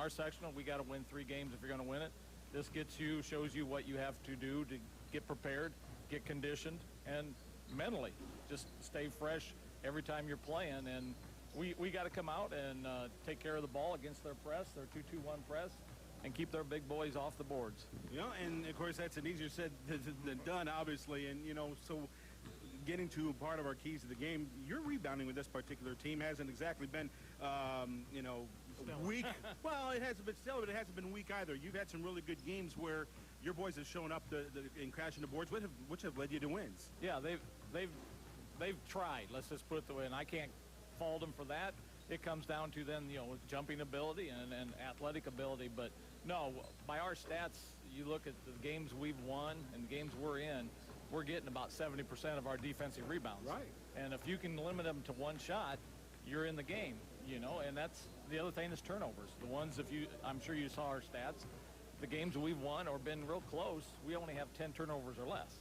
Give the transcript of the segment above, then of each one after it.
our sectional, we got to win 3 games if you're going to win it. This shows you what you have to do to get prepared, get conditioned, and mentally just stay fresh every time you're playing. And we got to come out and take care of the ball against their press, their 2-2-1 press, and keep their big boys off the boards. You know, and of course that's an easier said than done, obviously. And you know, so getting to part of our keys to the game, your rebounding with this particular team hasn't exactly been, you know, weak. Well, it hasn't been stellar, but it hasn't been weak either. You've had some really good games where your boys have shown up and crashing the boards, which have led you to wins. Yeah, they've tried. Let's just put it the way, and I can't fault them for that. It comes down to then, you know, jumping ability and athletic ability. But no, by our stats, you look at the games we've won and the games we're in, we're getting about 70% of our defensive rebounds. Right. And if you can limit them to 1 shot, you're in the game, you know. And that's the other thing is turnovers. The ones, I'm sure you saw our stats, the games we've won or been real close, we only have 10 turnovers or less.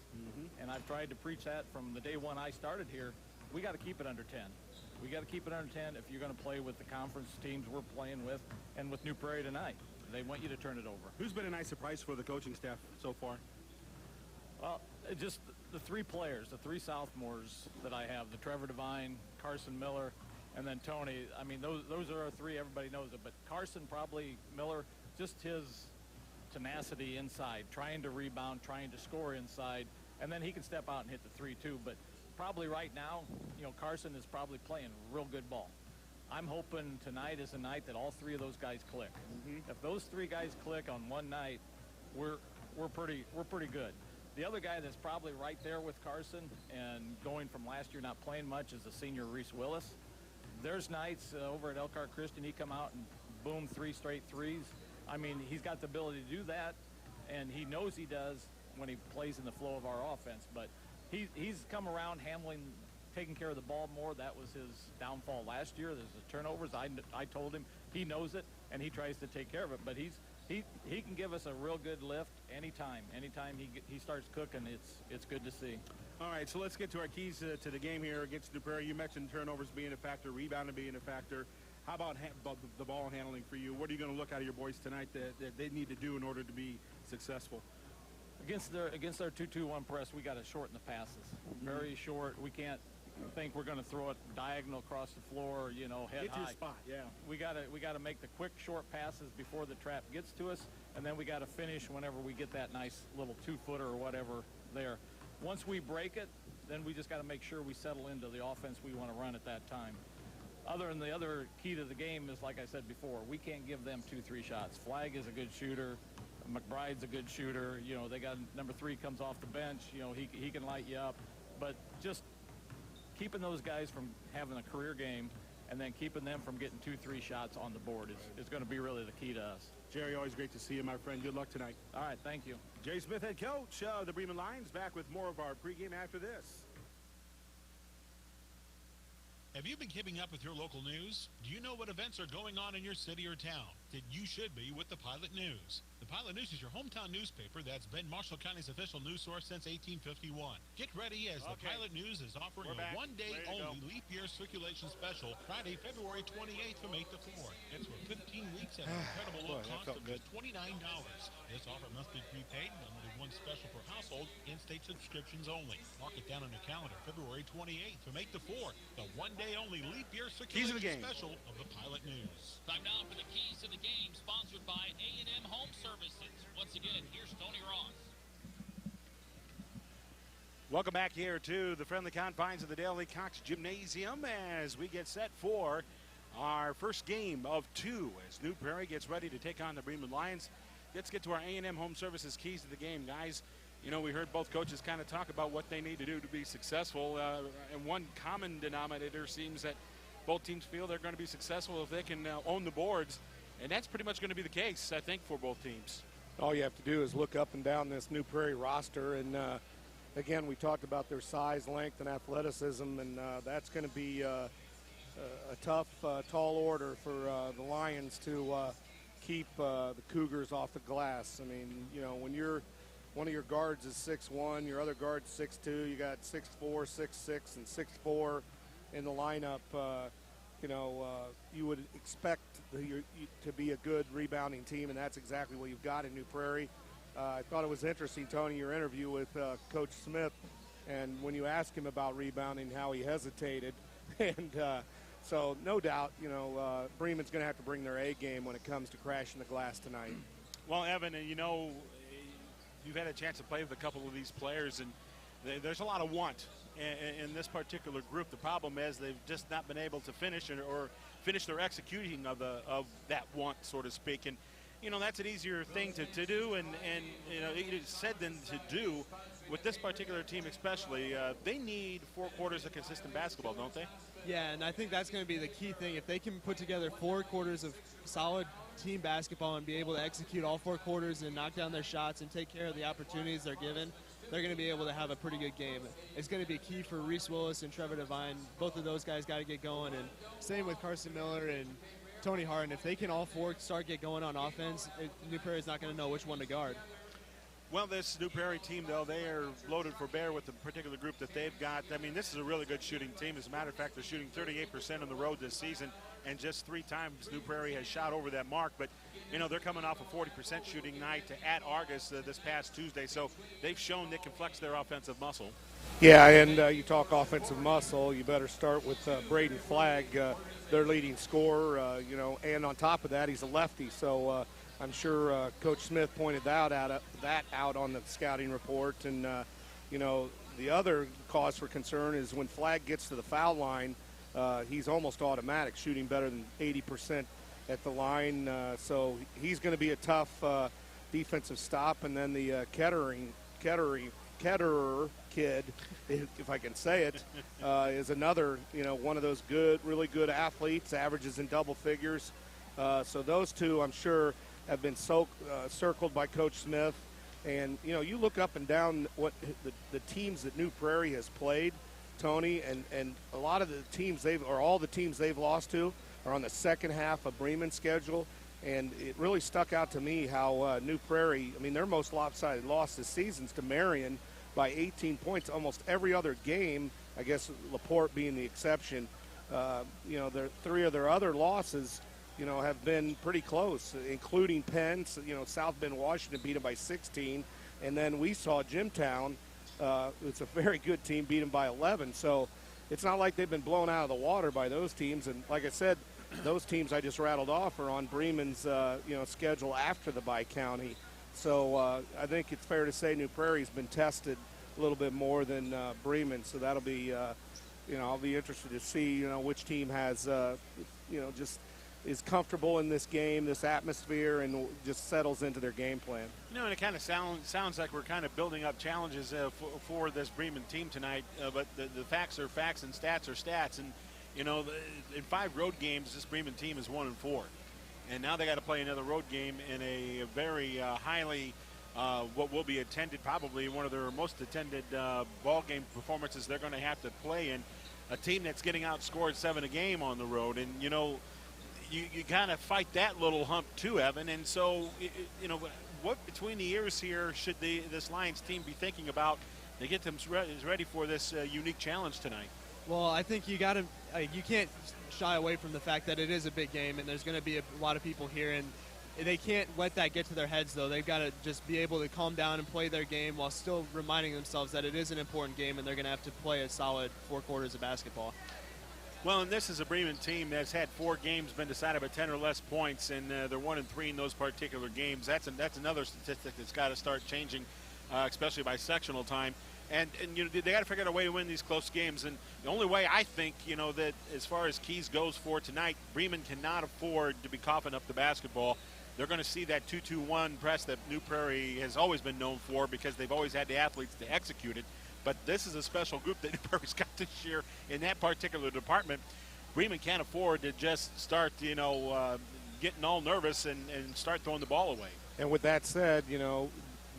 And I've tried to preach that from the day one I started here. We got to keep it under 10. We got to keep it under 10 if you're going to play with the conference teams we're playing with and with New Prairie tonight. They want you to turn it over. Who's been a nice surprise for the coaching staff so far? Well, just the 3 players, the 3 sophomores that I have, the Trevor Devine, Carson Miller, and then Tony. I mean, those are our 3. Everybody knows it. But Carson, probably Miller, just his tenacity inside, trying to rebound, trying to score inside, and then he can step out and hit the 3 too. But probably right now, you know, Carson is probably playing real good ball. I'm hoping tonight is a night that all 3 of those guys click. If those 3 guys click on one night, we're pretty good. The other guy that's probably right there with Carson and going from last year not playing much is the senior Reese Willis. There's nights over at Elkhart Christian, he come out and boom, 3 straight threes. I mean, he's got the ability to do that, and he knows he does when he plays in the flow of our offense. But he's come around handling, taking care of the ball more. That was his downfall last year. There's the turnovers. I told him he knows it, and he tries to take care of it. But he can give us a real good lift anytime. Anytime he starts cooking, it's good to see. All right, so let's get to our keys to the game here against New Prairie. You mentioned turnovers being a factor, rebounding being a factor. How about the ball handling for you? What are you going to look out of your boys tonight that they need to do in order to be successful? Against their 2-2-1 press, we got to shorten the passes. Very short. We can't think we're going to throw it diagonal across the floor, you know, head high. Get to your spot, yeah. We got to make the quick, short passes before the trap gets to us, and then we got to finish whenever we get that nice little 2-footer or whatever there. Once we break it, then we just got to make sure we settle into the offense we want to run at that time. The other key to the game is, like I said before, we can't give them 2-3 shots. Flagg is a good shooter. McBride's a good shooter. You know, they got number 3 comes off the bench. You know, he can light you up. But just keeping those guys from having a career game and then keeping them from getting 2-3 shots on the board is going to be really the key to us. Jerry, always great to see you, my friend. Good luck tonight. All right, thank you. Jerry Smith, head coach of the Bremen Lions, back with more of our pregame after this. Have you been keeping up with your local news? Do you know what events are going on in your city or town? Then you should be with the Pilot News. The Pilot News is your hometown newspaper that's been Marshall County's official news source since 1851. Get ready as the Pilot News is offering a one-day-only leap year circulation special Friday, February 28th from 8 to 4. It's for 15 weeks at an incredible low cost of just $29. This offer must be prepaid and only one special per household, in-state subscriptions only. Mark it down on your calendar, February 28th from 8 to 4. The one-day-only leap year circulation special of the Pilot News. Time now for the keys to the game, sponsored by A&M Home Services. Once again, here's Tony Ross. Welcome back here to the friendly confines of the Dale Lee Cox Gymnasium as we get set for our first game of 2 as New Prairie gets ready to take on the Bremen Lions. Let's get to our A&M Home Services keys to the game, guys. You know, we heard both coaches kind of talk about what they need to do to be successful, and one common denominator seems that both teams feel they're going to be successful if they can own the boards, and that's pretty much going to be the case, I think, for both teams. All you have to do is look up and down this New Prairie roster, and again, we talked about their size, length, and athleticism, and that's going to be a tough, tall order for the Lions to keep the Cougars off the glass. I mean, you know, when one of your guards is 6'1", your other guard's 6'2", you got 6'4", 6'6", and 6'4" in the lineup. you would expect to be a good rebounding team, and that's exactly what you've got in New Prairie. I thought it was interesting, Tony, your interview with Coach Smith, and when you asked him about rebounding, how he hesitated. And so no doubt, Bremen's going to have to bring their A game when it comes to crashing the glass tonight. Well, Evan, you've had a chance to play with a couple of these players, and there's a lot of want in this particular group. The problem is they've just not been able to finish or finish their executing of that want, so to speak. And that's an easier thing to do, and easier said than to do. With this particular team especially, they need 4 quarters of consistent basketball, don't they? Yeah, and I think that's going to be the key thing. If they can put together 4 quarters of solid team basketball and be able to execute all 4 quarters and knock down their shots and take care of the opportunities they're given, they're going to be able to have a pretty good game. It's going to be key for Reese Willis and Trevor Devine. Both of those guys got to get going, and same with Carson Miller and Tony Harden. If they can all 4 get going on offense, New Prairie's not going to know which one to guard. Well, this New Prairie team, though, they are loaded for bear with the particular group that they've got. I mean, this is a really good shooting team. As a matter of fact, they're shooting 38% on the road this season, and just 3 times New Prairie has shot over that mark. But, they're coming off a 40% shooting night at Argus this past Tuesday, so they've shown they can flex their offensive muscle. Yeah, and you talk offensive muscle, you better start with Braden Flagg, their leading scorer, and on top of that, he's a lefty. So I'm sure Coach Smith pointed that out on the scouting report. And, the other cause for concern is when Flagg gets to the foul line, he's almost automatic, shooting better than 80% at the line. So he's going to be a tough defensive stop. And then the Ketterer kid, if I can say it, is another, one of those really good athletes, averages in double figures. So those two, I'm sure, have been circled by Coach Smith. And, you look up and down what the teams that New Prairie has played, Tony, and a lot of the teams all the teams they've lost to are on the second half of Bremen's schedule. And it really stuck out to me how New Prairie, their most lopsided loss this season is to Marion by 18 points. Almost every other game, I guess LaPorte being the exception, their 3 of their other losses, have been pretty close, including Penn. South Bend, Washington beat them by 16. And then we saw Jimtown, it's a very good team, beat them by 11. So it's not like they've been blown out of the water by those teams. And like I said, those teams I just rattled off are on Bremen's, schedule after the Bi-county. So I think it's fair to say New Prairie's been tested a little bit more than Bremen. So that'll be, I'll be interested to see, which team has, just is comfortable in this game, this atmosphere, and just settles into their game plan. And it kind of sounds like we're kind of building up challenges for this Bremen team tonight, but the facts are facts and stats are stats. And, in 5 road games, this Bremen team is 1-4. And now they got to play another road game in a very highly, what will be attended, probably one of their most attended ball game performances they're going to have to play in. A team that's getting outscored 7 a game on the road. And, you kind of fight that little hump too, Evan. And so, what between the ears here should this Lions team be thinking about to get them ready for this unique challenge tonight? Well, I think you can't shy away from the fact that it is a big game and there's going to be a lot of people here, and they can't let that get to their heads, though. They've got to just be able to calm down and play their game while still reminding themselves that it is an important game and they're going to have to play a solid 4 quarters of basketball. Well, and this is a Bremen team that's had 4 games been decided by 10 or less points, and they're 1-3 in those particular games. That's another statistic that's got to start changing, especially by sectional time. And they got to figure out a way to win these close games. And the only way I think, that as far as keys goes for tonight, Bremen cannot afford to be coughing up the basketball. They're going to see that 2-2-1 press that New Prairie has always been known for because they've always had the athletes to execute it. But this is a special group that New Prairie's got this year in that particular department. Bremen can't afford to just start, getting all nervous and start throwing the ball away. And with that said,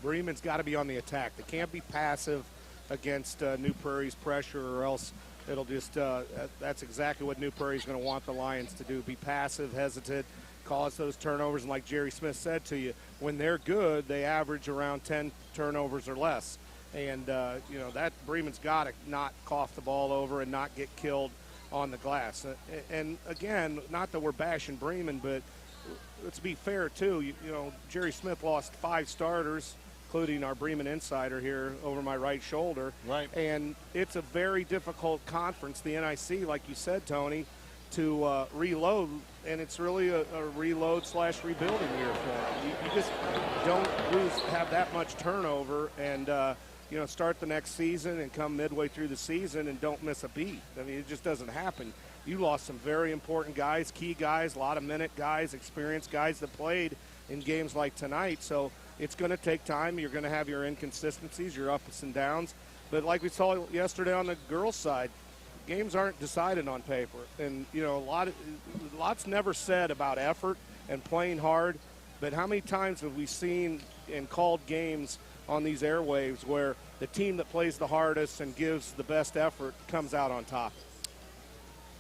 Bremen's got to be on the attack. They can't be passive against New Prairie's pressure, or else it'll just that's exactly what New Prairie's going to want the Lions to do, be passive, hesitant, cause those turnovers. And like Jerry Smith said to you, when they're good, they average around 10 turnovers or less. And, that Bremen's got to not cough the ball over and not get killed on the glass. And again, not that we're bashing Bremen, but let's be fair too. You know, Jerry Smith lost 5 starters, including our Bremen insider here over my right shoulder. Right. And it's a very difficult conference, the NIC, like you said, Tony, to reload, and it's really a reload/rebuilding year for them. You just don't have that much turnover and start the next season and come midway through the season and don't miss a beat. I mean, it just doesn't happen. You lost some very important guys, key guys, a lot of minute guys, experienced guys that played in games like tonight. So it's going to take time. You're going to have your inconsistencies, your ups and downs. But like we saw yesterday on the girls' side, games aren't decided on paper. And, lots never said about effort and playing hard. But how many times have we seen and called games on these airwaves where the team that plays the hardest and gives the best effort comes out on top?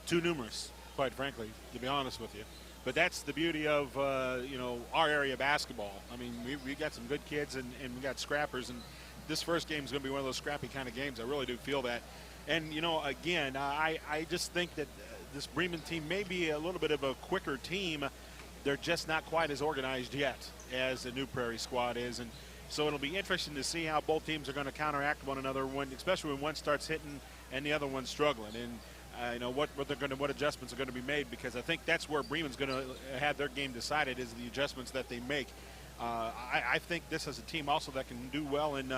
Too numerous, quite frankly, to be honest with you. But that's the beauty of, our area basketball. I mean, we got some good kids and we got scrappers. And this first game is going to be one of those scrappy kind of games. I really do feel that. And, again, I just think that this Bremen team may be a little bit of a quicker team. They're just not quite as organized yet as the New Prairie squad is. And so it'll be interesting to see how both teams are going to counteract one another, especially when one starts hitting and the other one's struggling. And what adjustments are going to be made, because I think that's where Bremen's going to have their game decided, is the adjustments that they make. I think this is a team also that can do well in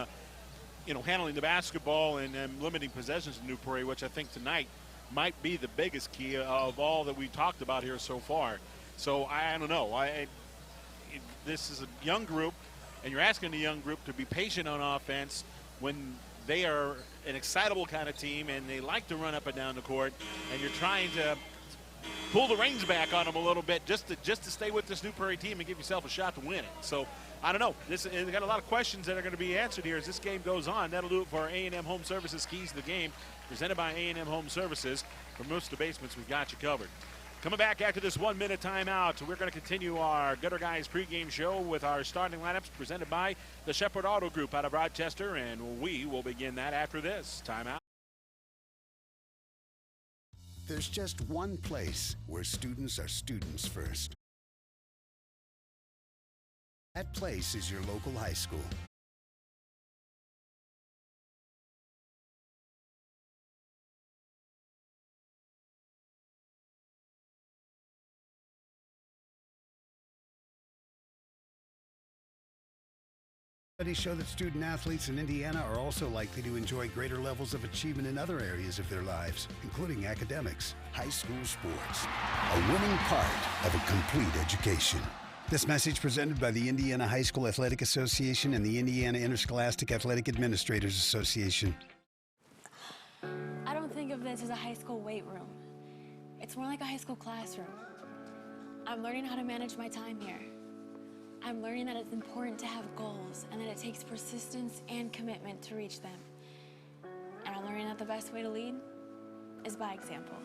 handling the basketball and limiting possessions in New Prairie, which I think tonight might be the biggest key of all that we talked about here so far. So I don't know. This is a young group, and you're asking the young group to be patient on offense when they are an excitable kind of team and they like to run up and down the court, and you're trying to pull the reins back on them a little bit just to stay with this New Prairie team and give yourself a shot to win it. So I don't know. They got a lot of questions that are going to be answered here as this game goes on. That'll do it for our A&M Home Services Keys to the Game, presented by A&M Home Services. For most of the basements, we've got you covered. Coming back after this 1-minute timeout, we're going to continue our Gutter Guys pregame show with our starting lineups presented by the Shepherd Auto Group out of Rochester, and we will begin that after this timeout. There's just one place where students are students first. That place is your local high school. Studies show that student athletes in Indiana are also likely to enjoy greater levels of achievement in other areas of their lives, including academics. High school sports, a winning part of a complete education. This message presented by the Indiana High School Athletic Association and the Indiana Interscholastic Athletic Administrators Association. I don't think of this as a high school weight room. It's more like a high school classroom. I'm learning how to manage my time here. I'm learning that it's important to have goals and that it takes persistence and commitment to reach them. And I'm learning that the best way to lead is by example.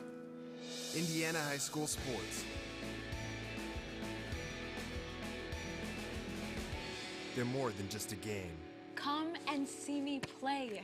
Indiana High School Sports. They're more than just a game. Come and see me play.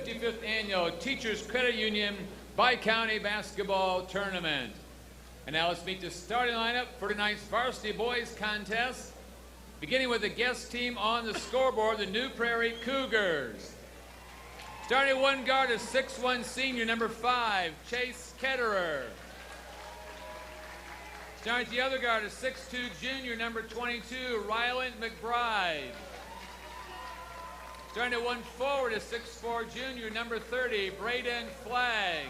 55th Annual Teachers Credit Union Bi-county Basketball Tournament. And now let's meet the starting lineup for tonight's Varsity Boys Contest. Beginning with the guest team on the scoreboard, the New Prairie Cougars. Starting one guard is 6'1" senior, number 5, Chase Ketterer. Starting at the other guard is 6'2" junior, number 22, Ryland McBride. Starting at one forward is 6'4" junior, number 30, Braden Flagg.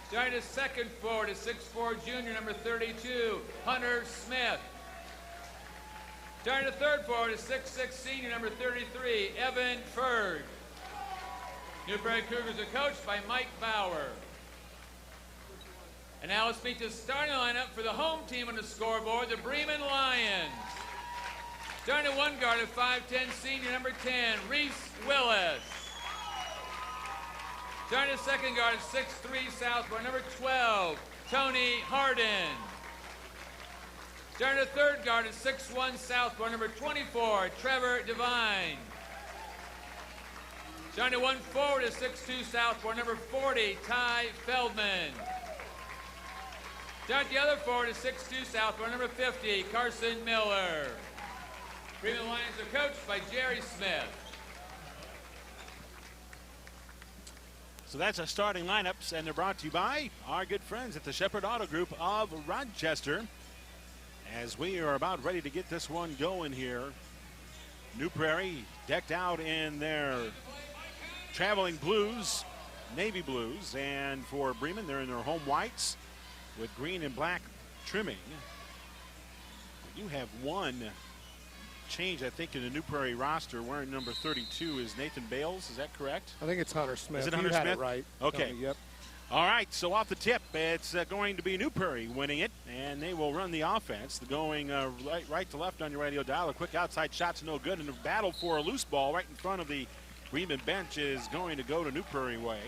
Starting at second forward is 6'4" junior, number 32, Hunter Smith. Starting at third forward is 6'6" senior, number 33, Evan Ferg. New Prairie Cougars are coached by Mike Bauer. And now let's meet the starting lineup for the home team on the scoreboard, the Bremen Lions. Starting at one guard at 5'10", senior, number 10, Reese Willis. Starting at second guard at 6'3", southpaw, number 12, Tony Harden. Starting at third guard at 6'1", southpaw, number 24, Trevor Devine. Starting at one forward at 6'2", southpaw, number 40, Ty Feldman. Starting at the other forward at 6'2", southpaw, number 50, Carson Miller. Bremen Lions are coached by Jerry Smith. So that's our starting lineups, and they're brought to you by our good friends at the Shepherd Auto Group of Rochester. As we are about ready to get this one going here, New Prairie decked out in their traveling blues, navy blues, and for Bremen, they're in their home whites with green and black trimming. We do have one change, I think, in the New Prairie roster. Wearing number 32 is Nathan Bales. Is that correct? I think it's Hunter Smith. Is it Hunter you had Smith? It right. Okay. Yep. All right, so off the tip, it's going to be New Prairie winning it, and they will run the offense. They're going right to left on your radio dial. A quick outside shot's no good, and a battle for a loose ball right in front of the Bremen bench is going to go to New Prairie way.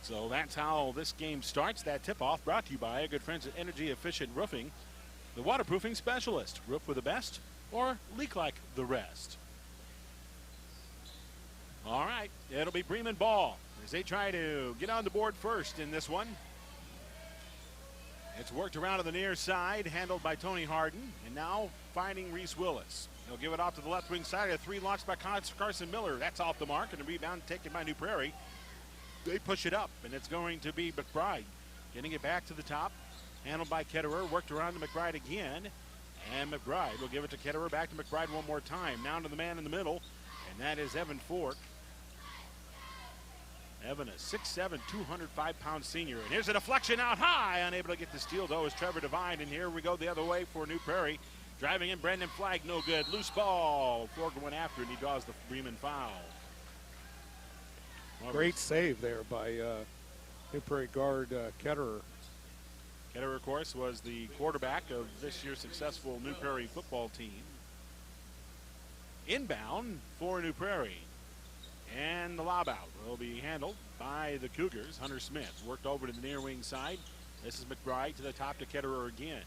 So that's how this game starts. That tip-off brought to you by our good friends at Energy Efficient Roofing, the waterproofing specialist. Roof with the best or leak like the rest. All right, it'll be Bremen ball as they try to get on the board first in this one. It's worked around to the near side, handled by Tony Harden, and now finding Reese Willis. He'll give it off to the left wing side. A three launched by Carson Miller. That's off the mark, and a rebound taken by New Prairie. They push it up, and it's going to be McBride getting it back to the top. Handled by Ketterer, worked around to McBride again, and McBride will give it to Ketterer, back to McBride one more time. Now to the man in the middle, and that is Evan Fork. Evan, a 6'7", 205-pound senior. And here's a deflection out high. Unable to get the steal, though, is Trevor Devine. And here we go the other way for New Prairie. Driving in Brandon Flagg, no good. Loose ball. Fork went after, and he draws the Bremen foul. Great save there by New Prairie guard Ketterer. Ketterer, of course, was the quarterback of this year's successful New Prairie football team. Inbound for New Prairie. And the lob out will be handled by the Cougars. Hunter Smith worked over to the near wing side. This is McBride to the top to Ketterer again.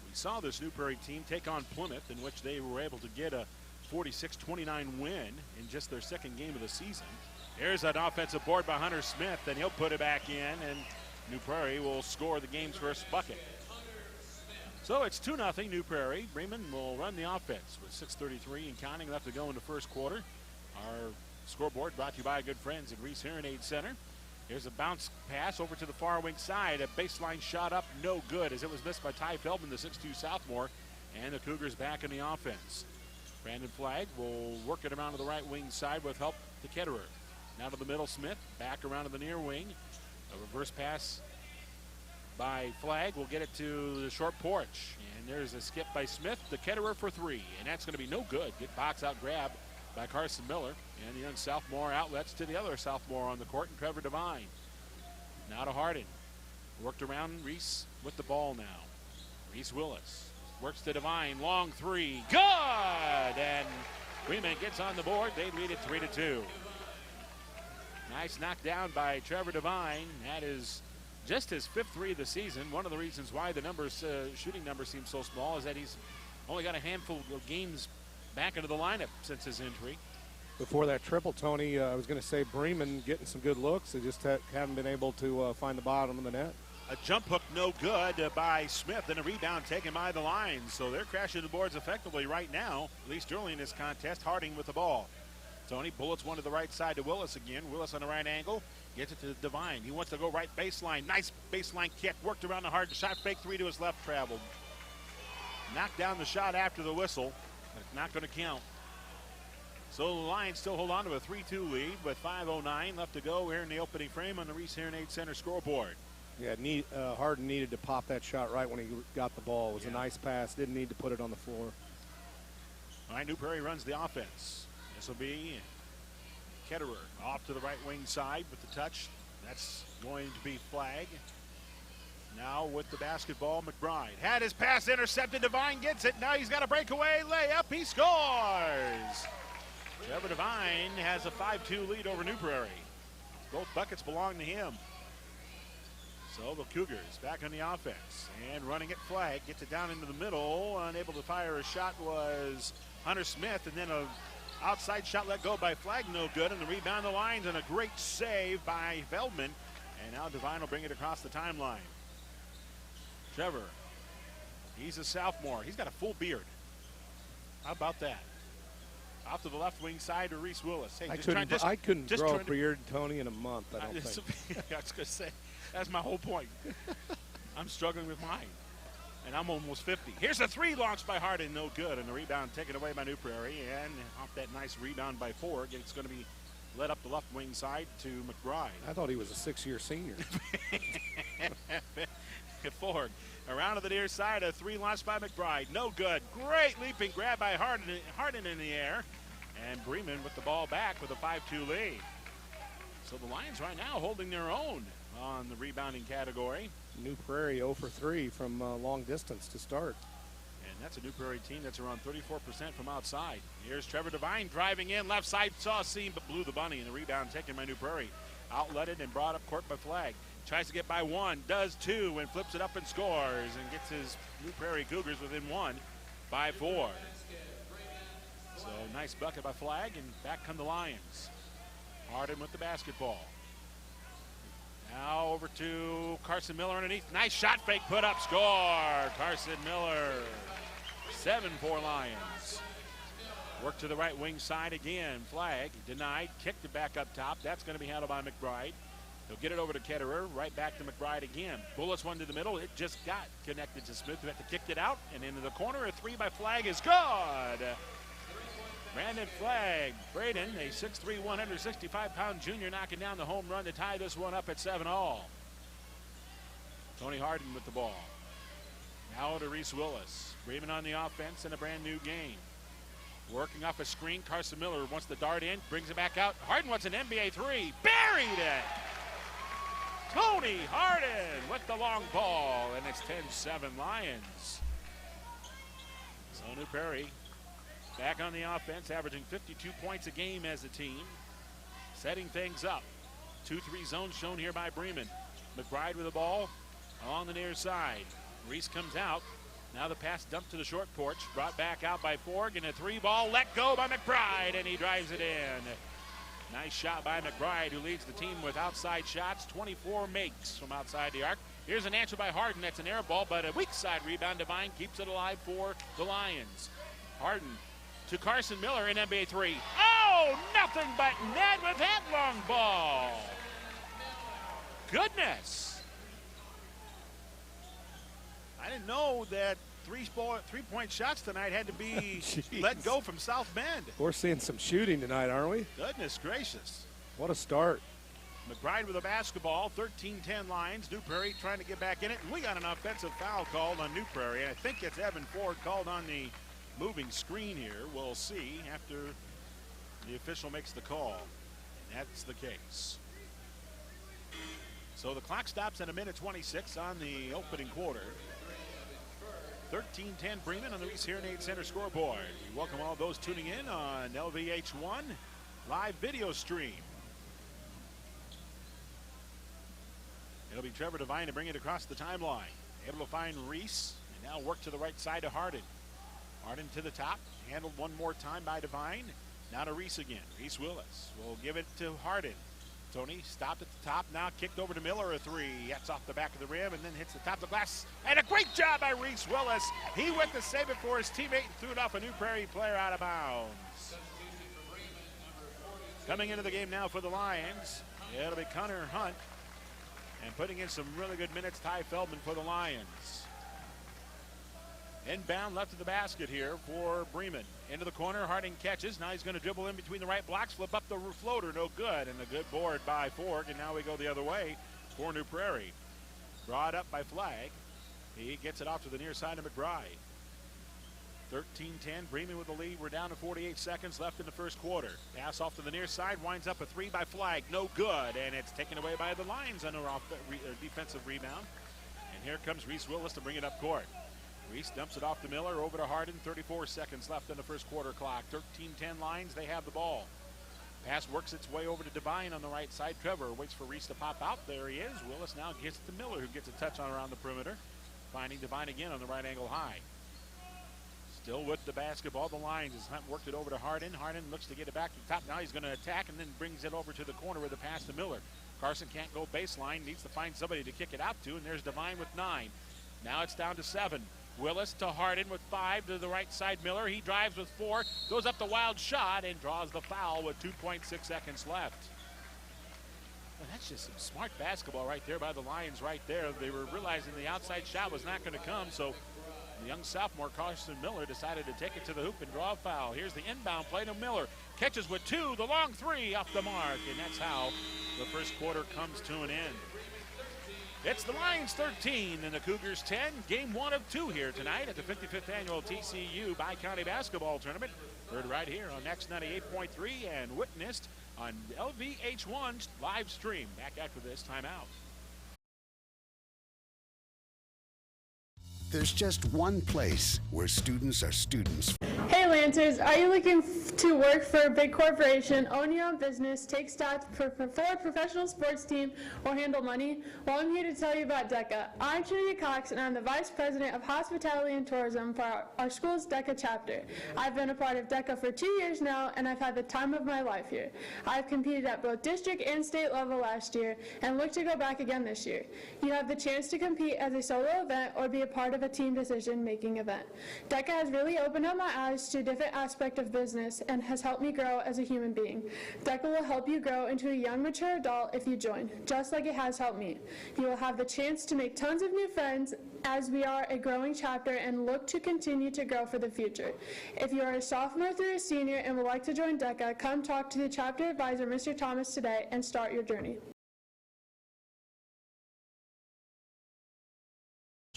We saw this New Prairie team take on Plymouth, in which they were able to get a 46-29 win in just their second game of the season. Here's an offensive board by Hunter Smith, and he'll put it back in, and New Prairie will score the game's first bucket. So it's 2-0 New Prairie. Bremen will run the offense with 6:33 and counting left to go in the first quarter. Our scoreboard brought to you by our good friends at Reese Hearing Aid Center. Here's a bounce pass over to the far wing side. A baseline shot up, no good, as it was missed by Ty Feldman, the 6'2 sophomore, and the Cougars back in the offense. Brandon Flagg will work it around to the right wing side with help to Ketterer. Now to the middle, Smith, back around to the near wing. A reverse pass by Flagg will get it to the short porch. And there's a skip by Smith to Ketterer for three, and that's going to be no good. Get box out grab by Carson Miller, and the young sophomore outlets to the other sophomore on the court, and Trevor Devine. Now to Harden. Worked around Reese with the ball now. Reese Willis works to Devine, long three, good! And Bremen gets on the board. They lead it 3-2. Nice knockdown by Trevor Devine. That is just his fifth three of the season. One of the reasons why the numbers, shooting numbers seem so small is that he's only got a handful of games back into the lineup since his injury. Before that triple, Tony, I was going to say Bremen getting some good looks. They just haven't been able to find the bottom of the net. A jump hook no good by Smith, and a rebound taken by the Lions. So they're crashing the boards effectively right now, at least early in this contest. Harding with the ball. Tony bullets one to the right side to Willis again. Willis on the right angle. Gets it to Devine. He wants to go right baseline. Nice baseline kick. Worked around the Harden. Shot fake three to his left. Traveled. Knocked down the shot after the whistle. But it's not going to count. So the Lions still hold on to a 3-2 lead with 5:09 left to go here in the opening frame on the Reese Serenade Center scoreboard. Yeah, Harden needed to pop that shot right when he got the ball. It was a nice pass. Didn't need to put it on the floor. All right, New Prairie runs the offense. This will be Ketterer off to the right wing side with the touch. That's going to be flag. Now with the basketball, McBride had his pass intercepted. Devine gets it. Now he's got a breakaway layup. He scores. Trevor Devine has a 5-2 lead over New Prairie. Both buckets belong to him. So the Cougars back on the offense and running it. Flag gets it down into the middle. Unable to fire a shot was Hunter Smith, and then a outside shot let go by Flag, no good. And the rebound the Lions, and a great save by Feldman. And now Devine will bring it across the timeline. Trevor, he's a sophomore. He's got a full beard. How about that? Off to the left wing side to Reese Willis. Hey, I couldn't grow a beard, Tony, in a month, I don't think. I was going to say, that's my whole point. I'm struggling with mine, and I'm almost 50. Here's a three launched by Hardin, no good, and the rebound taken away by New Prairie, and off that nice rebound by Ford, it's going to be led up the left wing side to McBride. I thought he was a 6-year senior. Ford around to the near side, a three launched by McBride, no good. Great leaping grab by Hardin in the air, and Bremen with the ball back with a 5-2 lead. So the Lions right now holding their own on the rebounding category. New Prairie 0 for 3 from long distance to start. And that's a New Prairie team that's around 34% from outside. Here's Trevor Devine driving in, left side, saw a seam, but blew the bunny, and the rebound taken by New Prairie. Outletted and brought up court by Flag. Tries to get by one, does two, and flips it up and scores, and gets his New Prairie Cougars within one by 4. So nice bucket by Flag, and back come the Lions. Hardin with the basketball. Now over to Carson Miller underneath. Nice shot fake, put up, score. Carson Miller, 7-4 Lions. Work to the right wing side again. Flag denied, kicked it back up top. That's going to be handled by McBride. He'll get it over to Ketterer, right back to McBride again. Bullets one to the middle. It just got connected to Smith, who had to kick it out. And into the corner, a three by Flag is good. Brandon Flag, Braden, a 6'3", 165-pound junior, knocking down the home run to tie this one up at 7-all. Tony Hardin with the ball. Now to Reese Willis. Bremen on the offense in a brand new game. Working off a screen, Carson Miller wants the dart in, brings it back out. Hardin wants an NBA three, buried it! Tony Hardin with the long ball, and it's 10-7 Lions. So New Prairie back on the offense, averaging 52 points a game as a team. Setting things up. 2-3 zone shown here by Bremen. McBride with the ball along the near side. Reese comes out. Now the pass dumped to the short porch. Brought back out by Forg, and a three ball let go by McBride, and he drives it in. Nice shot by McBride, who leads the team with outside shots. 24 makes from outside the arc. Here's an answer by Hardin. That's an air ball, but a weak side rebound. Devine keeps it alive for the Lions. Hardin to Carson Miller in NBA three. Oh, nothing but net with that long ball. Goodness. I didn't know that three-point shots tonight had to be let go from South Bend. We're seeing some shooting tonight, aren't we? Goodness gracious. What a start. McBride with a basketball, 13-10 Lions. New Prairie trying to get back in it. And we got an offensive foul called on New Prairie. I think it's Evan Ford called on the moving screen here. We'll see after the official makes the call. And that's the case. So the clock stops at 1:26 on the opening quarter. 13-10 Bremen on the Reese Serenade Center scoreboard. We welcome all those tuning in on LVH1 live video stream. It'll be Trevor Devine to bring it across the timeline. Able to find Reese, and now work to the right side to Hardin. Hardin to the top, handled one more time by Devine. Now to Reese again. Reese Willis will give it to Hardin. Tony stopped at the top, now kicked over to Miller, a three. That's off the back of the rim and then hits the top of the glass. And a great job by Reese Willis. He went to save it for his teammate and threw it off a New Prairie player out of bounds. Coming into the game now for the Lions, it'll be Connor Hunt. And putting in some really good minutes, Ty Feldman for the Lions. Inbound left of the basket here for Bremen. Into the corner, Harding catches. Now he's going to dribble in between the right blocks, flip up the floater, no good. And a good board by Fork, and now we go the other way for New Prairie. Brought up by Flagg. He gets it off to the near side of McBride. 13-10, Bremen with the lead. We're down to 48 seconds left in the first quarter. Pass off to the near side, winds up a three by Flagg, no good. And it's taken away by the Lions under defensive rebound. And here comes Reese Willis to bring it up court. Reese dumps it off to Miller, over to Hardin. 34 seconds left in the first quarter clock. 13-10 Lions, they have the ball. Pass works its way over to Devine on the right side. Trevor waits for Reese to pop out. There he is. Willis now gets to Miller, who gets a touch on around the perimeter. Finding Devine again on the right angle high. Still with the basketball, the Lions has Hunt worked it over to Hardin. Hardin looks to get it back to the top. Now he's going to attack and then brings it over to the corner with a pass to Miller. Carson can't go baseline, needs to find somebody to kick it out to, and there's Devine with 9. Now it's down to 7. Willis to Hardin with 5 to the right side. Miller, he drives with 4, goes up the wild shot and draws the foul with 2.6 seconds left. Well, that's just some smart basketball right there by the Lions right there. They were realizing the outside shot was not going to come, so the young sophomore Carson Miller decided to take it to the hoop and draw a foul. Here's the inbound play to Miller. Catches with 2, the long 3 off the mark, and that's how the first quarter comes to an end. It's the Lions 13 and the Cougars 10. Game 1 of 2 here tonight at the 55th annual TCU Bi-county basketball tournament. Heard right here on X 98.3 and witnessed on LVH1 live stream. Back after this timeout. There's just one place where students are students. Hey Lancers, are you looking to work for a big corporation, own your own business, take stats for a professional sports team, or handle money? Well, I'm here to tell you about DECA. I'm Trinity Cox, and I'm the Vice President of Hospitality and Tourism for our school's DECA chapter. I've been a part of DECA for 2 years now, and I've had the time of my life here. I've competed at both district and state level last year, and look to go back again this year. You have the chance to compete as a solo event or be a part of a team decision-making event. DECA has really opened up my eyes to different aspects of business and has helped me grow as a human being. DECA will help you grow into a young, mature adult if you join, just like it has helped me. You will have the chance to make tons of new friends as we are a growing chapter and look to continue to grow for the future. If you are a sophomore through a senior and would like to join DECA, come talk to the chapter advisor, Mr. Thomas, today and start your journey.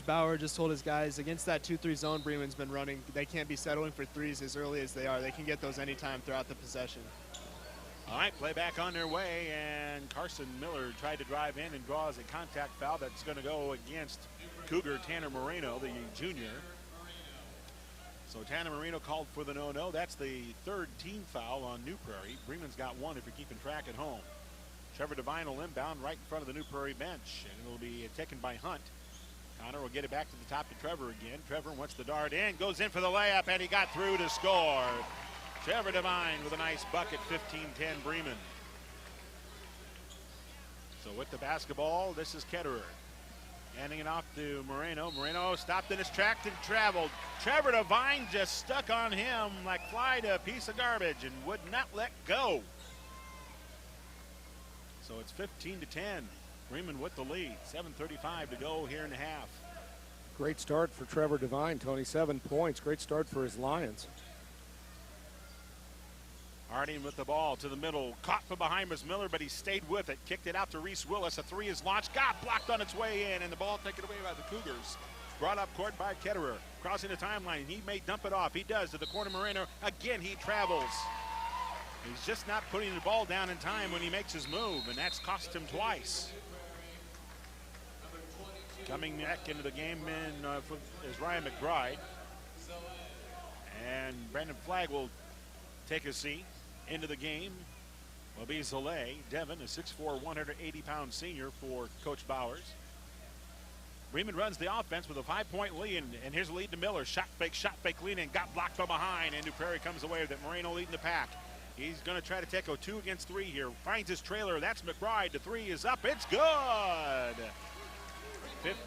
Bauer just told his guys against that 2-3 zone Bremen's been running, they can't be settling for threes as early as they are. They can get those anytime throughout the possession. All right, play back on their way, and Carson Miller tried to drive in and draws a contact foul that's going to go against Cougar Tanner Moreno, the junior. So Tanner Moreno called for the no-no. That's the 3rd team foul on New Prairie. Bremen's got 1 if you're keeping track at home. Trevor Devine will inbound right in front of the New Prairie bench, and it'll be taken by Hunt. Connor will get it back to the top to Trevor again. Trevor wants the dart in, goes in for the layup, and he got through to score. Trevor Devine with a nice bucket, 15-10 Bremen. So with the basketball, this is Ketterer. Handing it off to Moreno. Moreno stopped in his tracks and traveled. Trevor Devine just stuck on him like fly to a piece of garbage and would not let go. So it's 15-10. Bremen with the lead. 7:35 to go here in the half. Great start for Trevor Devine, Tony. 7 points. Great start for his Lions. Harding with the ball to the middle. Caught from behind was Miller, but he stayed with it. Kicked it out to Reese Willis. A 3 is launched. Got blocked on its way in, and the ball taken away by the Cougars. Brought up court by Ketterer. Crossing the timeline. He may dump it off. He does to the corner. Moreno. Again, he travels. He's just not putting the ball down in time when he makes his move, and that's cost him twice. Coming back into the game is Ryan McBride. And Brandon Flagg will take a seat. Into the game will be Zaleh Devin, a 6'4", 180-pound senior for Coach Bowers. Bremen runs the offense with a 5-point lead, and here's the lead to Miller. Shot fake, lean in, got blocked from behind, and New Prairie comes away with it. Moreno leading the pack. He's going to try to take a 2 against 3 here. Finds his trailer. That's McBride. The 3 is up. It's good.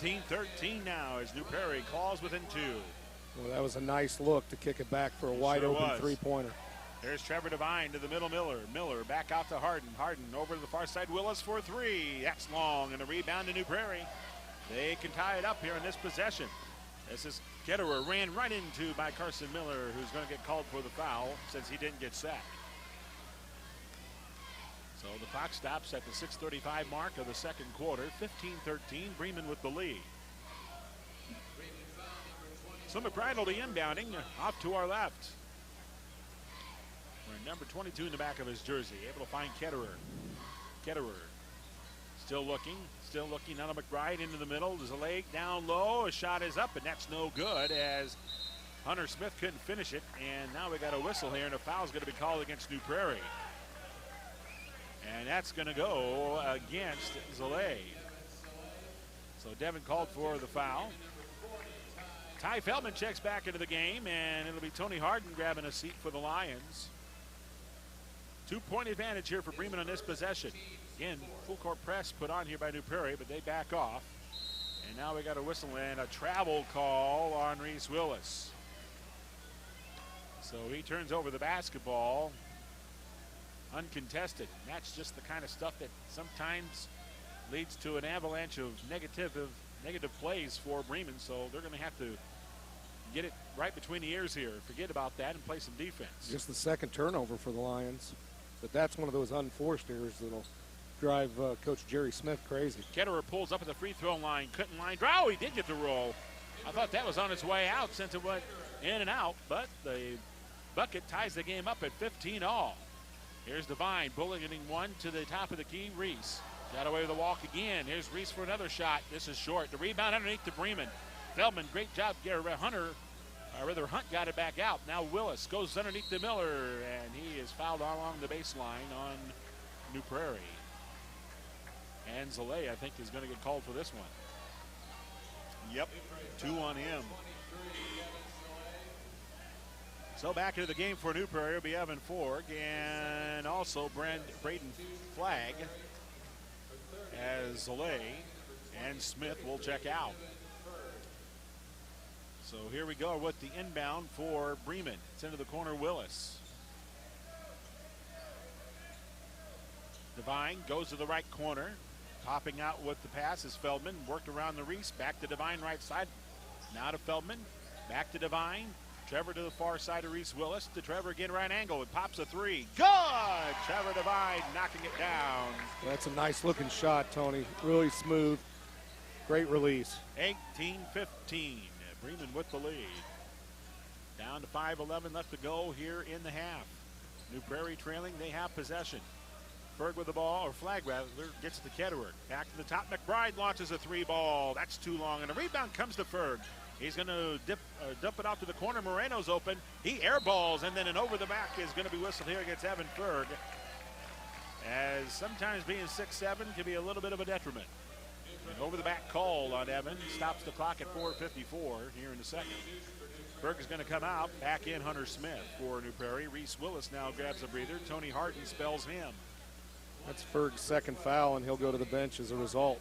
15-13 now as New Prairie claws within 2. Well, that was a nice look to kick it back for a wide open three-pointer. There's Trevor Devine to the middle. Miller back out to Harden. Harden over to the far side. Willis for 3. That's long, and a rebound to New Prairie. They can tie it up here in this possession. This is Ketterer ran right into by Carson Miller, who's going to get called for the foul since he didn't get sacked. So the clock stops at the 6:35 mark of the second quarter. 15-13, Bremen with the lead. So McBride will be inbounding off to our left. Wearing number 22 in the back of his jersey. Able to find Ketterer. Ketterer still looking. Out of McBride into the middle. There's a leg down low. A shot is up, and that's no good as Hunter Smith couldn't finish it. And now we got a whistle here, and a foul is going to be called against New Prairie. And that's going to go against Zalay. So Devin called for the foul. Ty Feldman checks back into the game, and it'll be Tony Harden grabbing a seat for the Lions. 2-point advantage here for Bremen on this possession. Again, full court press put on here by New Prairie, but they back off. And now we got a whistle and a travel call on Reese Willis. So he turns over the basketball uncontested. And that's just the kind of stuff that sometimes leads to an avalanche of negative plays for Bremen. So they're going to have to get it right between the ears here. Forget about that and play some defense. Just the second turnover for the Lions. But that's one of those unforced errors that'll drive Coach Jerry Smith crazy. Ketterer pulls up at the free throw line. Couldn't line draw. Oh, he did get the roll. I thought that was on its way out since it went in and out. But the bucket ties the game up at 15 all. Here's Devine bulleting one to the top of the key. Reese got away with a walk again. Here's Reese for another shot. This is short. The rebound underneath to Bremen. Feldman, great job. Hunt got it back out. Now Willis goes underneath to Miller, and he is fouled along the baseline on New Prairie. And Zalay, I think, is going to get called for this one. Yep, 2 on him. So back into the game for New Prairie will be Evan Forg and also Braden Flagg as Zalay and Smith will check out. So here we go with the inbound for Bremen. It's into the corner, Willis. Devine goes to the right corner. Popping out with the pass is Feldman. Worked around the Reese. Back to Devine right side. Now to Feldman. Back to Devine. Trevor to the far side of Reese Willis. To Trevor again, right angle. It pops a 3. Good! Trevor Devine knocking it down. That's a nice looking shot, Tony. Really smooth. Great release. 18-15. Bremen with the lead. Down to 5:11 left to go here in the half. New Prairie trailing. They have possession. Berg with the ball, or Flagg rather, gets to Ketterer. Back to the top. McBride launches a 3 ball. That's too long. And a rebound comes to Ferg. He's going to dump it off to the corner. Moreno's open. He airballs, and then an over the back is going to be whistled here against Evan Ferg. As sometimes being 6'7" can be a little bit of a detriment. An over the back call on Evan. Stops the clock at 4:54 here in the second. Berg is going to come out. Back in Hunter Smith for New Prairie. Reese Willis now grabs a breather. Tony Harden spells him. That's Ferg's second foul, and he'll go to the bench as a result.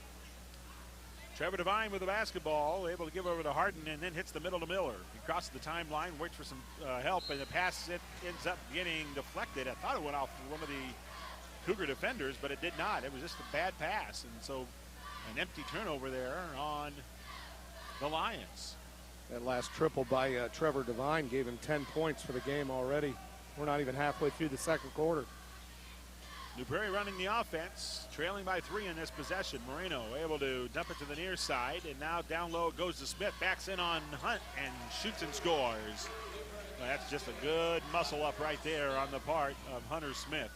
Trevor Devine with the basketball, able to give over to Harden, and then hits the middle to Miller. He crosses the timeline, waits for some help, and the pass ends up getting deflected. I thought it went off one of the Cougar defenders, but it did not. It was just a bad pass, and so an empty turnover there on the Lions. That last triple by Trevor Devine gave him 10 points for the game already. We're not even halfway through the second quarter. New Prairie running the offense, trailing by 3 in this possession. Moreno able to dump it to the near side, and now down low goes to Smith. Backs in on Hunt and shoots and scores. Well, that's just a good muscle up right there on the part of Hunter Smith.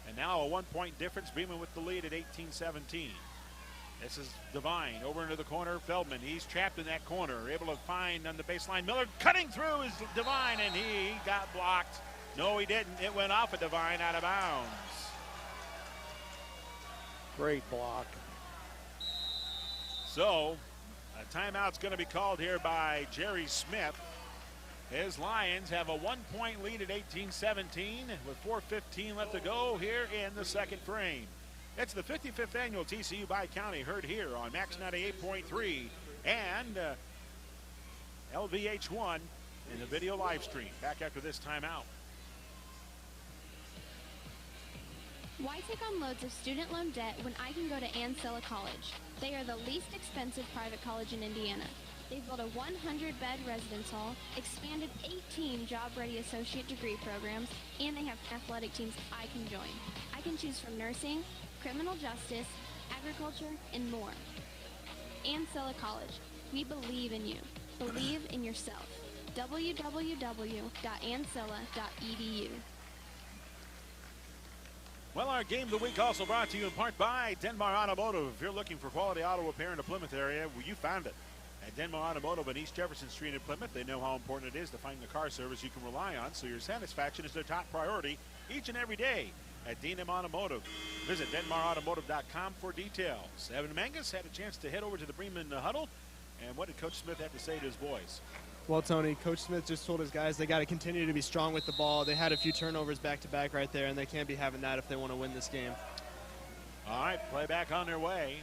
And now a 1-point difference. Bremen with the lead at 18-17. This is Devine over into the corner. Feldman, he's trapped in that corner. Able to find on the baseline. Miller cutting through is Devine, and he got blocked. No, he didn't. It went off of Devine out of bounds. Great block. So a timeout's going to be called here by Jerry Smith. His Lions have a 1-point lead at 18-17 with 4:15 left to go here in the second frame. It's the 55th annual TCU Bi-county, heard here on Max 98.3 and LVH1 in the video live stream. Back after this timeout. Why take on loads of student loan debt when I can go to Ancilla College? They are the least expensive private college in Indiana. They've built a 100-bed residence hall, expanded 18 job-ready associate degree programs, and they have athletic teams I can join. I can choose from nursing, criminal justice, agriculture, and more. Ancilla College. We believe in you. Believe in yourself. www.ancilla.edu. Well, our game of the week also brought to you in part by Denmar Automotive. If you're looking for quality auto repair in the Plymouth area, well, you found it. At Denmar Automotive on East Jefferson Street in Plymouth, they know how important it is to find the car service you can rely on, so your satisfaction is their top priority each and every day at D&M Automotive. Visit DenmarAutomotive.com for details. Evan Mangus had a chance to head over to the Bremen huddle, and what did Coach Smith have to say to his boys? Well, Tony, Coach Smith just told his guys they got to continue to be strong with the ball. They had a few turnovers back-to-back right there, and they can't be having that if they want to win this game. All right, play back on their way.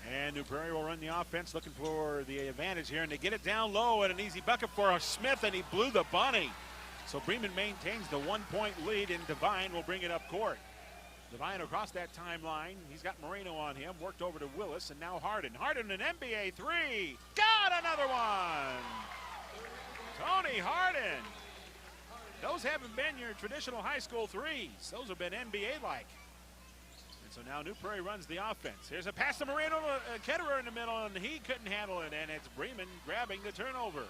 And New Prairie will run the offense, looking for the advantage here. And they get it down low and an easy bucket for Smith, and he blew the bunny. So Bremen maintains the 1-point lead, and Devine will bring it up court. Devine across that timeline. He's got Moreno on him, worked over to Willis, and now Harden. Harden, an NBA three. Got another one. Tony Harden. Those haven't been your traditional high school threes. Those have been NBA-like. And so now New Prairie runs the offense. Here's a pass to Moreno, Ketterer in the middle, and he couldn't handle it, and it's Bremen grabbing the turnover.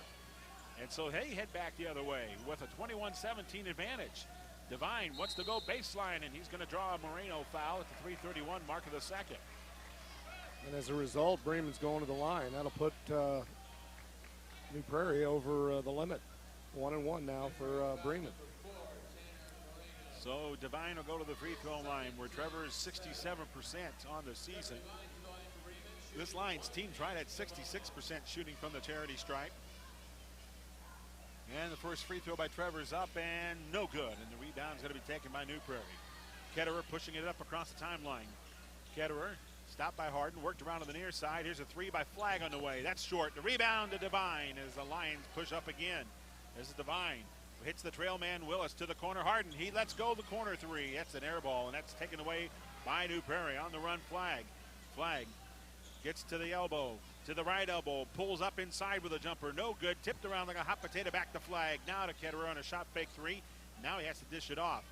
And so they head back the other way with a 21-17 advantage. Devine wants to go baseline, and he's going to draw a Moreno foul at the 3:31 mark of the second. And as a result, Bremen's going to the line. That'll put New Prairie over the limit. 1-1 now for Bremen. So Devine will go to the free throw line, where Trevor is 67% on the season. This Lions team tried at 66% shooting from the charity stripe. And the first free throw by Trevor is up and no good. And the rebound's going to be taken by New Prairie. Ketterer pushing it up across the timeline. Ketterer stopped by Harden, worked around to the near side. Here's a three by Flagg on the way. That's short. The rebound to Devine as the Lions push up again. This is Devine. Hits the trail man Willis to the corner. Harden, he lets go the corner three. That's an air ball, and that's taken away by New Prairie. On the run, Flagg. Flagg gets to the elbow, to the right elbow, pulls up inside with a jumper. No good. Tipped around like a hot potato, back to Flagg. Now to Ketterer on a shot fake three. Now he has to dish it off.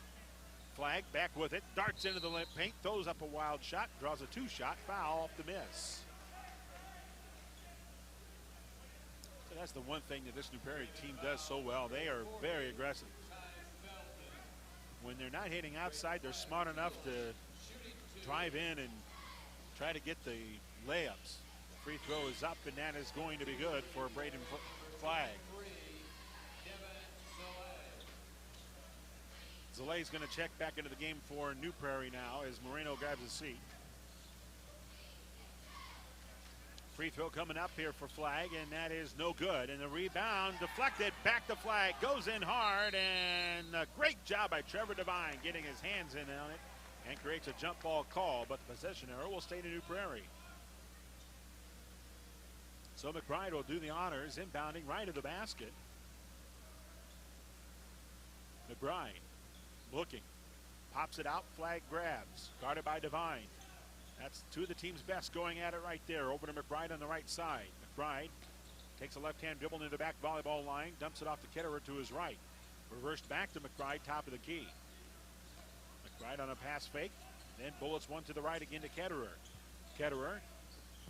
Flagg back with it, darts into the paint, throws up a wild shot, draws a two-shot foul off the miss. That's the one thing that this New Prairie team does so well. They are very aggressive. When they're not hitting outside, they're smart enough to drive in and try to get the layups. The free throw is up, and that is going to be good for Braden Flagg. Zale's going to check back into the game for New Prairie now as Moreno grabs a seat. Free throw coming up here for Flagg, and that is no good. And the rebound deflected, back to Flagg, goes in hard, and a great job by Trevor Devine getting his hands in on it and creates a jump ball call, but the possession arrow will stay to New Prairie. So McBride will do the honors, inbounding right of the basket. McBride looking, pops it out, Flagg grabs, guarded by Devine. That's two of the team's best going at it right there. Over to McBride on the right side. McBride takes a left-hand dribble into the back volleyball line, dumps it off to Ketterer to his right. Reversed back to McBride, top of the key. McBride on a pass fake, then bullets one to the right again to Ketterer. Ketterer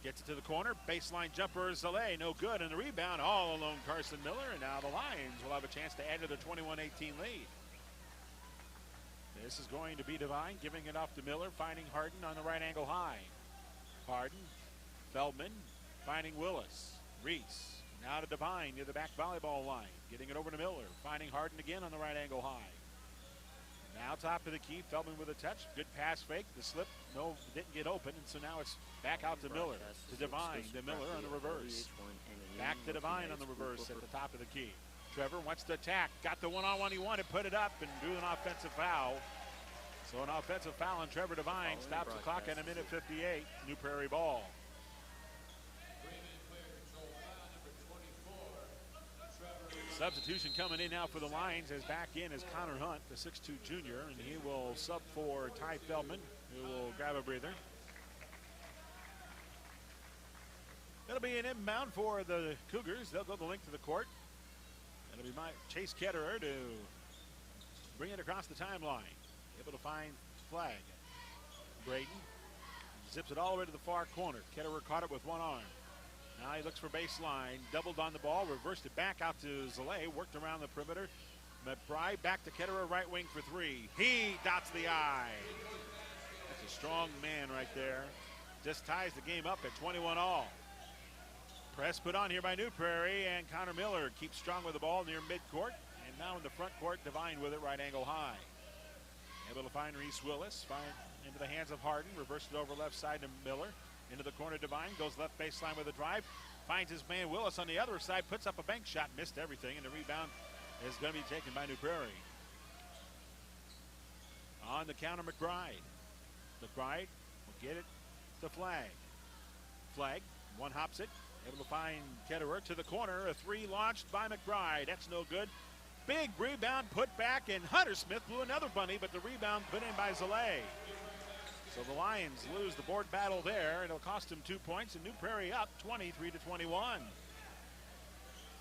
gets it to the corner, baseline jumper, Zale, no good, and the rebound all alone Carson Miller, and now the Lions will have a chance to add to their 21-18 lead. This is going to be Devine giving it off to Miller, finding Harden on the right angle high. Harden, Feldman, finding Willis. Reese, now to Devine near the back volleyball line. Getting it over to Miller, finding Harden again on the right angle high. Now top of the key, Feldman with a touch. Good pass fake, the slip, no, didn't get open, and so now it's back out to Miller, to Devine, to Miller on the reverse. Back to Devine on the reverse at the top of the key. Trevor wants to attack. Got the one-on-one he wanted, put it up, and drew an offensive foul. So an offensive foul on Trevor Devine stops the clock at 1:58. New Prairie ball. Substitution coming in now for the Lions as back in is Connor Hunt, the 6'2 junior, and he will sub for Ty Feldman, who will grab a breather. It'll be an inbound for the Cougars. They'll go the length of the court. It'll be Chase Ketterer to bring it across the timeline. Able to find Flag. Braden zips it all the way to the far corner. Ketterer caught it with one arm. Now he looks for baseline, doubled on the ball, reversed it back out to Zalay, worked around the perimeter. McBride back to Ketterer, right wing for three. He dots the I. That's a strong man right there. Just ties the game up at 21-all. Press put on here by New Prairie, and Connor Miller keeps strong with the ball near midcourt. And now in the front court, Devine with it, right angle high. Able to find Reese Willis, find into the hands of Harden, reversed it over left side to Miller. Into the corner, Devine goes left baseline with a drive, finds his man Willis on the other side, puts up a bank shot, missed everything, and the rebound is going to be taken by New Prairie. On the counter, McBride. McBride will get it to Flag. Flag, one hops it, able to find Ketterer to the corner, a three launched by McBride. That's no good. Big rebound put back, and Hunter Smith blew another bunny, but the rebound put in by Zalay. So the Lions lose the board battle there, and it'll cost them 2 points, and New Prairie up 23-21.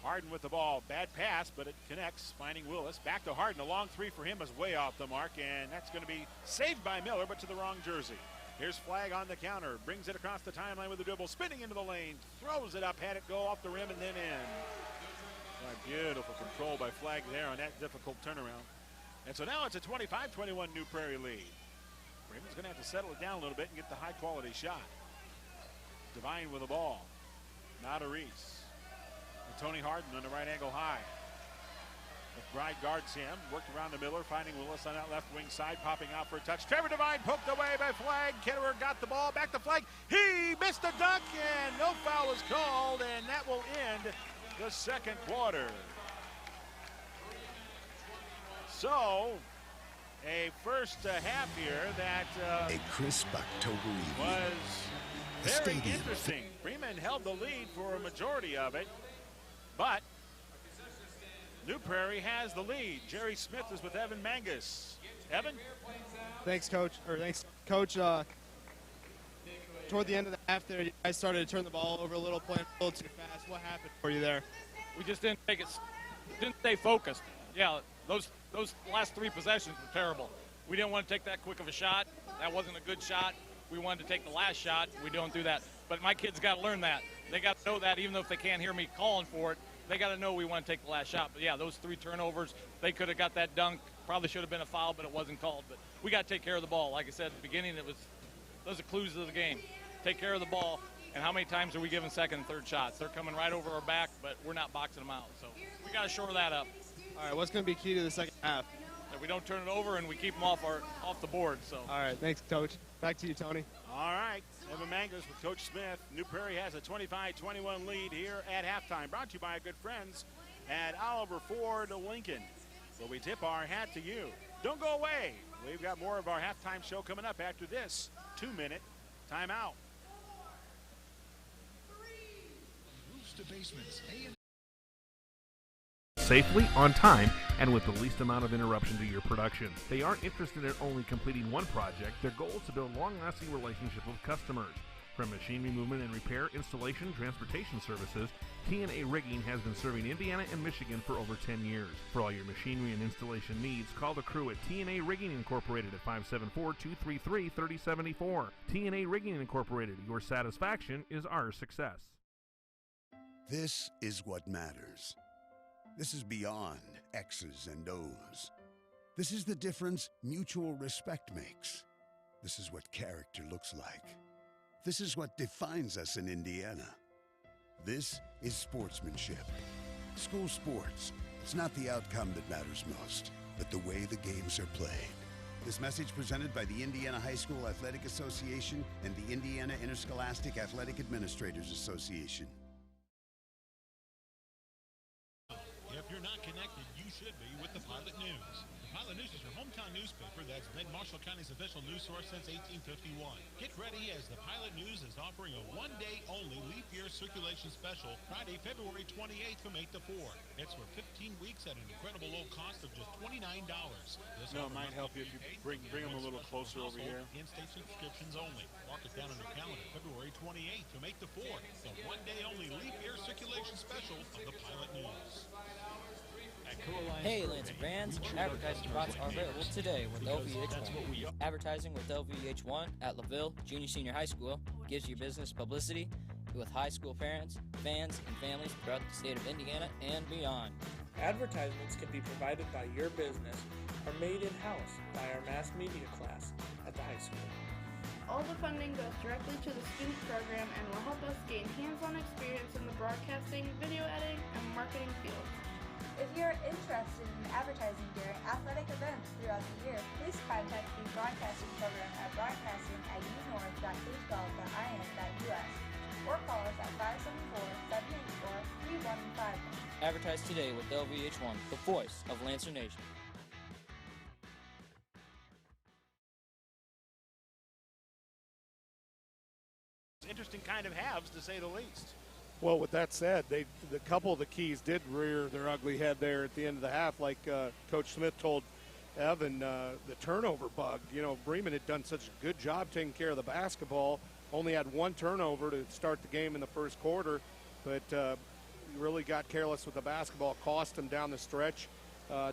Harden with the ball. Bad pass, but it connects, finding Willis. Back to Harden. A long three for him is way off the mark, and that's going to be saved by Miller, but to the wrong jersey. Here's Flag on the counter. Brings it across the timeline with a dribble, spinning into the lane. Throws it up, had it go off the rim, and then in. Beautiful control by Flag there on that difficult turnaround. And so now it's a 25-21 New Prairie lead. Bremen's going to have to settle it down a little bit and get the high-quality shot. Devine with the ball. Now to Reese. And Tony Harden on the right angle high. McBride guards him. Worked around to Miller, finding Willis on that left wing side, popping out for a touch. Trevor Devine poked away by Flag. Ketterer got the ball, back to Flag. He missed a dunk, and no foul is called, and that will end the second quarter. So, a first half here that a crisp October evening was very interesting. Bremen held the lead for a majority of it, but New Prairie has the lead. Jerry Smith is with Evan Mangus. Evan? Thanks, Coach. Toward the end of the half there, you guys started to turn the ball over a little, playing a little too fast. What happened for you there? We just didn't stay focused. Yeah, those last three possessions were terrible. We didn't want to take that quick of a shot. That wasn't a good shot. We wanted to take the last shot. We don't do that. But my kids got to learn that. They got to know that, even though if they can't hear me calling for it, they got to know we want to take the last shot. But yeah, those three turnovers, they could have got that dunk. Probably should have been a foul, but it wasn't called. But we got to take care of the ball. Like I said at the beginning, those are clues of the game. Take care of the ball. And how many times are we giving second and third shots? They're coming right over our back, but we're not boxing them out. So we got to shore that up. All right, what's going to be key to the second half? That we don't turn it over and we keep them off the board. So. All right, thanks, Coach. Back to you, Tony. All right, Evan Mangus with Coach Smith. New Prairie has a 25-21 lead here at halftime. Brought to you by our good friends at Oliver Ford Lincoln. So we tip our hat to you. Don't go away. We've got more of our halftime show coming up after this 2-minute timeout. Roofs to basements. Safely, on time, and with the least amount of interruption to your production. They aren't interested in only completing one project. Their goal is to build long-lasting relationships with customers. From machinery movement and repair, installation, transportation services, T&A Rigging has been serving Indiana and Michigan for over 10 years. For all your machinery and installation needs, call the crew at T&A Rigging Incorporated at 574-233-3074. T&A Rigging Incorporated, your satisfaction is our success. This is what matters. This is beyond X's and O's. This is the difference mutual respect makes. This is what character looks like. This is what defines us in Indiana. This is sportsmanship. School sports, it's not the outcome that matters most, but the way the games are played. This message presented by the Indiana High School Athletic Association and the Indiana Interscholastic Athletic Administrators Association. If you're not connected, you should be with the Pilot News. The Pilot News is your hometown newspaper that's been Marshall County's official news source since 1851. Get ready as the Pilot News is offering a one-day-only leap year circulation special Friday, February 28th from 8 to 4. It's for 15 weeks at an incredible low cost of just $29. No, it might help you if you bring them a little closer over here. In-state subscriptions only. Mark it down on your calendar, February 28th from 8 to 4. The one-day-only leap year circulation special of the Pilot News. Hey, Lansing fans! Advertising spots are available today with LVH1. Advertising with LVH1 at LaVille Junior Senior High School gives your business publicity with high school parents, fans, and families throughout the state of Indiana and beyond. Advertisements can be provided by your business or made in-house by our mass media class at the high school. All the funding goes directly to the student program and will help us gain hands-on experience in the broadcasting, video editing, and marketing fields. If you are interested in advertising during athletic events throughout the year, please contact the broadcasting program at broadcasting@unorth.hdalton.in.us or call us at 574-784-3151. Advertise today with LVH1, the voice of Lancer Nation. Interesting kind of halves, to say the least. Well, with that said, the couple of the keys did rear their ugly head there at the end of the half, like Coach Smith told Evan, the turnover bug. You know, Bremen had done such a good job taking care of the basketball, only had one turnover to start the game in the first quarter, but really got careless with the basketball, cost them down the stretch.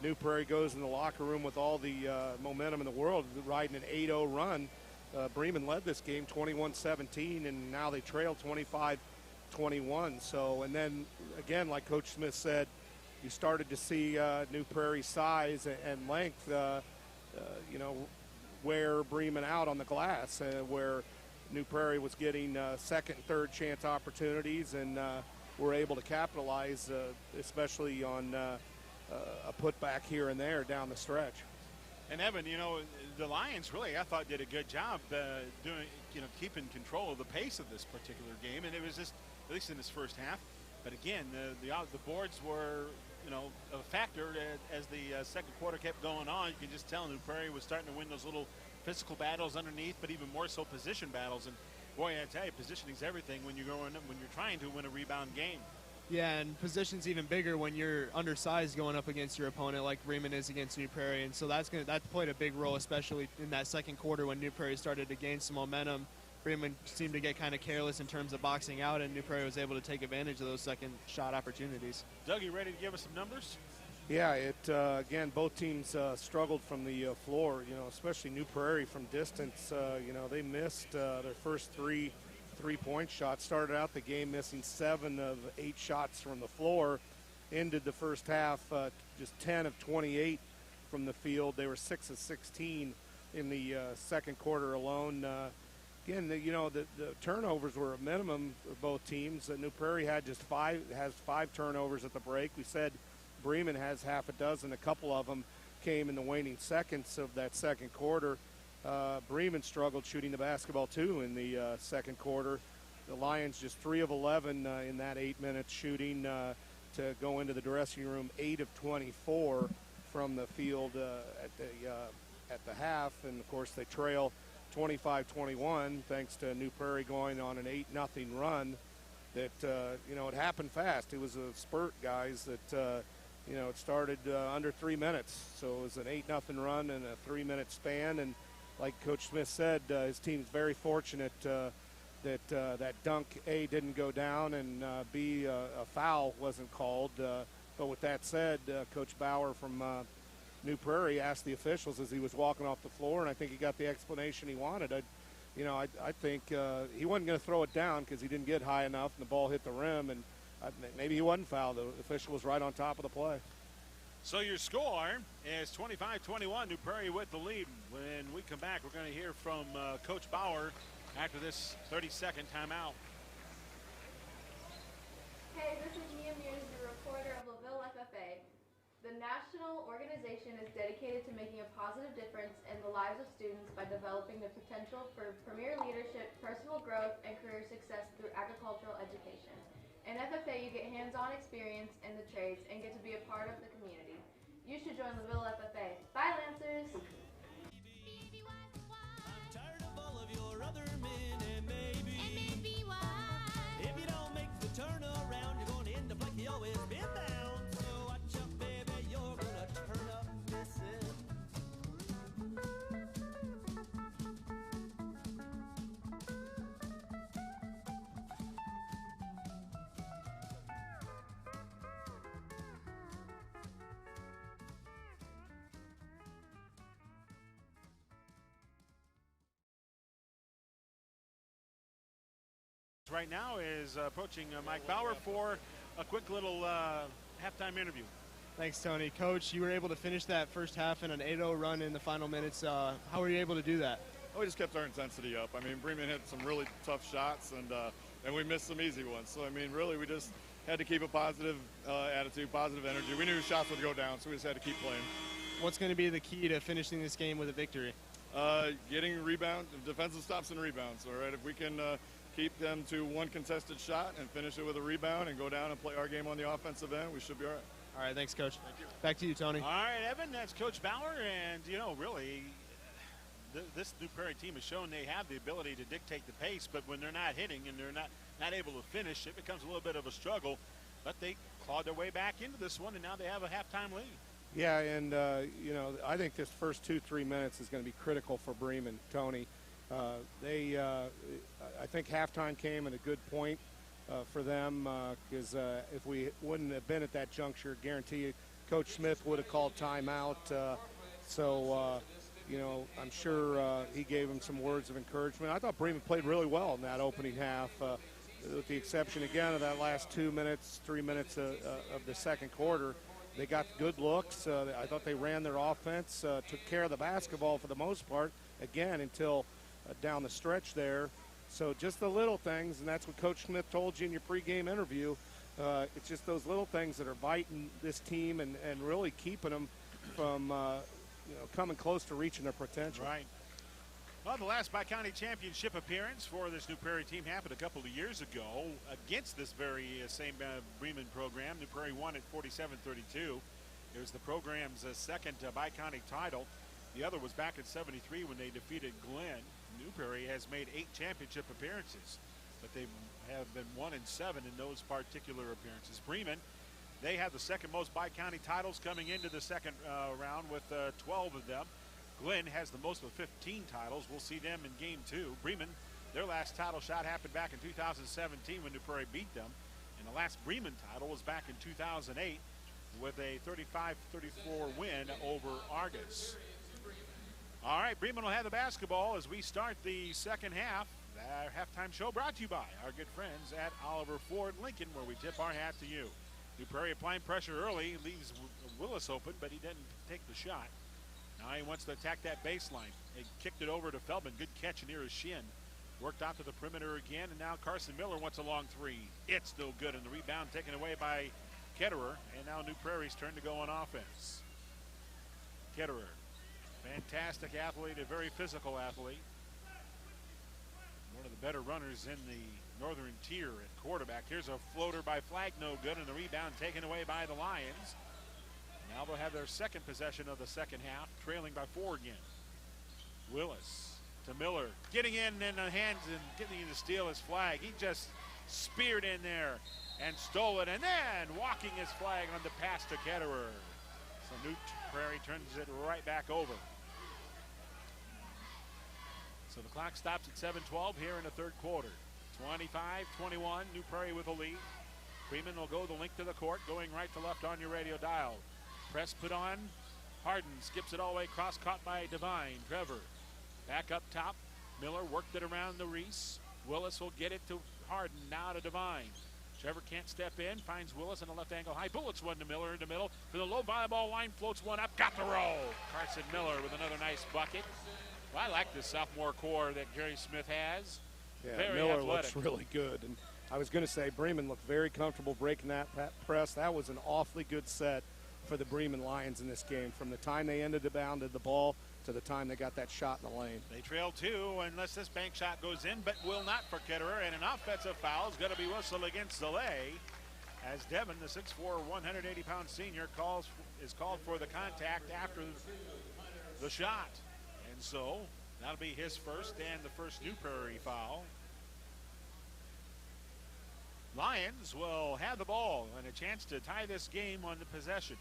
New Prairie goes in the locker room with all the momentum in the world, riding an 8-0 run. Bremen led this game 21-17, and now they trail 25-21. So, and then again, like Coach Smith said, you started to see New Prairie's size and length, wear Bremen out on the glass, where New Prairie was getting second and third chance opportunities, and were able to capitalize, especially on a putback here and there down the stretch. And Evan, the Lions really, I thought, did a good job keeping control of the pace of this particular game, and it was just, at least in this first half. But again, the boards were, a factor as the second quarter kept going on. You can just tell New Prairie was starting to win those little physical battles underneath, but even more so position battles. And boy, I tell you, positioning's everything when you're trying to win a rebound game. Yeah, and position's even bigger when you're undersized going up against your opponent like Bremen is against New Prairie, and so that played a big role, especially in that second quarter when New Prairie started to gain some momentum. Bremen seemed to get kind of careless in terms of boxing out, and New Prairie was able to take advantage of those second shot opportunities. Doug, you ready to give us some numbers? Yeah, again, both teams struggled from the floor, especially New Prairie from distance. They missed their first three-point shots. Started out the game missing 7 of 8 shots from the floor. Ended the first half just 10 of 28 from the field. They were 6 of 16 in the second quarter alone. Again, the turnovers were a minimum for both teams. New Prairie has 5 turnovers at the break. We said Bremen has half a dozen. A couple of them came in the waning seconds of that second quarter. Bremen struggled shooting the basketball too in the second quarter. The Lions just 3 of 11 in that 8 minutes shooting to go into the dressing room. 8 of 24 from the field at the half, and of course they trail 25-21 thanks to New Prairie going on an 8-0 run. That it happened fast. It was a spurt, guys. That it started under 3 minutes, so it was an 8-0 run in a 3-minute span. And like Coach Smith said, his team's very fortunate that dunk, A, didn't go down, and B, a foul wasn't called. But with that said, Coach Bauer from New Prairie asked the officials as he was walking off the floor, and I think he got the explanation he wanted. I think he wasn't going to throw it down because he didn't get high enough, and the ball hit the rim, and maybe he wasn't fouled. The official was right on top of the play. So your score is 25-21, New Prairie with the lead. When we come back, we're going to hear from Coach Bauer after this 30-second timeout. Hey, this is Mia Mears, the reporter of LaVille FFA. The national organization is dedicated to making a positive difference in the lives of students by developing the potential for premier leadership, personal growth, and career success through agricultural education. In FFA, you get hands-on experience in the trades and get to be a part of the community. You should join LaVille FFA. Bye, Lancers! If you don't make the turn around, you're going to end up like you always been down. So watch out, baby, you're going to turn up missing. Right now is approaching Mike Bauer for a quick little halftime interview. Thanks, Tony. Coach, you were able to finish that first half in an 8-0 run in the final minutes. How were you able to do that? We just kept our intensity up. I mean, Bremen hit some really tough shots, and we missed some easy ones. So, I mean, really, we just had to keep a positive attitude, positive energy. We knew shots would go down, so we just had to keep playing. What's going to be the key to finishing this game with a victory? Getting rebound, defensive stops and rebounds. All right, if we can keep them to one contested shot and finish it with a rebound and go down and play our game on the offensive end, we should be all right. All right, thanks, Coach. Thank you. Back to you, Tony. All right, Evan, that's Coach Bauer, and, you know, really, this New Prairie team has shown they have the ability to dictate the pace, but when they're not hitting and they're not able to finish, it becomes a little bit of a struggle. But they clawed their way back into this one, and now they have a halftime lead. Yeah, and, you know, I think this first 2-3 minutes is going to be critical for Bremen, Tony. I think halftime came at a good point for them because if we wouldn't have been at that juncture, guarantee you Coach Smith would have called timeout. You know, I'm sure he gave him some words of encouragement. I thought Bremen played really well in that opening half, with the exception, again, of that last 2 minutes, 3 minutes of the second quarter. They got good looks. I thought they ran their offense, took care of the basketball for the most part, again, until down the stretch there. So just the little things, and that's what Coach Smith told you in your pregame interview. It's just those little things that are biting this team and really keeping them from you know, coming close to reaching their potential. Right. Well, the last Bi-county championship appearance for this New Prairie team happened a couple of years ago against this very same Bremen program. New Prairie won at 47-32. It was the program's second Bi-county title. The other was back in '73 when they defeated Glenn. New Prairie has made 8 championship appearances, but they have been 1-7 in those particular appearances. Bremen, they have the second most Bi-county titles coming into the second round with 12 of them. Glenn has the most with 15 titles. We'll see them in game 2. Bremen, their last title shot happened back in 2017 when New Prairie beat them. And the last Bremen title was back in 2008 with a 35-34 win over Argus. All right, Bremen will have the basketball as we start the second half. Our halftime show brought to you by our good friends at Oliver Ford Lincoln, where we tip our hat to you. New Prairie applying pressure early, leaves Willis open, but he didn't take the shot. Now he wants to attack that baseline. He kicked it over to Feldman. Good catch near his shin. Worked out to the perimeter again, and now Carson Miller wants a long three. It's no good, and the rebound taken away by Ketterer. And now New Prairie's turn to go on offense. Ketterer, fantastic athlete, a very physical athlete. One of the better runners in the northern tier at quarterback. Here's a floater by Flagg, no good, and the rebound taken away by the Lions. Now they'll have their second possession of the second half, trailing by 4 again. Willis to Miller, getting in the hands and getting in to steal his Flagg. He just speared in there and stole it, and then walking his Flagg on the pass to Ketterer. So New Prairie turns it right back over. So the clock stops at 7:12 here in the third quarter. 25-21, New Prairie with a lead. Bremen will go the length of the court, going right to left on your radio dial. Press put on. Harden skips it all the way across, caught by Devine. Trevor back up top. Miller worked it around the Reese. Willis will get it to Harden, now to Devine. Trevor can't step in, finds Willis in a left angle high. Bullets one to Miller in the middle. For the low volleyball line, floats one up, got the roll. Carson Miller with another nice bucket. Well, I like this sophomore core that Jerry Smith has. Yeah, very Miller athletic. looks really good. And I was going to say Bremen looked very comfortable breaking that press. That was an awfully good set for the Bremen Lions in this game. From the time they inbounded the ball to to the time they got that shot in the lane. They trail 2 unless this bank shot goes in, but will not for Ketterer, and an offensive foul is going to be whistled against Zalay as Devin, the 6'4", 180-pound senior, is called for the contact after the shot. And so that'll be his first and the first New Prairie foul. Lions will have the ball and a chance to tie this game on the possession.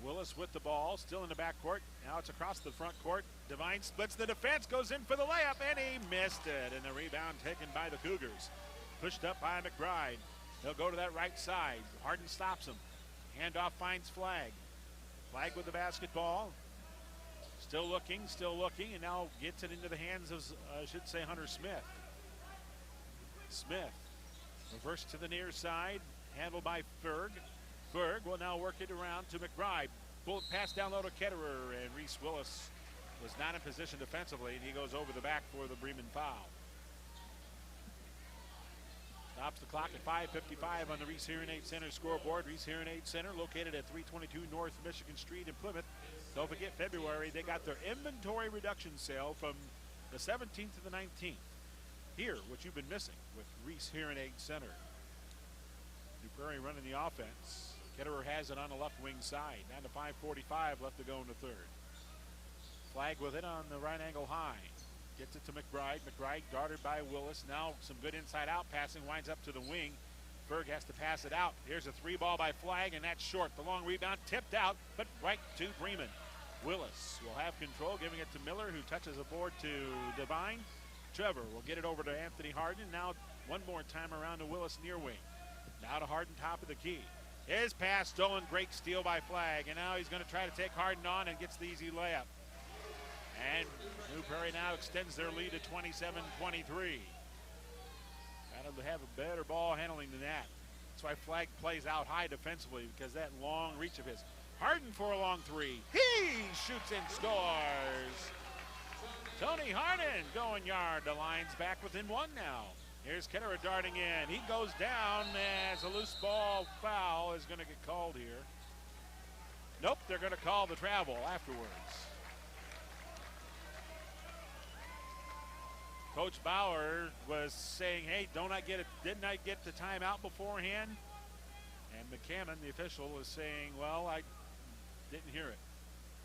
Willis with the ball, still in the backcourt. Now it's across the front court. Devine splits the defense, goes in for the layup, and he missed it. And the rebound taken by the Cougars. Pushed up by McBride. He'll go to that right side. Harden stops him. Handoff finds Flagg. Flagg with the basketball. Still looking, and now gets it into the hands of, Hunter Smith. Smith, reverse to the near side, handled by Ferg. Ferg will now work it around to McBride. Bullet pass down low to Ketterer, and Reese Willis was not in position defensively, and he goes over the back for the Bremen foul. Stops the clock at 5:55 on the Reese Hearing Aid Center scoreboard. Reese Hearing Aid Center located at 322 North Michigan Street in Plymouth. Don't forget, February, they got their inventory reduction sale from the 17th to the 19th. Hear what you've been missing with Reese Hearing Aid Center. New Prairie running the offense. Ketterer has it on the left wing side. Down to 5:45 left to go in the third. Flagg with it on the right angle high. Gets it to McBride. McBride guarded by Willis. Now some good inside out passing. Winds up to the wing. Ferg has to pass it out. Here's a 3-ball by Flagg, and that's short. The long rebound tipped out, but right to Bremen. Willis will have control, giving it to Miller, who touches the board to Devine. Trevor will get it over to Anthony Harden. Now one more time around to Willis near wing. Now to Harden, top of the key. His pass stolen, great steal by Flagg, and now he's going to try to take Harden on and gets the easy layup. And New Prairie now extends their lead to 27-23. Got to have a better ball handling than that. That's why Flagg plays out high defensively, because that long reach of his. Harden for a long three. He shoots and scores. Tony Harden going yard. The line's back within one now. Here's Ketterer darting in. He goes down as a loose ball foul is going to get called here. Nope, they're going to call the travel afterwards. Coach Bauer was saying, hey, didn't I get the timeout beforehand? And McCammon, the official, was saying, well, I didn't hear it.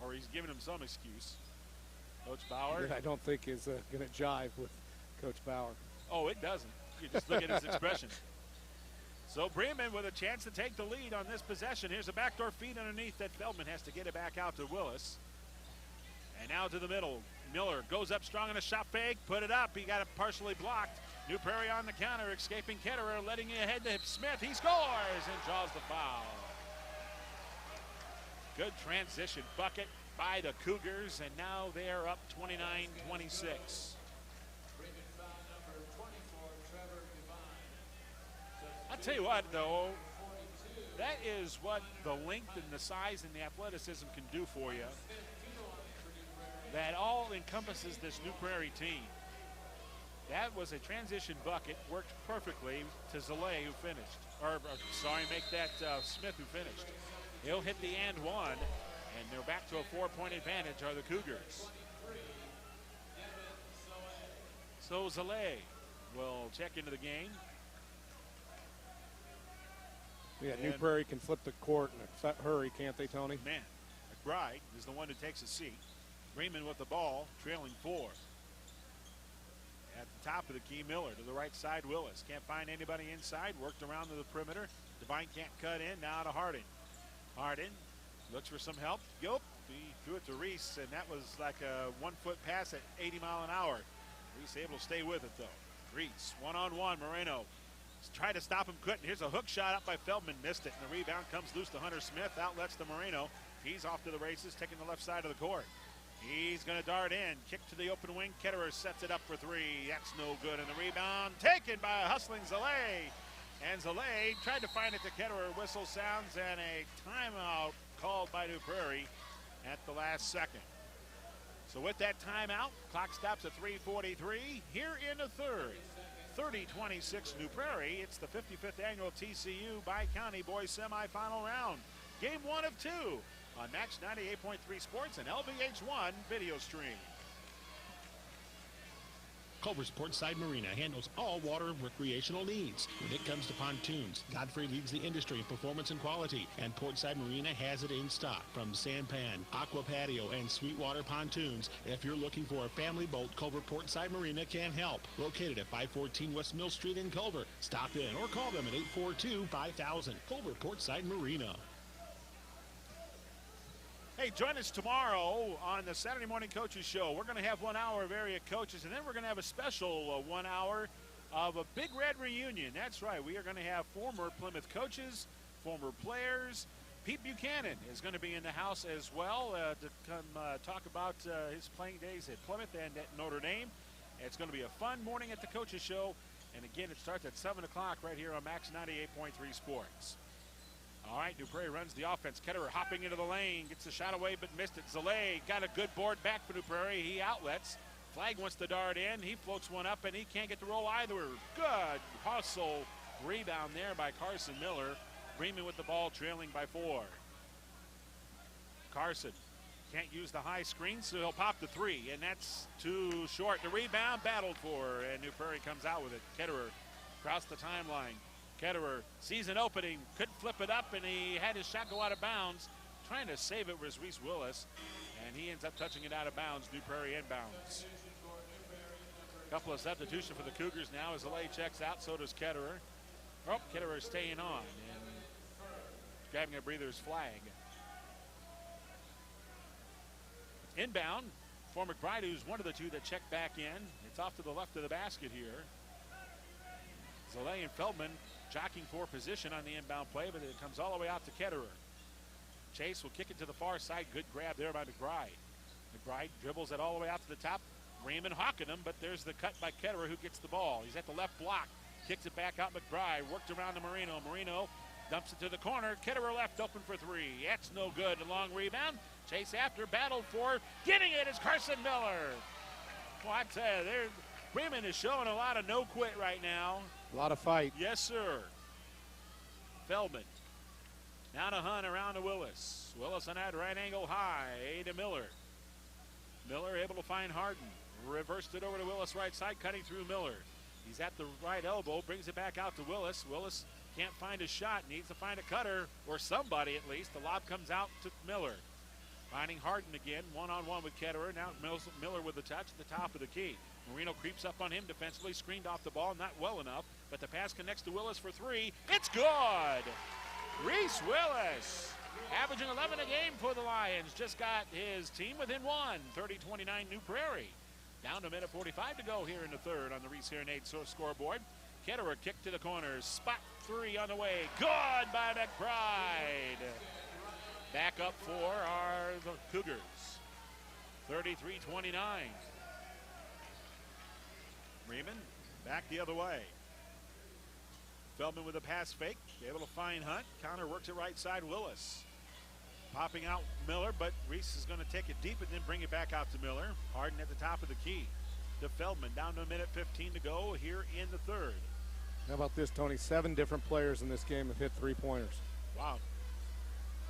Or he's giving him some excuse. Coach Bauer. That I don't think is going to jive with Coach Bauer. Oh, it doesn't. You just look at his expression. So Bremen with a chance to take the lead on this possession. Here's a backdoor feed underneath that Feldman has to get it back out to Willis. And now to the middle. Miller goes up strong on a shot fake. Put it up. He got it partially blocked. New Prairie on the counter, escaping Ketterer, letting it ahead to Smith. He scores and draws the foul. Good transition bucket by the Cougars, and now they're up 29-26. I'll tell you what, though, that is what the length and the size and the athleticism can do for you. That all encompasses this New Prairie team. That was a transition bucket, worked perfectly to Zalay, who finished. Smith, who finished. He'll hit the and one, and they're back to a 4-point advantage, are the Cougars. So Zalay will check into the game. Yeah, New Prairie can flip the court in a hurry, can't they, Tony? Man, McBride is the one who takes a seat. Bremen with the ball, trailing 4. At the top of the key, Miller to the right side. Willis can't find anybody inside. Worked around to the perimeter. Devine can't cut in. Now to Harden. Harden looks for some help. Yup. He threw it to Reese, and that was like a 1-foot pass at 80 miles an hour. Reese able to stay with it, though. Reese, one-on-one. Moreno tried to stop him, couldn't. Here's a hook shot up by Feldman. Missed it, and the rebound comes loose to Hunter Smith. Outlets to Moreno. He's off to the races, taking the left side of the court. He's going to dart in. Kick to the open wing. Ketterer sets it up for 3. That's no good. And the rebound taken by a hustling Zalay. And Zalay tried to find it to Ketterer. Whistle sounds and a timeout called by New Prairie at the last second. So with that timeout, clock stops at 3:43 here in the third. 30-26 New Prairie. It's the 55th annual TCU Bi-county boys semifinal round. Game 1 of 2 on Max 98.3 Sports and LVH1 video stream. Culver's Portside Marina handles all water recreational needs. When it comes to pontoons, Godfrey leads the industry in performance and quality, and Portside Marina has it in stock. From sampan, aqua patio, and sweetwater pontoons, if you're looking for a family boat, Culver Portside Marina can help. Located at 514 West Mill Street in Culver. Stop in or call them at 842-5000. Culver Portside Marina. Hey, join us tomorrow on the Saturday Morning Coaches Show. We're going to have 1 hour of area coaches, and then we're going to have a special 1 hour of a Big Red reunion. That's right. We are going to have former Plymouth coaches, former players. Pete Buchanan is going to be in the house as well to come talk about his playing days at Plymouth and at Notre Dame. It's going to be a fun morning at the Coaches Show. And again, it starts at 7 o'clock right here on Max 98.3 Sports. All right, New Prairie runs the offense. Ketterer hopping into the lane, gets the shot away but missed it. Zalay got a good board back for New Prairie. He outlets. Flag wants to dart in. He floats one up and he can't get the roll either. Good hustle. Rebound there by Carson Miller. Bremen with the ball trailing by 4. Carson can't use the high screen, so he'll pop the 3, and that's too short. The rebound battled for, and New Prairie comes out with it. Ketterer across the timeline. Ketterer sees an opening, couldn't flip it up, and he had his shot go out of bounds. Trying to save it was Reese Willis, and he ends up touching it out of bounds. New Prairie inbounds. A couple of substitutions for the Cougars now as Zalay checks out, so does Ketterer. Oh, Ketterer staying on and grabbing a breather's flag. Inbound for McBride, who's one of the two that checked back in. It's off to the left of the basket here. Zalay and Feldman jockeying for position on the inbound play, but it comes all the way out to Ketterer. Chase will kick it to the far side. Good grab there by McBride. McBride dribbles it all the way out to the top. Raymond hawking him, but there's the cut by Ketterer, who gets the ball. He's at the left block. Kicks it back out McBride. Worked around to Marino. Marino dumps it to the corner. Ketterer left open for 3. That's no good. A long rebound. Chase after, battled for. Getting it is Carson Miller. Well, I tell you, Bremen is showing a lot of no quit right now. A lot of fight. Yes, sir. Feldman. Now to Hunt, around to Willis. Willis on that right angle high to Miller. Miller able to find Harden. Reversed it over to Willis right side, cutting through Miller. He's at the right elbow, brings it back out to Willis. Willis can't find a shot, needs to find a cutter, or somebody at least. The lob comes out to Miller. Finding Harden again, one-on-one with Ketterer. Now Miller with the touch at the top of the key. Marino creeps up on him defensively, screened off the ball, not well enough, but the pass connects to Willis for 3. It's good! Reese Willis, averaging 11 a game for the Lions, just got his team within 1, 30-29 New Prairie. Down to a minute 45 to go here in the third on the Reese Serenade scoreboard. Ketterer kick to the corner, spot 3 on the way, good by McBride. Back up for the Cougars, 33-29. Bremen back the other way. Feldman with a pass fake, able to find Hunt. Counter works it right side, Willis. Popping out Miller, but Reese is going to take it deep and then bring it back out to Miller. Harden at the top of the key to Feldman. Down to a minute 15 to go here in the third. How about this, Tony? 7 different players in this game have hit 3-pointers. Wow.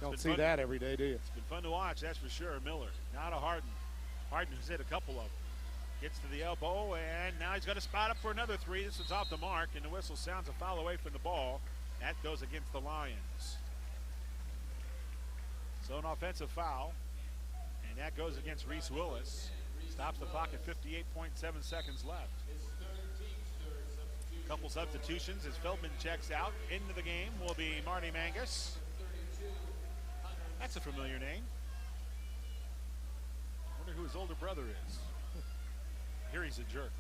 Don't see that every day, do you? It's been fun to watch, that's for sure. Miller, now to Harden. Harden has hit a couple of them. Gets to the elbow, and now he's got to spot up for another 3. This is off the mark, and the whistle sounds a foul away from the ball. That goes against the Lions. So an offensive foul, and that goes against Reese Willis. Stops the clock at 58.7 seconds left. Couple substitutions as Feldman checks out. Into the game will be Marty Mangus. That's a familiar name. I wonder who his older brother is. Here he's a jerk.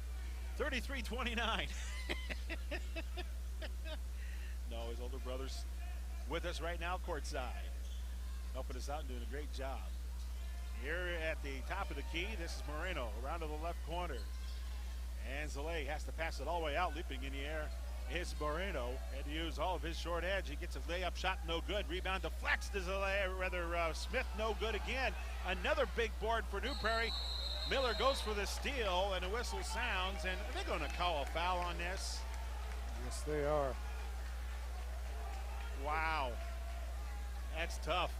33-29. No, his older brother's with us right now courtside. Helping us out and doing a great job. Here at the top of the key, this is Moreno around to the left corner. And Zalay has to pass it all the way out, leaping in the air. It's Moreno. Had to use all of his short edge. He gets a layup shot, no good. Rebound deflects to Zalay, Smith, no good again. Another big board for New Prairie. Miller goes for the steal, and the whistle sounds, and they're going to call a foul on this. Yes, they are. Wow. That's tough.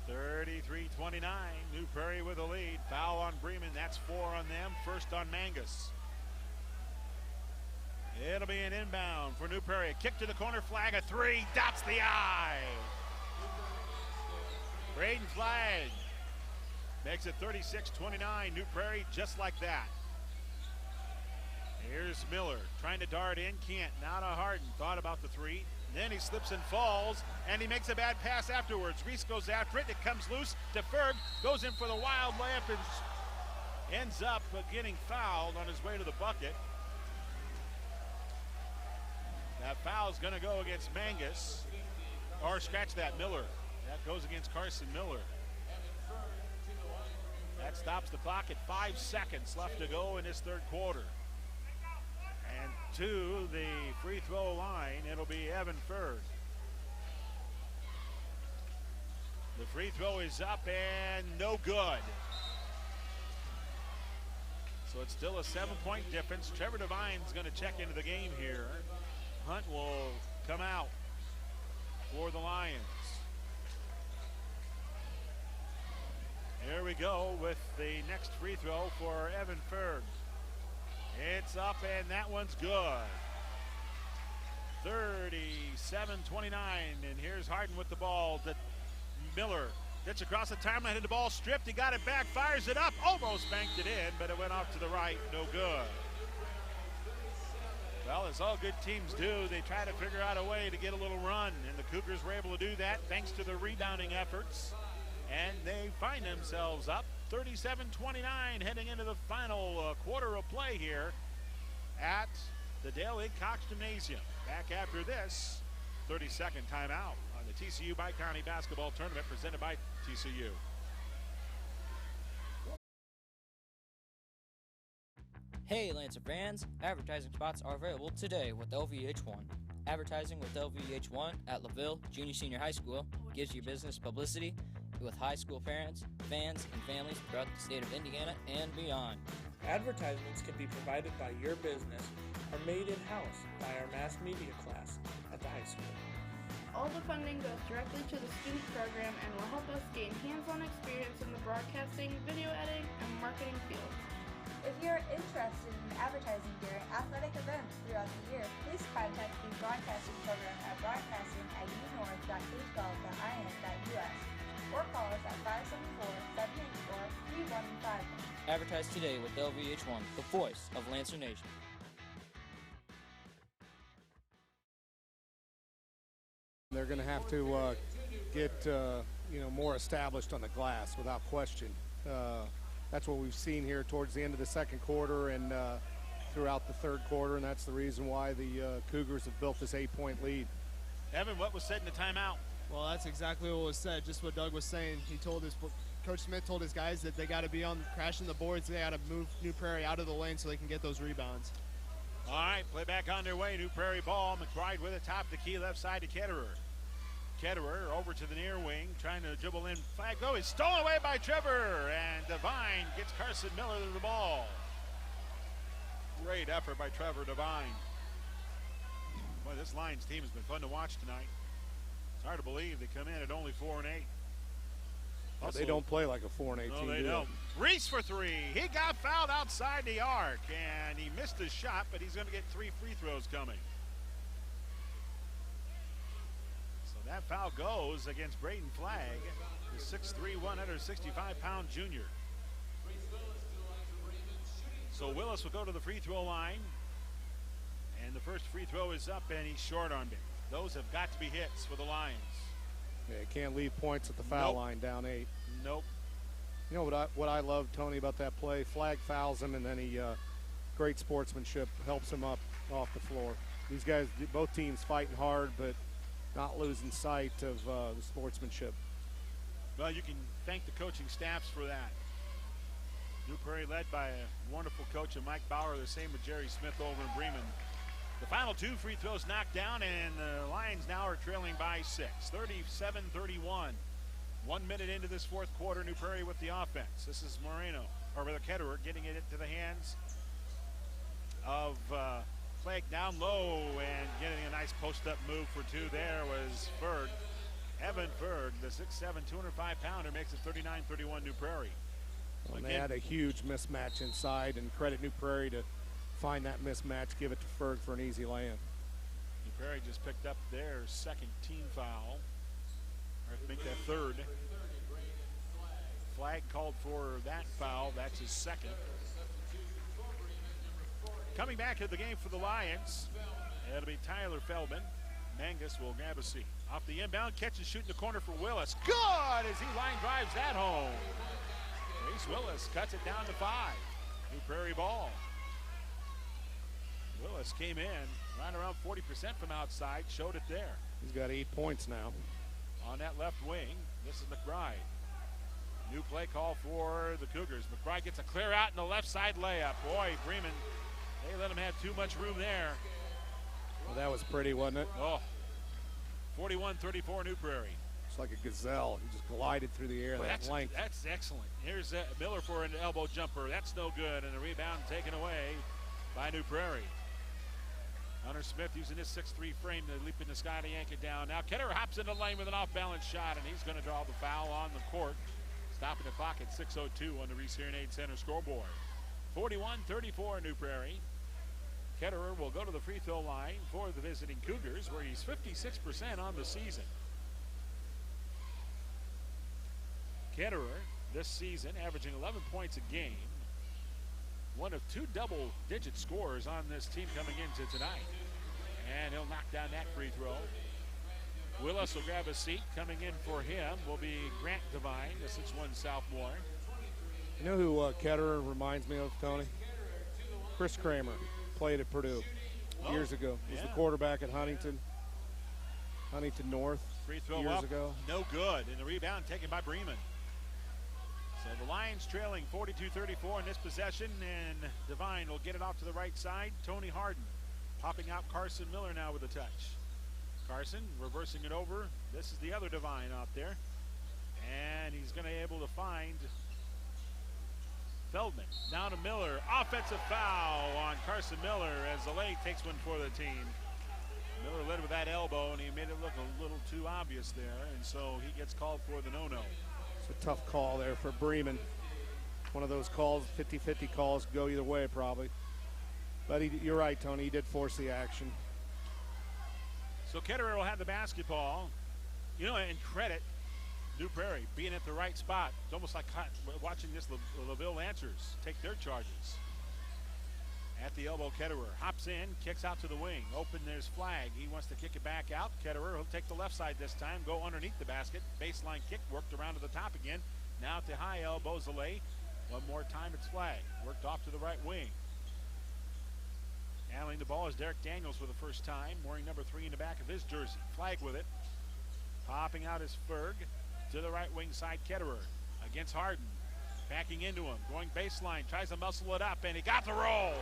33-29, New Prairie with a lead. Foul on Bremen, that's 4 on them. First on Mangus. It'll be an inbound for New Prairie. A kick to the corner flag, a 3, dots the eye. Braden Flagg makes it 36-29, New Prairie just like that. Here's Miller trying to dart in, can't. Now to Harden, thought about the 3. Then he slips and falls, and he makes a bad pass afterwards. Reese goes after it. It comes loose to Ferg, goes in for the wild layup and ends up getting fouled on his way to the bucket. That foul's going to go against Mangus, or scratch that, Miller. That goes against Carson Miller. That stops the clock at 5 seconds left to go in this third quarter. And to the free throw line, it'll be Evan Ferg. The free throw is up and no good. So it's still a 7-point difference. Trevor Devine's going to check into the game here. Hunt will come out for the Lions. Here we go with the next free throw for Evan Ferg. It's up and that one's good. 37-29, and here's Harden with the ball to Miller. Gets across the timeline, had the ball stripped, he got it back, fires it up, almost banked it in, but it went off to the right, no good. Well, as all good teams do, they try to figure out a way to get a little run, and the Cougars were able to do that thanks to the rebounding efforts, and they find themselves up 37-29 heading into the final quarter of play here at the Dale League Cox Gymnasium. Back after this 30-second timeout on the TCU Bi-county basketball tournament presented by TCU. Hey Lancer fans, advertising spots are available today with LVH1. Advertising with LVH1 at LaVille Junior Senior High School gives your business publicity with high school parents, fans, and families throughout the state of Indiana and beyond. Advertisements can be provided by your business or made in-house by our mass media class at the high school. All the funding goes directly to the student program and will help us gain hands-on experience in the broadcasting, video editing, and marketing fields. If you're interested in advertising during athletic events throughout the year, please contact the broadcasting program at broadcasting@unorth.k12.in.us or call us at 574-784-3115. Advertise today with LVH1, the voice of Lancer Nation. They're going to have to get more established on the glass without question. That's what we've seen here towards the end of the second quarter and throughout the third quarter, and that's the reason why the Cougars have built this 8-point lead. Evan, what was said in the timeout? Well, that's exactly what was said, just what Doug was saying. Coach Smith told his guys that they got to be on crashing the boards. They got to move New Prairie out of the lane so they can get those rebounds. All right, play back on their way. New Prairie ball. McBride with it, top the key, left side to Ketterer. Ketterer over to the near wing, trying to dribble in. Flag go is stolen away by Trevor, and Devine gets Carson Miller to the ball. Great effort by Trevor Devine. Boy, this Lions team has been fun to watch tonight. It's hard to believe they come in at only 4-8. Well, they don't play like a 4-8 no, team. They don't. Reese for 3. He got fouled outside the arc, and he missed his shot, but he's going to get 3 free throws coming. So that foul goes against Braden Flagg, the 6'3", 165-pound junior. So Willis will go to the free throw line, and the first free throw is up, and he's short-armed it. Those have got to be hits for the Lions. Yeah, you can't leave points at the foul line down 8. Nope. You know what I love, Tony, about that play? Flagg fouls him, and then he great sportsmanship, helps him up off the floor. These guys, both teams fighting hard, but not losing sight of the sportsmanship. Well, you can thank the coaching staffs for that. New Prairie led by a wonderful coach, and Mike Bauer, the same with Jerry Smith over in Bremen. The final 2 free throws knocked down, and the Lions now are trailing by 6, 37-31. 1 minute into this fourth quarter, New Prairie with the offense. This is Moreno, or rather Ketterer, getting it into the hands of Flagg down low, and getting a nice post-up move for 2 there was Ferg. Evan Ferg, the 6'7", 205-pounder, makes it 39-31 New Prairie. Well, they had a huge mismatch inside, and credit New Prairie to find that mismatch, give it to Ferg for an easy lay-in. New Prairie just picked up their second team foul. Or I think that third. Flag called for that foul. That's his second. Coming back to the game for the Lions, it'll be Tyler Feldman. Mangus will grab a seat. Off the inbound, catch and shoot in the corner for Willis. Good as he line drives that home. Reese Willis cuts it down to 5. New Prairie ball. Willis came in right around 40% from outside, showed it there. He's got 8 points now. On that left wing, this is McBride. New play call for the Cougars. McBride gets a clear out in the left side layup. Boy, Bremen, they let him have too much room there. Well, that was pretty, wasn't it? Oh, 41-34 New Prairie. It's like a gazelle. He just glided through the air. Well, that length. That's excellent. Here's Miller for an elbow jumper. That's no good, and the rebound taken away by New Prairie. Hunter Smith using his 6'3" frame to leap in the sky to yank it down. Now Ketterer hops into the lane with an off-balance shot, and he's going to draw the foul on the court. Stopping the clock at 6:02 on the Reese Aid Center scoreboard. 41-34 New Prairie. Ketterer will go to the free throw line for the visiting Cougars, where he's 56% on the season. Ketterer this season averaging 11 points a game. One of 2 double-digit scorers on this team coming into tonight. And he'll knock down that free throw. Willis will grab a seat. Coming in for him will be Grant Devine, the 6'1" sophomore. You know who Ketterer reminds me of, Tony? Chris Kramer. Played at Purdue years ago. He was the quarterback at Huntington North Free throw years up, ago. No good. And the rebound taken by Bremen. So the Lions trailing 42-34 in this possession, and Devine will get it off to the right side. Tony Harden popping out Carson Miller now with a touch. Carson reversing it over. This is the other Devine out there. And he's going to be able to find Feldman. Down to Miller. Offensive foul on Carson Miller as Zalay takes one for the team. Miller led with that elbow, and he made it look a little too obvious there, and so he gets called for the no-no. It's a tough call there for Bremen. One of those calls, 50-50 calls, go either way probably. But you're right, Tony. He did force the action. So Ketterer will have the basketball. You know, and credit New Prairie being at the right spot. It's almost like watching this LaVille Lancers take their charges. At the elbow, Ketterer hops in, kicks out to the wing. Open, there's Flag. He wants to kick it back out. Ketterer, he'll take the left side this time, go underneath the basket. Baseline kick, worked around to the top again. Now at the high elbow, Zalay. One more time, it's Flag. Worked off to the right wing. Handling the ball is Derek Daniels for the first time, wearing number 3 in the back of his jersey. Flag with it. Popping out is Ferg. To the right wing side, Ketterer against Harden. Backing into him, going baseline, tries to muscle it up, and he got the roll.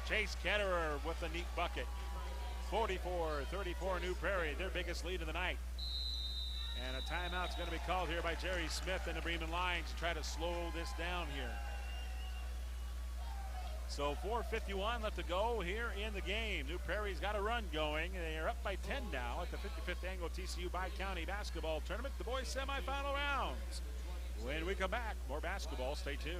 Chase Ketterer with a neat bucket. 44-34 New Prairie, their biggest lead of the night. And a timeout's going to be called here by Jerry Smith and the Bremen Lions to try to slow this down here. So 4:51 left to go here in the game. New Prairie's got a run going. They are up by 10 now at the 55th annual TCU Bi-county basketball tournament, the boys semifinal rounds. When we come back, more basketball. Stay tuned.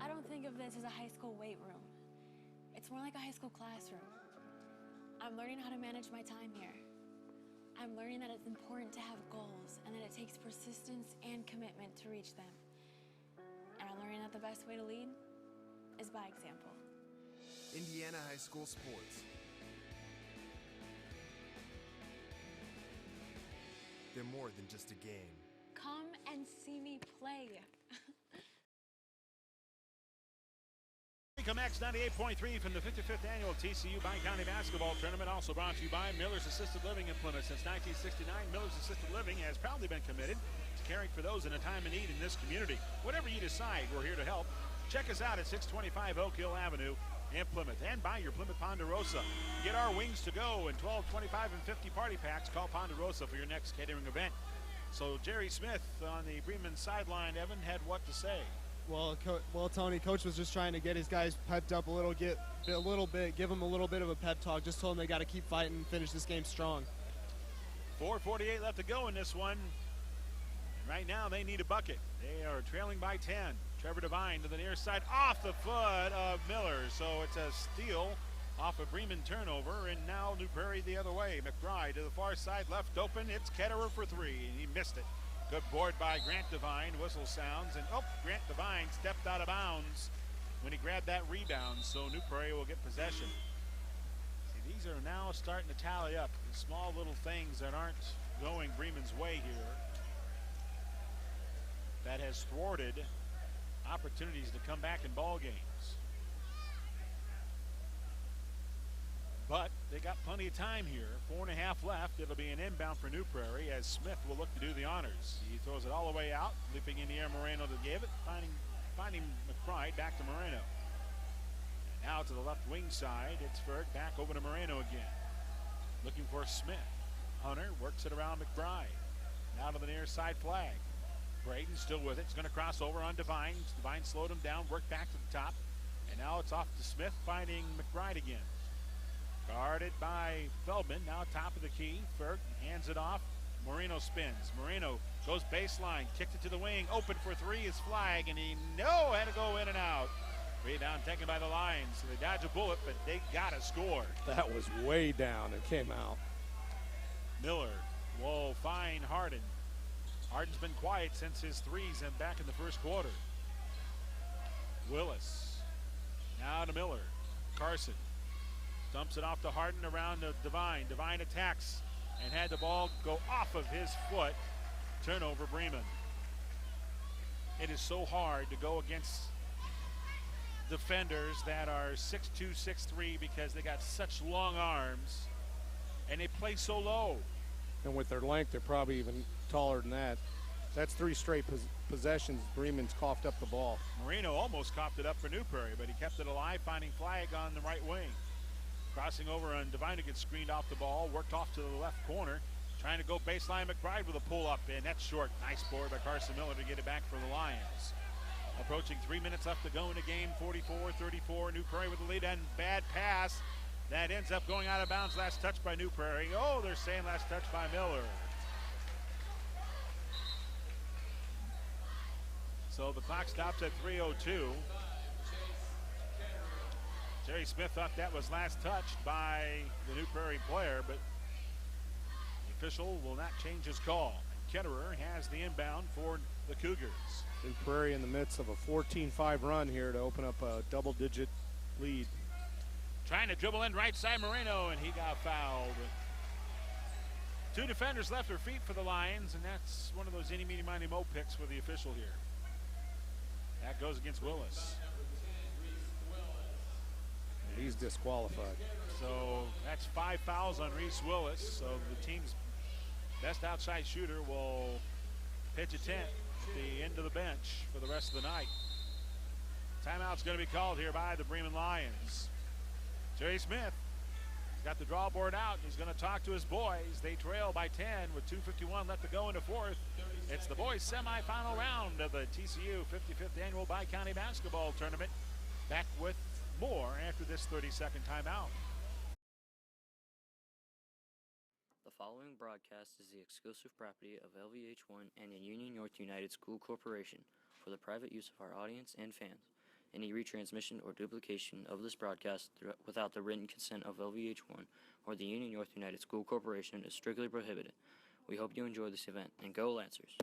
I don't think of this as a high school weight room. It's more like a high school classroom. I'm learning how to manage my time here. I'm learning that it's important to have goals and that it takes persistence and commitment to reach them. And I'm learning that the best way to lead is by example. Indiana High School Sports. They're more than just a game. Come and see me play. Max 98.3 from the 55th annual TCU Bi-county basketball tournament, also brought to you by Miller's Assisted Living in Plymouth. Since 1969, Miller's Assisted Living has proudly been committed to caring for those in a time of need in this community. Whatever you decide, we're here to help. Check us out at 625 Oak Hill Avenue in Plymouth, and buy your Plymouth Ponderosa. Get our wings to go in 12, 25, and 50 party packs. Call Ponderosa for your next catering event. So Jerry Smith on the Bremen sideline, Evan, had what to say? Well, Tony, Coach was just trying to get his guys pepped up a little bit, give them a little bit of a pep talk. Just told them they got to keep fighting and finish this game strong. 4:48 left to go in this one. And right now they need a bucket. They are trailing by 10. Trevor Devine to the near side off the foot of Miller. So it's a steal off a Bremen turnover, and now New Prairie the other way. McBride to the far side, left open. It's Ketterer for three, and he missed it. Good board by Grant Devine. Whistle sounds, and Grant Devine stepped out of bounds when he grabbed that rebound, so New Prairie will get possession. See, these are now starting to tally up. The small little things that aren't going Bremen's way here that has thwarted opportunities to come back in ball games. But they got plenty of time here. 4.5 left. It'll be an inbound for New Prairie as Smith will look to do the honors. He throws it all the way out, leaping in the air. Moreno to give it, finding McBride back to Moreno. And now to the left wing side, it's Ferg back over to Moreno again. Looking for Smith. Hunter works it around McBride. Now to the near side flag. Braden still with it. It's going to cross over on Devine. Devine slowed him down, worked back to the top. And now it's off to Smith, finding McBride again. Guarded by Feldman, now top of the key. Ferg hands it off. Moreno spins. Moreno goes baseline, kicked it to the wing. Open for three is Flag, and he had to go in and out. Rebound taken by the Lions. So they dodge a bullet, but they got to score. That was way down and came out. Miller will find Harden. Harden's been quiet since his threes and back in the first quarter. Willis. Now to Miller. Carson. Dumps it off to Harden around to Devine. Devine attacks and had the ball go off of his foot. Turnover Bremen. It is so hard to go against defenders that are 6'2", 6'3", because they got such long arms and they play so low. And with their length, they're probably even taller than that. That's 3 straight possessions. Bremen's coughed up the ball. Moreno almost coughed it up for New Prairie, but he kept it alive, finding Flag on the right wing. Crossing over on Devine to get screened off the ball, worked off to the left corner, trying to go baseline. McBride with a pull-up, and that's short. Nice board by Carson Miller to get it back for the Lions. Approaching 3 minutes left to go in the game, 44-34. New Prairie with the lead, and bad pass. That ends up going out of bounds. Last touch by New Prairie. Oh, they're saying last touch by Miller. So the clock stops at 3:02. Jerry Smith thought that was last touched by the New Prairie player, but the official will not change his call. Ketterer has the inbound for the Cougars. New Prairie in the midst of a 14-5 run here to open up a double-digit lead. Trying to dribble in right side Moreno, and he got fouled. 2 defenders left their feet for the Lions, and that's one of those any-meeny-miny-mo picks for the official here. That goes against Willis. He's disqualified. So that's 5 fouls on Reese Willis. So the team's best outside shooter will pitch a tent at the end of the bench for the rest of the night. Timeout's going to be called here by the Bremen Lions. Jerry Smith got the draw board out. He's going to talk to his boys. They trail by 10 with 2:51 left to go in the fourth. It's the boys' semifinal round of the TCU 55th Annual Bi-County Basketball Tournament. Back with more after this 30-second timeout. The following broadcast is the exclusive property of LVH1 and the Union North United School Corporation for the private use of our audience and fans. Any retransmission or duplication of this broadcast without the written consent of LVH1 or the Union North United School Corporation is strictly prohibited. We hope you enjoy this event, and go Lancers!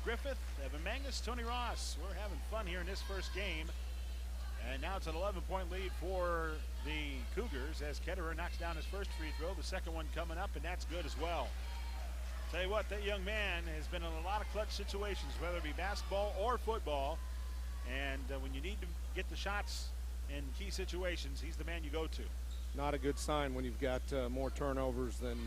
Griffith, Evan Magnus, Tony Ross. We're having fun here in this first game. And now it's an 11-point lead for the Cougars as Ketterer knocks down his first free throw. The second one coming up, and that's good as well. Tell you what, that young man has been in a lot of clutch situations, whether it be basketball or football. And when you need to get the shots in key situations, he's the man you go to. Not a good sign when you've got more turnovers than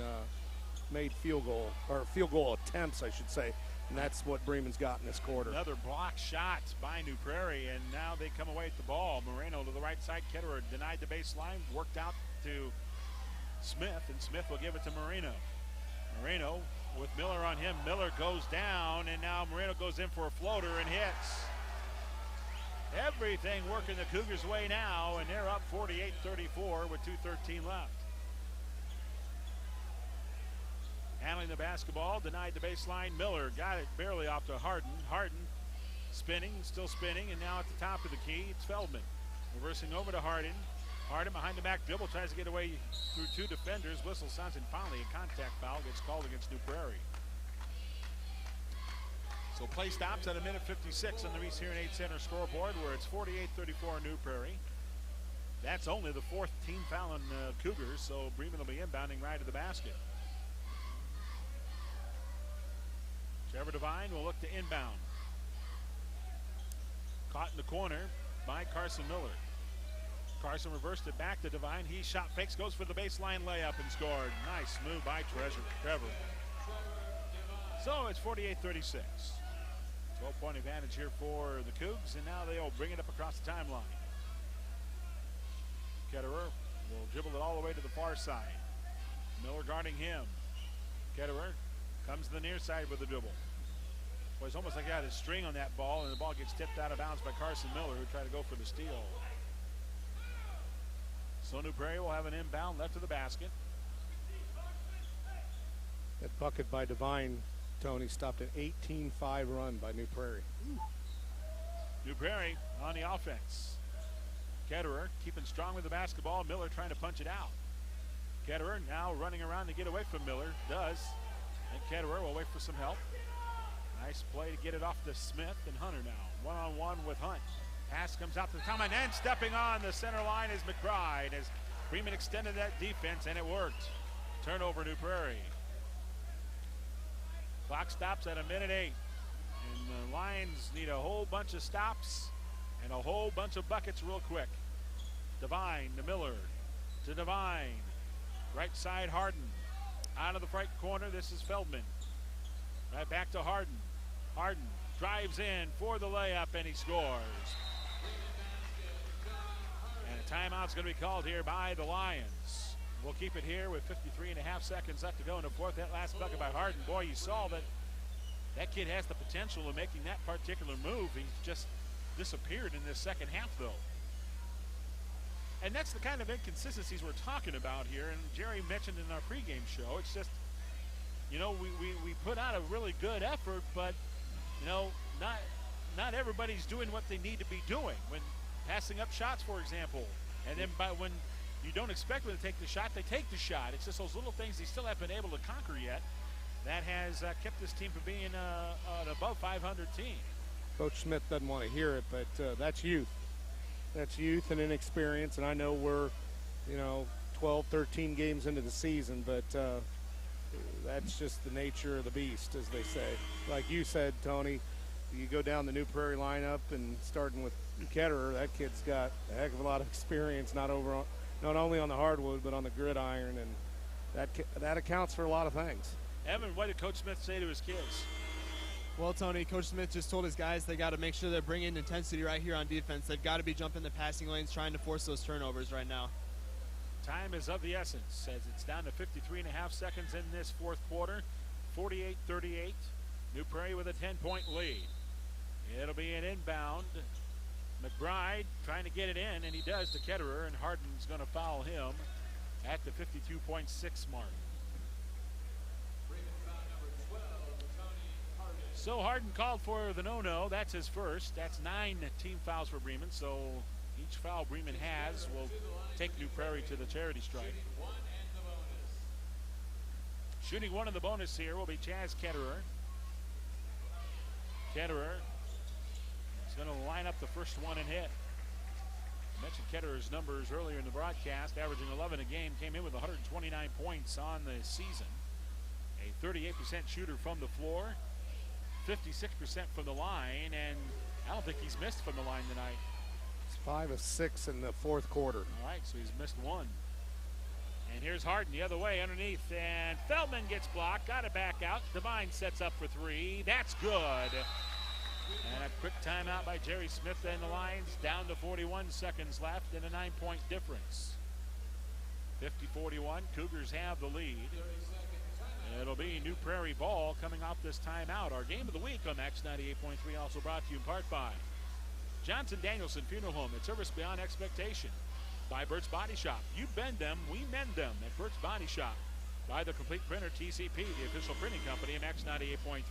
made field goal attempts, I should say. And that's what Bremen's got in this quarter. Another block shot by New Prairie, and now they come away with the ball. Moreno to the right side. Ketterer denied the baseline, worked out to Smith, and Smith will give it to Moreno. Moreno with Miller on him. Miller goes down, and now Moreno goes in for a floater and hits. Everything working the Cougars' way now, and they're up 48-34 with 2:13 left. Handling the basketball, denied the baseline. Miller got it barely off to Harden. Harden spinning, still spinning, and now at the top of the key, it's Feldman. Reversing over to Harden. Harden behind the back dribble, tries to get away through two defenders. Whistle sounds, and finally a contact foul gets called against New Prairie. So play stops at a minute 56 on the Reese Hearing Aid Center scoreboard, where it's 48-34 New Prairie. That's only the fourth team foul on Cougars, so Bremen will be inbounding right to the basket. Trevor Devine will look to inbound. Caught in the corner by Carson Miller. Carson reversed it back to Devine. He shot fakes, goes for the baseline layup and scored. Nice move by Trevor. So it's 48-36. 12-point advantage here for the Cougs, and now they'll bring it up across the timeline. Ketterer will dribble it all the way to the far side. Miller guarding him. Ketterer comes to the near side with the dribble. Well, it's almost like he had a string on that ball, and the ball gets tipped out of bounds by Carson Miller, who tried to go for the steal. So New Prairie will have an inbound left of the basket. That bucket by Devine, Tony, stopped an 18-5 run by New Prairie. New Prairie on the offense. Ketterer keeping strong with the basketball. Miller trying to punch it out. Ketterer now running around to get away from Miller. Does. And Ketterer will wait for some help. Nice play to get it off to Smith and Hunter now. One-on-one with Hunt. Pass comes out to the top, and then stepping on the center line is McBride as Bremen extended that defense, and it worked. Turnover, New Prairie. Clock stops at a minute 8. And the Lions need a whole bunch of stops and a whole bunch of buckets real quick. Devine to Miller to Devine. Right side, Harden. Out of the right corner, this is Feldman. Right back to Harden. Harden drives in for the layup, and he scores. And a timeout's going to be called here by the Lions. We'll keep it here with 53.5 seconds left to go in the fourth. That last bucket by Harden. Boy, you saw that kid has the potential of making that particular move. He's just disappeared in this second half, though. And that's the kind of inconsistencies we're talking about here. And Jerry mentioned in our pregame show, it's just, you know, we put out a really good effort, but, you know, not everybody's doing what they need to be doing. When passing up shots, for example, and then when you don't expect them to take the shot, they take the shot. It's just those little things they still haven't been able to conquer yet that has kept this team from being an above 500 team. Coach Smith doesn't want to hear it, but that's youth. That's youth and inexperience, and I know we're, 12, 13 games into the season, but that's just the nature of the beast, as they say. Like you said, Tony, you go down the New Prairie lineup, and starting with Ketterer, that kid's got a heck of a lot of experience, not only on the hardwood, but on the gridiron, and that accounts for a lot of things. Evan, what did Coach Smith say to his kids? Well, Tony, Coach Smith just told his guys they got to make sure they're bringing intensity right here on defense. They've got to be jumping the passing lanes, trying to force those turnovers right now. Time is of the essence as it's down to 53.5 seconds in this fourth quarter. 48-38. New Prairie with a 10-point lead. It'll be an inbound. McBride trying to get it in, and he does to Ketterer, and Harden's going to foul him at the 52.6 mark. So Harden called for the no-no. That's his first. That's 9 team fouls for Bremen. So each foul Bremen has will take New Prairie to the charity stripe. Shooting one in the bonus here will be Chaz Ketterer. Ketterer is going to line up the first one and hit. I mentioned Ketterer's numbers earlier in the broadcast, averaging 11 a game, came in with 129 points on the season. A 38% shooter from the floor. 56% from the line, and I don't think he's missed from the line tonight. 5 of 6 in the fourth quarter. All right, so he's missed one. And here's Harden the other way underneath, and Feldman gets blocked, got it back out. Devine sets up for three. That's good. And a quick timeout by Jerry Smith and the Lions, down to 41 seconds left and a 9-point difference. 50-41, Cougars have the lead. It'll be New Prairie ball coming off this timeout. Our game of the week on Max 98.3, also brought to you in part by Johnson Danielson Funeral Home and Service Beyond Expectation. By Burt's Body Shop. You bend them, we mend them at Burt's Body Shop. By the Complete Printer TCP, the official printing company of Max 98.3.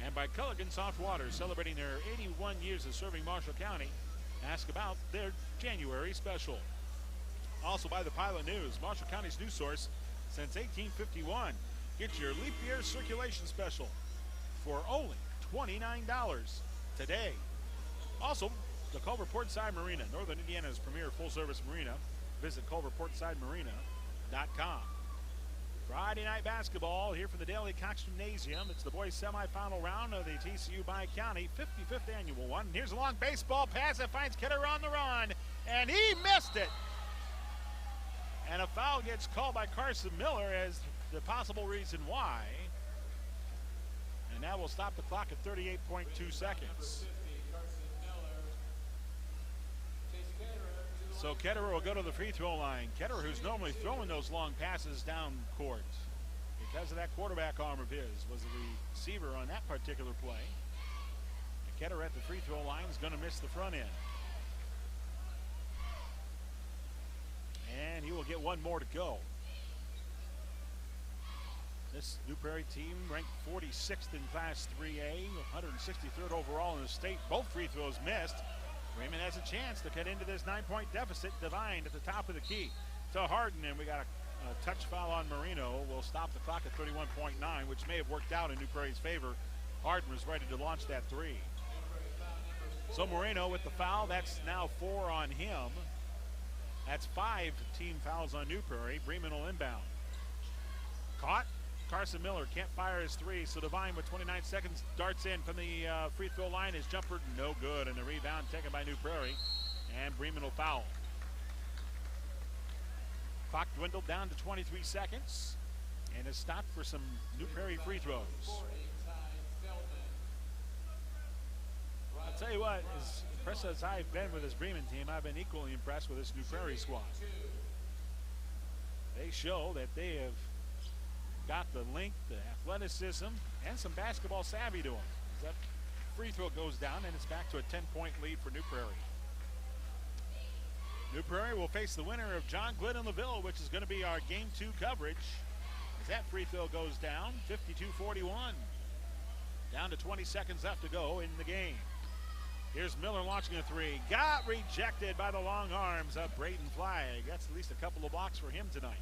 And by Culligan Soft Water, celebrating their 81 years of serving Marshall County. Ask about their January special. Also by the Pilot News, Marshall County's news source since 1851. Get your leap year circulation special for only $29 today. Also, the Culver Portside Marina, Northern Indiana's premier full-service marina. Visit culverportsidemarina.com. Friday night basketball here from the Daly Cox Gymnasium. It's the boys' semifinal round of the TCU Bi-county 55th annual one. Here's a long baseball pass that finds Ketterer on the run, and he missed it. And a foul gets called by Carson Miller as the possible reason why. And that will stop the clock at 38.2 seconds. So Ketterer will go to the free throw line. Ketterer, who's normally throwing those long passes down court, because of that quarterback arm of his, was the receiver on that particular play. And Ketterer at the free throw line is going to miss the front end. And he will get one more to go. This New Prairie team ranked 46th in Class 3A, 163rd overall in the state. Both free throws missed. Bremen has a chance to cut into this 9-point deficit. Devine at the top of the key to Harden, and we got a touch foul on Marino. We'll stop the clock at 31.9, which may have worked out in New Prairie's favor. Harden was ready to launch that three. So Marino with the foul. That's now 4 on him. That's 5 team fouls on New Prairie. Bremen will inbound. Caught. Carson Miller can't fire his three, so Devine with 29 seconds darts in from the free throw line. His jumper no good, and the rebound taken by New Prairie, and Bremen will foul. Clock dwindled down to 23 seconds and is stopped for some New Prairie free throws. I'll tell you what, as impressed as I've been with this Bremen team, I've been equally impressed with this New Prairie squad. They show that they have got the length, the athleticism, and some basketball savvy to them. As that free throw goes down, and it's back to a 10-point lead for New Prairie. New Prairie will face the winner of John Glenn and LaVille, which is going to be our Game 2 coverage. As that free throw goes down, 52-41. Down to 20 seconds left to go in the game. Here's Miller launching a three. Got rejected by the long arms of Braden Flag. That's at least a couple of blocks for him tonight.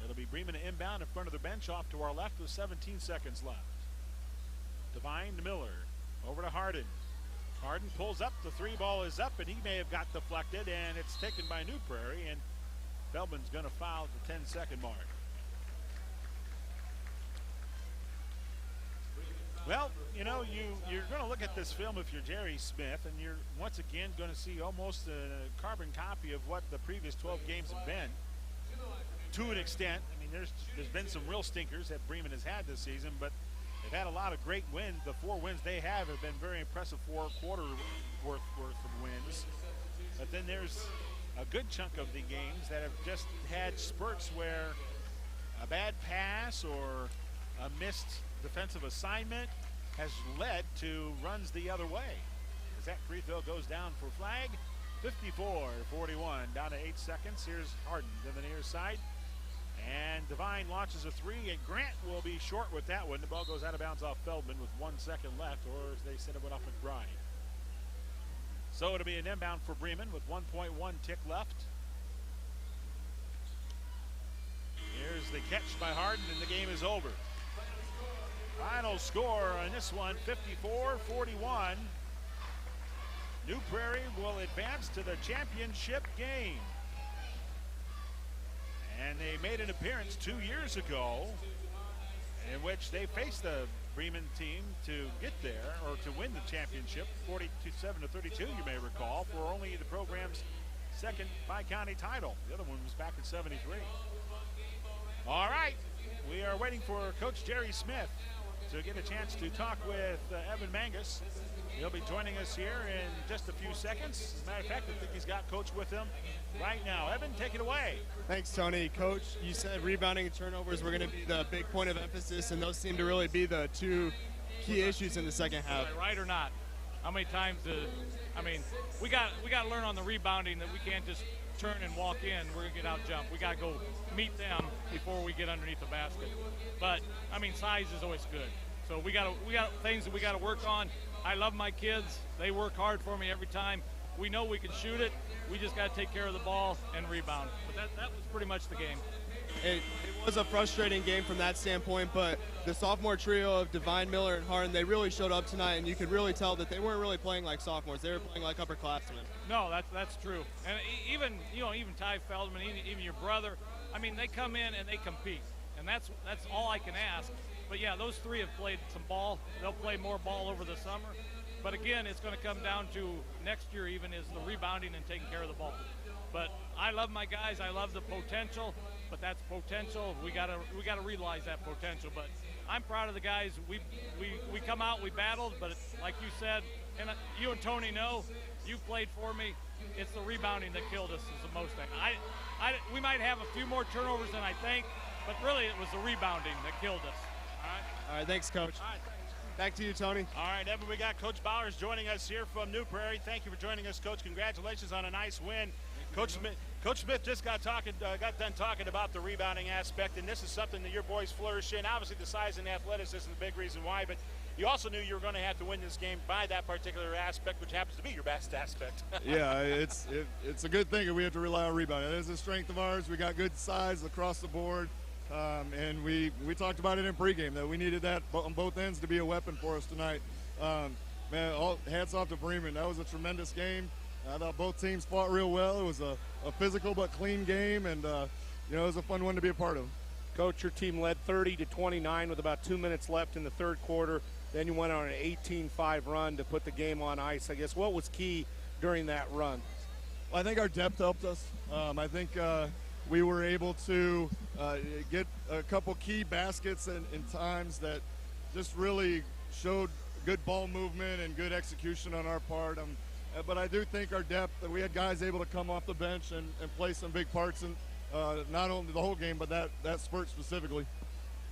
It'll be Bremen to inbound in front of the bench off to our left with 17 seconds left. Devine to Miller. Over to Harden. Harden pulls up. The three ball is up, and he may have got deflected, and it's taken by New Prairie, and Feldman's going to foul at the 10-second mark. Well, you know, you're going to look at this film if you're Jerry Smith, and you're once again going to see almost a carbon copy of what the previous 12 games have been. To an extent. I mean, there's been some real stinkers that Bremen has had this season, but they've had a lot of great wins. The 4 wins they have been very impressive, 4-quarter worth of wins. But then there's a good chunk of the games that have just had spurts where a bad pass or a missed defensive assignment has led to runs the other way. As that free throw goes down for Flag, 54-41, down to 8 seconds. Here's Harden to the near side. And Devine launches a three, and Grant will be short with that one. The ball goes out of bounds off Feldman with 1 second left, or as they said, it went off McBride. So it'll be an inbound for Bremen with 1.1 tick left. Here's the catch by Harden, and the game is over. Final score on this one, 54-41. New Prairie will advance to the championship game. And they made an appearance 2 years ago in which they faced the Bremen team to get there, or to win the championship, 47-32, you may recall, for only the program's second Bi-county title. The other one was back in 73. All right, we are waiting for Coach Jerry Smith to get a chance to talk with Evan Mangus. He'll be joining us here in just a few seconds. As a matter of fact, I think he's got Coach with him right now. Evan, take it away. Thanks, Tony. Coach, you said rebounding and turnovers were going to be the big point of emphasis, and those seem to really be the two key issues in the second half. Right or not? How many times we got to learn on the rebounding that we can't just turn and walk in. We're going to get out jump. We got to go meet them before we get underneath the basket. But size is always good. So we got things that we got to work on. I love my kids. They work hard for me every time. We know we can shoot it. We just got to take care of the ball and rebound. But that was pretty much the game. It was a frustrating game from that standpoint, but the sophomore trio of Devine, Miller, and Harden, they really showed up tonight, and you could really tell that they weren't really playing like sophomores. They were playing like upperclassmen. No, that's true. And even Ty Feldman, even your brother, they come in and they compete. And that's all I can ask. But yeah, those three have played some ball. They'll play more ball over the summer. But again, it's going to come down to next year even is the rebounding and taking care of the ball. But I love my guys. I love the potential. But that's potential. We gotta realize that potential. But I'm proud of the guys. We come out. We battled. But like you said, and you and Tony know, you played for me. It's the rebounding that killed us is the most thing. We might have a few more turnovers than I think, but really it was the rebounding that killed us. All right, thanks, Coach. All right, back to you, Tony. All right, Evan, we got Coach Bowers joining us here from New Prairie. Thank you for joining us, Coach. Congratulations on a nice win. Coach Smith just got done talking about the rebounding aspect, and this is something that your boys flourish in. Obviously, the size and athleticism is the big reason why, but you also knew you were going to have to win this game by that particular aspect, which happens to be your best aspect. Yeah, it's a good thing that we have to rely on rebounding. It is a strength of ours. We got good size across the board. And we talked about it in pregame that we needed that on both ends to be a weapon for us tonight. Hats off to Bremen. That was a tremendous game. I thought both teams fought real well. It was a physical but clean game, and it was a fun one to be a part of. Coach, your team led 30-29 with about 2 minutes left in the third quarter. Then you went on an 18-5 run to put the game on ice. I guess what was key during that run? Well, I think our depth helped us. I think we were able to get a couple key baskets in times that just really showed good ball movement and good execution on our part. But I do think our depth, that we had guys able to come off the bench and play some big parts in not only the whole game, but that spurt specifically.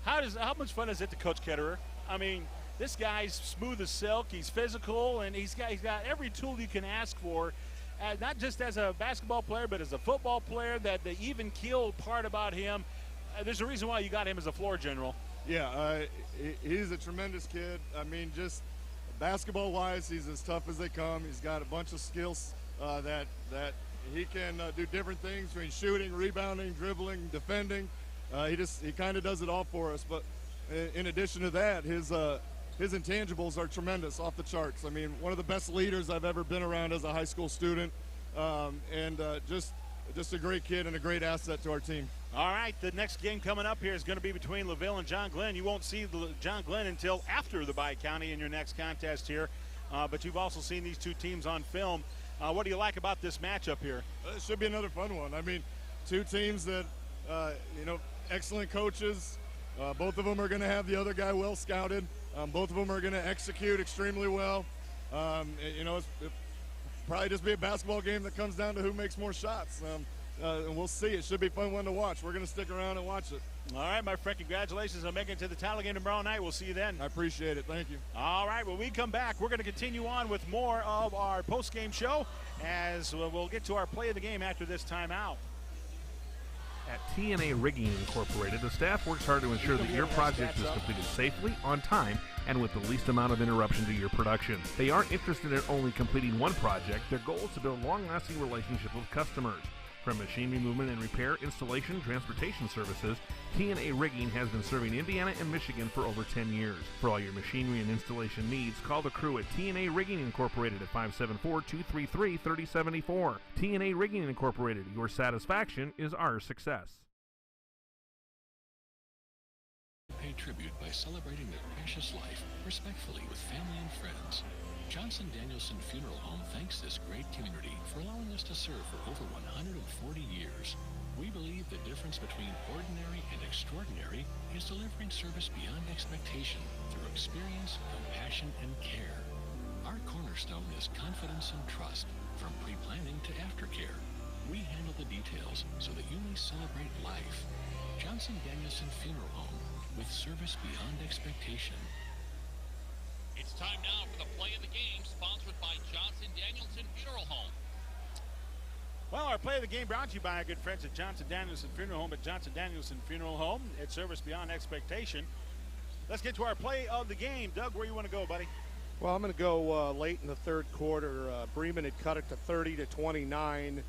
How much fun is it to coach Ketterer? This guy's smooth as silk. He's physical, and he's got every tool you can ask for. Not just as a basketball player, but as a football player. That the even keel part about him, there's a reason why you got him as a floor general. Yeah, he's a tremendous kid. Just basketball-wise, he's as tough as they come. He's got a bunch of skills that he can do different things between shooting, rebounding, dribbling, defending. He kind of does it all for us. But in addition to that, his intangibles are tremendous, off the charts. One of the best leaders I've ever been around as a high school student, and just a great kid and a great asset to our team. All right, the next game coming up here is going to be between LaVille and John Glenn. You won't see John Glenn until after the Bi-county in your next contest here, but you've also seen these two teams on film. What do you like about this matchup here? It should be another fun one. Two teams that, excellent coaches. Both of them are going to have the other guy well scouted. Both of them are going to execute extremely well. It'll probably just be a basketball game that comes down to who makes more shots. And we'll see. It should be a fun one to watch. We're going to stick around and watch it. All right, my friend, congratulations on making it to the title game tomorrow night. We'll see you then. I appreciate it. Thank you. All right, when we come back, we're going to continue on with more of our post-game show as we'll get to our play of the game after this timeout. At TNA Rigging Incorporated, the staff works hard to ensure that your project is completed safely, on time, and with the least amount of interruption to your production. They aren't interested in only completing one project. Their goal is to build long-lasting relationships with customers. From machinery movement and repair, installation, transportation services, TNA Rigging has been serving Indiana and Michigan for over 10 years. For all your machinery and installation needs, call the crew at TNA Rigging Incorporated at 574-233-3074. TNA Rigging Incorporated, your satisfaction is our success. Pay tribute by by celebrating their precious life respectfully with family and friends. Johnson Danielson Funeral Home thanks this great community for allowing us to serve for over 140 years. We believe the difference between ordinary and extraordinary is delivering service beyond expectation through experience, compassion, and care. Our cornerstone is confidence and trust, from pre-planning to aftercare. We handle the details so that you may celebrate life. Johnson Danielson Funeral Home, with service beyond expectation. It's time now for the play of the game, sponsored by Johnson Danielson Funeral Home. Well, our play of the game brought to you by our good friends at Johnson Danielson Funeral Home. At Johnson Danielson Funeral Home, it's service beyond expectation. Let's get to our play of the game. Doug, where you want to go, buddy? Well, I'm going to go late in the third quarter. Bremen had cut it to 30-29,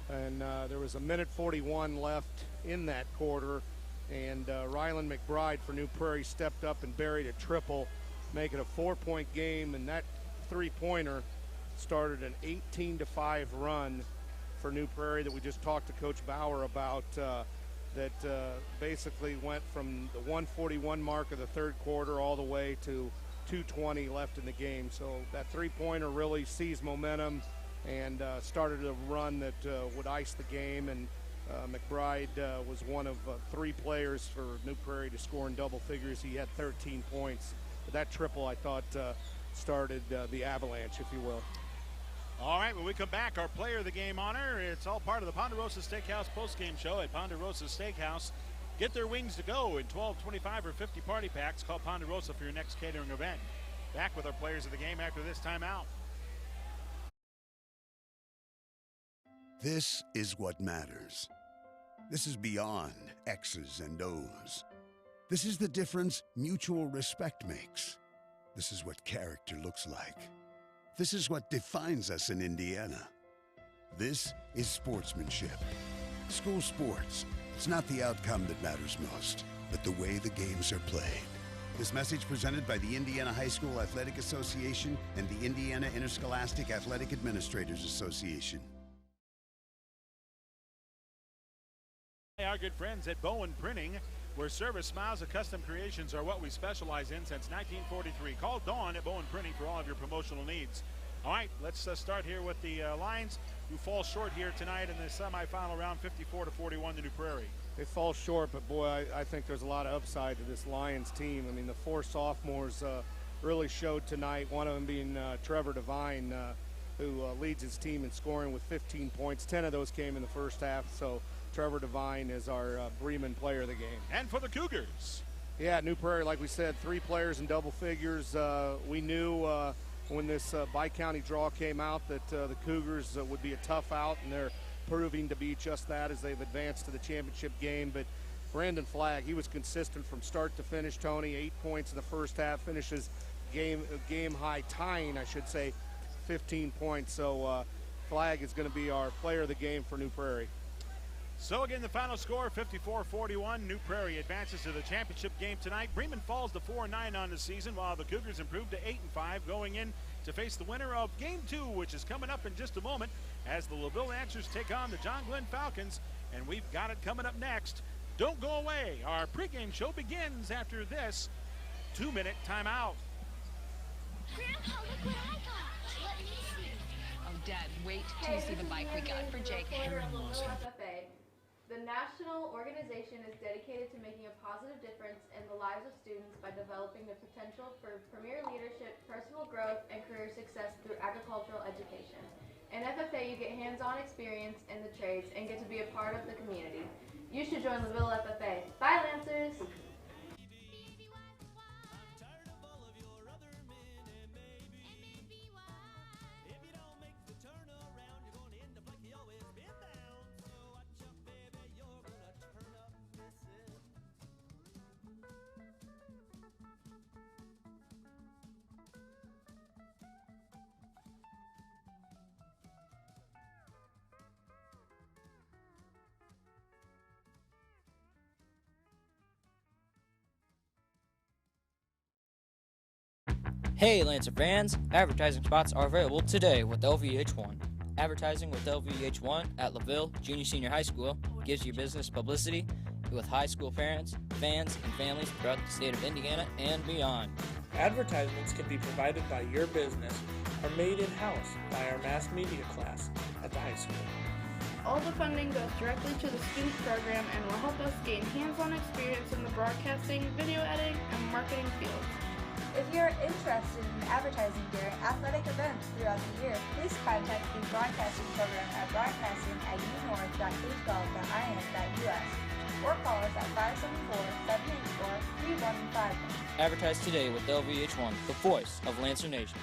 and there was 1:41 left in that quarter. And Rylan McBride for New Prairie stepped up and buried a triple, make it a 4-point game, and that three-pointer started an 18-5 run for New Prairie that we just talked to Coach Bauer about, that basically went from the 141 mark of the third quarter all the way to 2:20 left in the game. So that three-pointer really seized momentum and started a run that would ice the game, and McBride was one of three players for New Prairie to score in double figures. He had 13 points. But that triple, I thought, started the avalanche, if you will. All right, when we come back, our player of the game honor, it's all part of the Ponderosa Steakhouse postgame show at Ponderosa Steakhouse. Get their wings to go in 12, 25, or 50 party packs. Call Ponderosa for your next catering event. Back with our players of the game after this timeout. This is what matters. This is beyond X's and O's. This is the difference mutual respect makes. This is what character looks like. This is what defines us in Indiana. This is sportsmanship. School sports, it's not the outcome that matters most, but the way the games are played. This message presented by the Indiana High School Athletic Association and the Indiana Interscholastic Athletic Administrators Association. Our good friends at Bowen Printing, where service, smiles, and custom creations are what we specialize in since 1943. Call Dawn at Bowen Printing for all of your promotional needs. All right, let's start here with the Lions, who fall short here tonight in the semifinal round, 54-41 to New Prairie. They fall short, but boy, I think there's a lot of upside to this Lions team. I mean, the four sophomores really showed tonight, one of them being Trevor Devine, who leads his team in scoring with 15 points. 10 of those came in the first half, so Trevor Devine is our Bremen player of the game. And for the Cougars. Yeah, New Prairie, like we said, three players in double figures. We knew when this Bi-county draw came out that the Cougars would be a tough out, and they're proving to be just that as they've advanced to the championship game. But Brandon Flagg, he was consistent from start to finish, Tony. 8 points in the first half, finishes game high tying, I should say, 15 points. So Flagg is going to be our player of the game for New Prairie. So again, the final score, 54-41. New Prairie advances to the championship game tonight. Bremen falls to 4-9 on the season, while the Cougars improve to 8-5, going in to face the winner of Game 2, which is coming up in just a moment, as the LaVille Lancers take on the John Glenn Falcons, and we've got it coming up next. Don't go away. Our pregame show begins after this 2-minute timeout. Grandpa, look what I got. Let me see. Oh, Dad, wait till you see the bike we got for Jake. The national organization is dedicated to making a positive difference in the lives of students by developing the potential for premier leadership, personal growth, and career success through agricultural education. In FFA, you get hands-on experience in the trades and get to be a part of the community. You should join LaVille FFA. Bye, Lancers! Hey Lancer fans, advertising spots are available today with LVH1. Advertising with LVH1 at LaVille Junior Senior High School gives you business publicity with high school parents, fans, and families throughout the state of Indiana and beyond. Advertisements can be provided by your business or made in-house by our mass media class at the high school. All the funding goes directly to the student program and will help us gain hands-on experience in the broadcasting, video editing, and marketing fields. If you're interested in advertising during athletic events throughout the year, please contact the broadcasting program at broadcasting@unorth.hdgov.in.us or call us at 574-784-3151. Advertise today with LVH1, the voice of Lancer Nation.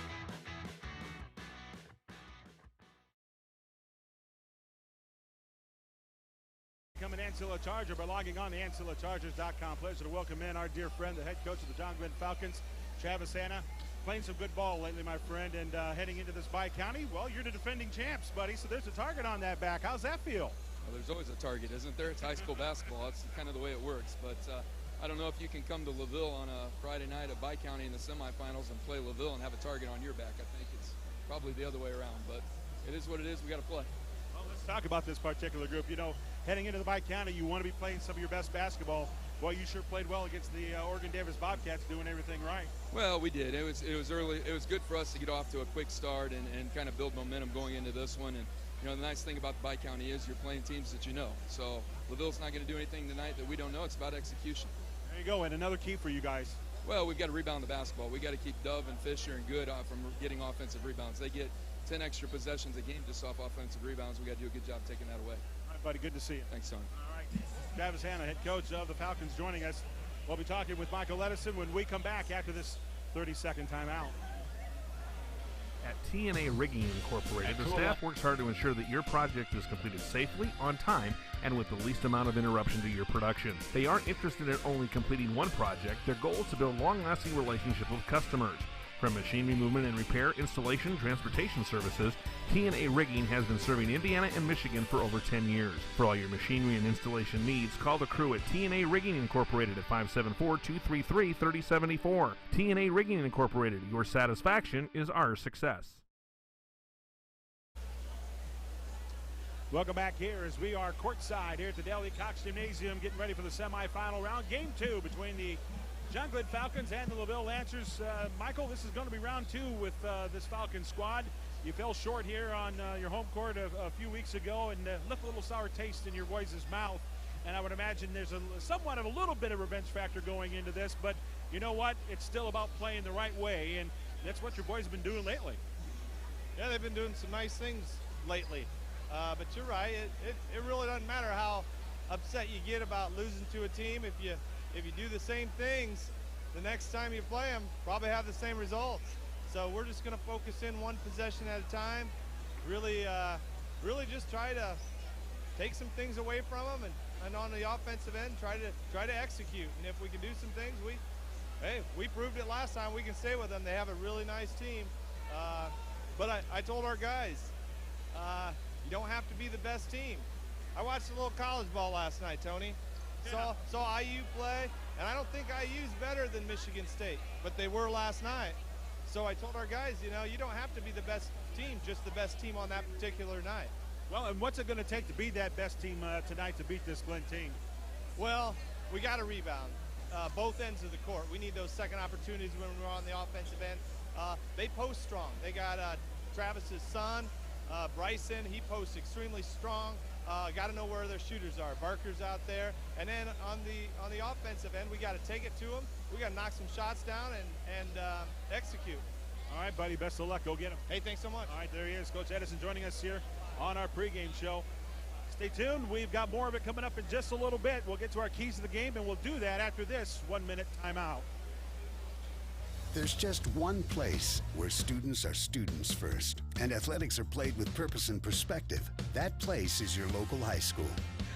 Become an Ancilla Charger by logging on to AncillaChargers.com. Pleasure to welcome in our dear friend, the head coach of the John Glenn Falcons, Travis Hanna. Playing some good ball lately, my friend, and heading into this Bi-county, well, you're the defending champs, buddy, so there's a target on that back. How's that feel? Well, there's always a target, isn't there? It's high school basketball. That's kind of the way it works. But I don't know if you can come to LaVille on a Friday night at Bi-county in the semifinals and play LaVille and have a target on your back. I think it's probably the other way around, but it is what it is. We got to play. Well, let's talk about this particular group. You know, heading into the Bi-county, you want to be playing some of your best basketball. Boy, you sure played well against the Oregon Davis Bobcats, doing everything right. Well, we did. It was early. It was good for us to get off to a quick start and kind of build momentum going into this one. And you know, the nice thing about the Bi-county is you're playing teams that you know. So LaVille's not going to do anything tonight that we don't know. It's about execution. There you go. And another key for you guys. Well, we've got to rebound the basketball. We got to keep Dove and Fisher and Good from getting offensive rebounds. They get 10 extra possessions a game just off offensive rebounds. We got to do a good job taking that away. All right, buddy. Good to see you. Thanks, Tony. All right. Travis Hanna, head coach of the Falcons, joining us. We'll be talking with Michael Edison when we come back after this 30-second timeout. At TNA Rigging Incorporated, the staff works hard to ensure that your project is completed safely, on time, and with the least amount of interruption to your production. They aren't interested in only completing one project. Their goal is to build long-lasting relationships with customers. From machinery movement and repair, installation, transportation services, TNA Rigging has been serving Indiana and Michigan for over 10 years. For all your machinery and installation needs, call the crew at TNA Rigging Incorporated at 574-233-3074. TNA Rigging Incorporated, your satisfaction is our success. Welcome back here as we are courtside here at the Dale Cox Gymnasium, getting ready for the semifinal round. Game 2 between the John Glenn Falcons and the LaVille Lancers. Michael, this is going to be round 2 with this Falcon squad. You fell short here on your home court a few weeks ago and left a little sour taste in your boys' mouth. And I would imagine there's somewhat of a little bit of revenge factor going into this. But you know what? It's still about playing the right way. And that's what your boys have been doing lately. Yeah, they've been doing some nice things lately. But you're right. It really doesn't matter how upset you get about losing to a team. If you do the same things the next time you play them, probably have the same results. So we're just going to focus in one possession at a time, really just try to take some things away from them, and on the offensive end try to execute. And if we can do some things, we proved it last time. We can stay with them. They have a really nice team. But I told our guys, you don't have to be the best team. I watched a little college ball last night, Tony. Saw IU play, and I don't think IU's better than Michigan State, but they were last night. So I told our guys, you know, you don't have to be the best team, just the best team on that particular night. Well, and what's it going to take to be that best team tonight to beat this Glenn team? Well, we got to rebound both ends of the court. We need those second opportunities when we're on the offensive end. They post strong. They got Travis's son, Bryson. He posts extremely strong. Got to know where their shooters are. Barker's out there, and then on the offensive end, we got to take it to them. We got to knock some shots down and execute. All right, buddy. Best of luck. Go get him. Hey, thanks so much. All right, there he is, Coach Edison, joining us here on our pregame show. Stay tuned. We've got more of it coming up in just a little bit. We'll get to our keys of the game, and we'll do that after this 1-minute timeout. There's just one place where students are students first, and athletics are played with purpose and perspective. That place is your local high school.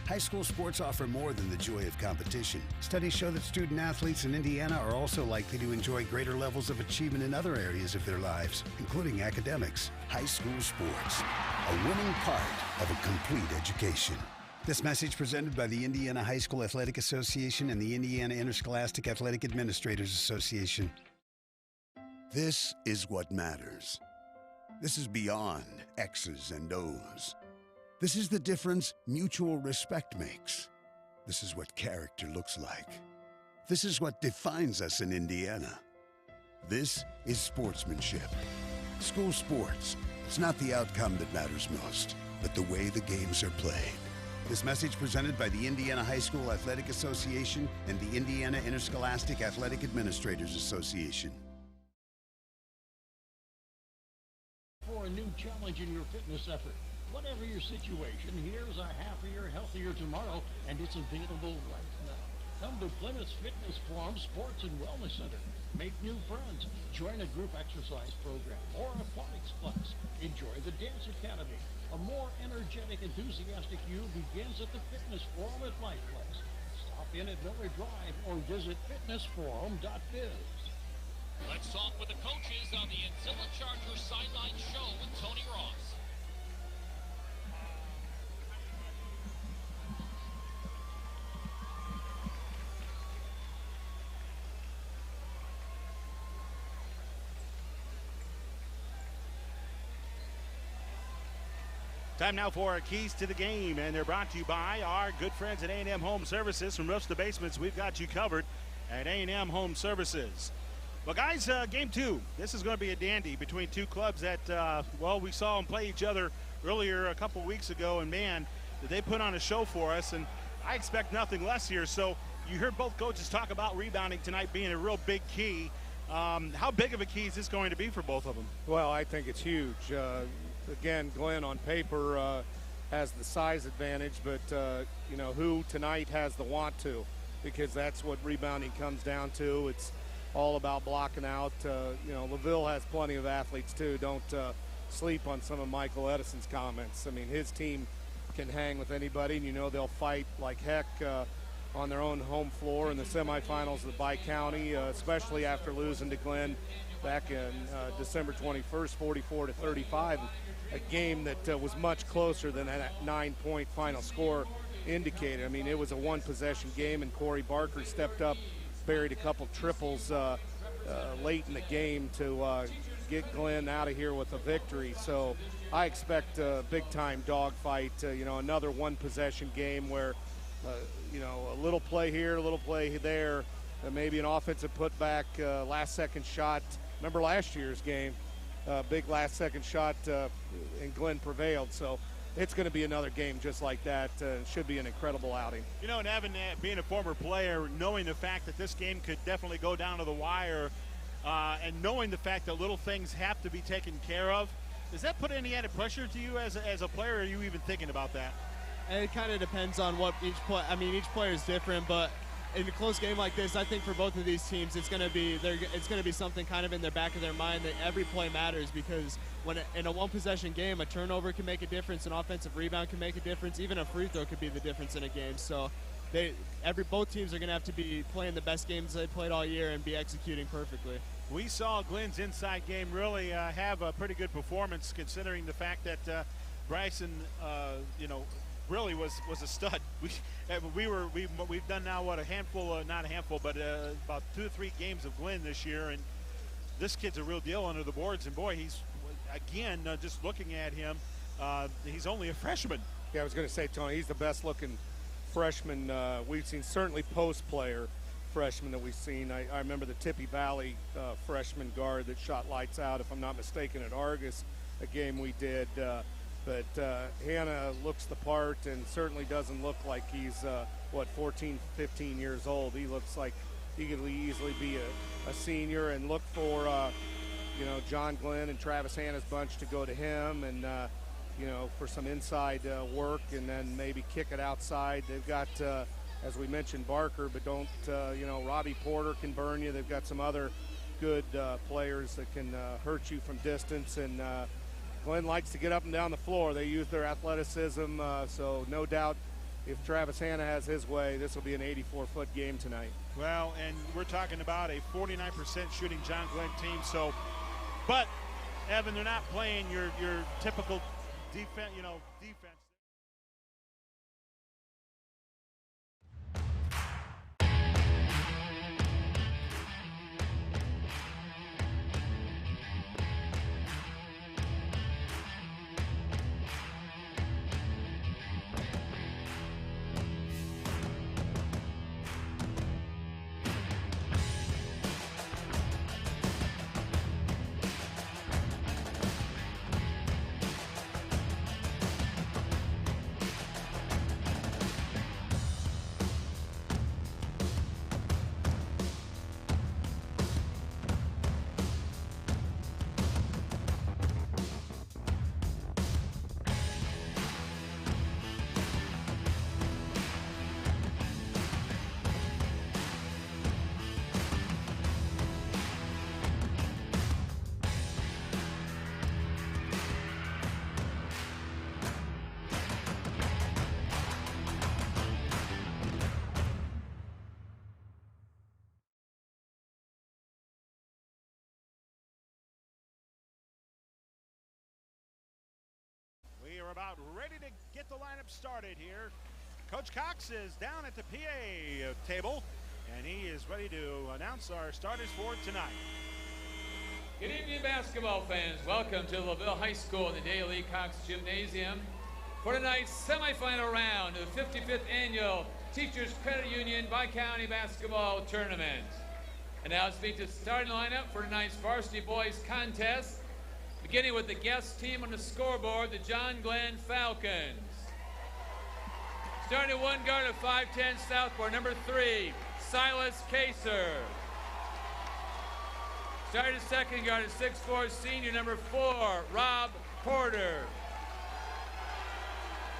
High school sports offer more than the joy of competition. Studies show that student athletes in Indiana are also likely to enjoy greater levels of achievement in other areas of their lives, including academics. High school sports, a winning part of a complete education. This message presented by the Indiana High School Athletic Association and the Indiana Interscholastic Athletic Administrators Association. This is what matters. This is beyond X's and O's. This is the difference mutual respect makes. This is what character looks like. This is what defines us in Indiana. This is sportsmanship. School sports. It's not the outcome that matters most, but the way the games are played. This message presented by the Indiana High School Athletic Association and the Indiana Interscholastic Athletic Administrators Association. For a new challenge in your fitness effort. Whatever your situation, here's a happier, healthier tomorrow, and it's available right now. Come to Plymouth Fitness Forum Sports and Wellness Center. Make new friends. Join a group exercise program or an aquatics class. Enjoy the Dance Academy. A more energetic, enthusiastic you begins at the Fitness Forum at Lifeplex. Stop in at Miller Drive or visit fitnessforum.biz. Let's talk with the coaches on the Ancilla Chargers Sideline Show with Tony Ross. Time now for our keys to the game, and they're brought to you by our good friends at A&M Home Services. From roofs to basements, we've got you covered at A&M Home Services. Well, guys, game two. This is going to be a dandy between two clubs that, well, we saw them play each other earlier a couple weeks ago, and, man, they put on a show for us, and I expect nothing less here. So you heard both coaches talk about rebounding tonight being a real big key. How big of a key is this going to be for both of them? Well, I think it's huge. Again, Glenn on paper has the size advantage, but, you know, who tonight has the want to, because that's what rebounding comes down to. It's all about blocking out. You know, LaVille has plenty of athletes, too. Don't sleep on some of Michael Edison's comments. I mean, his team can hang with anybody, and you know they'll fight like heck on their own home floor in the semifinals of the Bi-county, especially after losing to Glenn back in December 21st, 44-35. A game that was much closer than that 9-point final score indicated. I mean, it was a one-possession game, and Corey Barker stepped up, buried a couple triples late in the game to get Glenn out of here with a victory. So I expect a big-time dogfight, you know, another one-possession game where, you know, a little play here, a little play there, maybe an offensive putback, last-second shot. Remember last year's game? Big last-second shot, and Glenn prevailed. So it's going to be another game just like that. It should be an incredible outing. You know, and Evan, being a former player, knowing the fact that this game could definitely go down to the wire, and knowing the fact that little things have to be taken care of, does that put any added pressure to you as a player, or are you even thinking about that? It kind of depends on what each play. I mean, each player is different, but in a close game like this, I think for both of these teams, it's going to be something kind of in their back of their mind that every play matters, because when in a one-possession game, a turnover can make a difference, an offensive rebound can make a difference, even a free throw could be the difference in a game. So both teams are going to have to be playing the best games they played all year and be executing perfectly. We saw Glenn's inside game really have a pretty good performance, considering the fact that Bryson, you know, really was a stud. We've done now what, a handful, not a handful, but about 2 or 3 games of Glenn this year, and this kid's a real deal under the boards. And boy, he's again just looking at him, he's only a freshman. Yeah, I was going to say, Tony, he's the best looking freshman we've seen, certainly post player freshman that we've seen. I remember the Tippy Valley freshman guard that shot lights out, if I'm not mistaken, at Argus, a game we did. But Hannah looks the part and certainly doesn't look like he's, 14, 15 years old. He looks like he could easily be a senior, and look for, you know, John Glenn and Travis Hannah's bunch to go to him and, you know, for some inside work, and then maybe kick it outside. They've got, as we mentioned, Barker, but don't, you know, Robbie Porter can burn you. They've got some other good players that can hurt you from distance, and Glenn likes to get up and down the floor. They use their athleticism, so no doubt if Travis Hannah has his way, this will be an 84-foot game tonight. Well, and we're talking about a 49% shooting John Glenn team. So, but Evan, they're not playing your typical defense. You know, defense. about ready to get the lineup started here. Coach Cox is down at the PA table, and he is ready to announce our starters for tonight. Good evening, basketball fans. Welcome to LaVille High School in the Daily Cox Gymnasium for tonight's semifinal round of the 55th Annual Teachers Credit Union Bi-county Basketball Tournament. And now let's meet the starting lineup for tonight's varsity boys contest, beginning with the guest team on the scoreboard, the John Glenn Falcons. Starting at one guard of 5'10" southpaw, number 3, Silas Kaser. Starting at second guard at 6'4", senior, number 4, Rob Porter.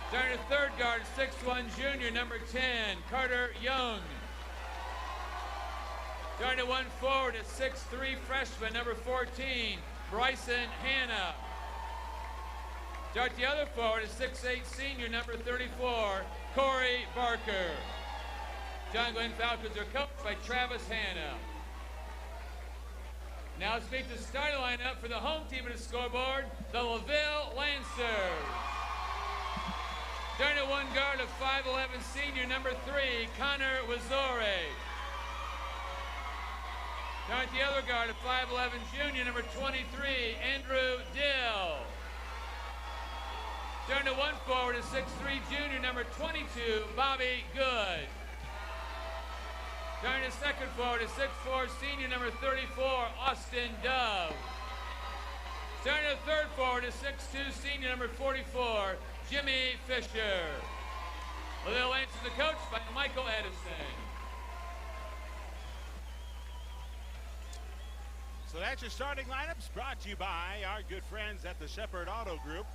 Starting at third guard at 6'1", junior, number 10, Carter Young. Starting at one forward at 6'3", freshman, number 14, Bryson Hanna. Start the other forward at 6'8", senior, number 34, Corey Barker. John Glenn Falcons are coached by Travis Hanna. Now let's meet the starting lineup for the home team on the scoreboard, the LaVille Lancers. Starting at one guard of 5'11", senior, number 3, Connor Wazore. Starting at the other guard of 5'11", junior, number 23, Andrew Dill. Starting at one forward is 6'3", junior, number 22, Bobby Good. Starting at second forward is 6'4", senior, number 34, Austin Dove. Starting at third forward is 6'2", senior, number 44, Jimmy Fisher. LaVille Lancers are coached by Michael Edison. So that's your starting lineups, brought to you by our good friends at the Shepherd Auto Group,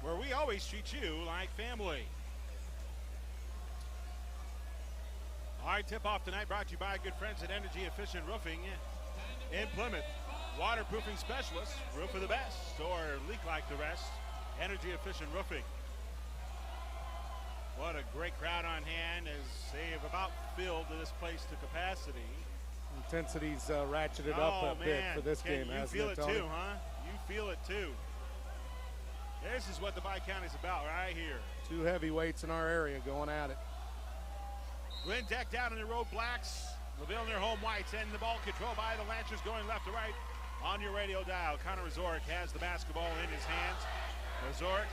where we always treat you like family. Our tip-off tonight brought to you by good friends at Energy Efficient Roofing in Plymouth. Waterproofing specialists, roof of the best, or leak like the rest, Energy Efficient Roofing. What a great crowd on hand as they have about filled this place to capacity. Intensity's ratcheted up a bit for this game, hasn't it, Tony? You feel it too, huh? You feel it too. This is what the Bi-county's about right here. Two heavyweights in our area going at it. Glenn decked out in the road blacks. LaVille in their home whites, and the ball controlled by the Lancers going left to right on your radio dial. Connor Razorek has the basketball in his hands. Razorek,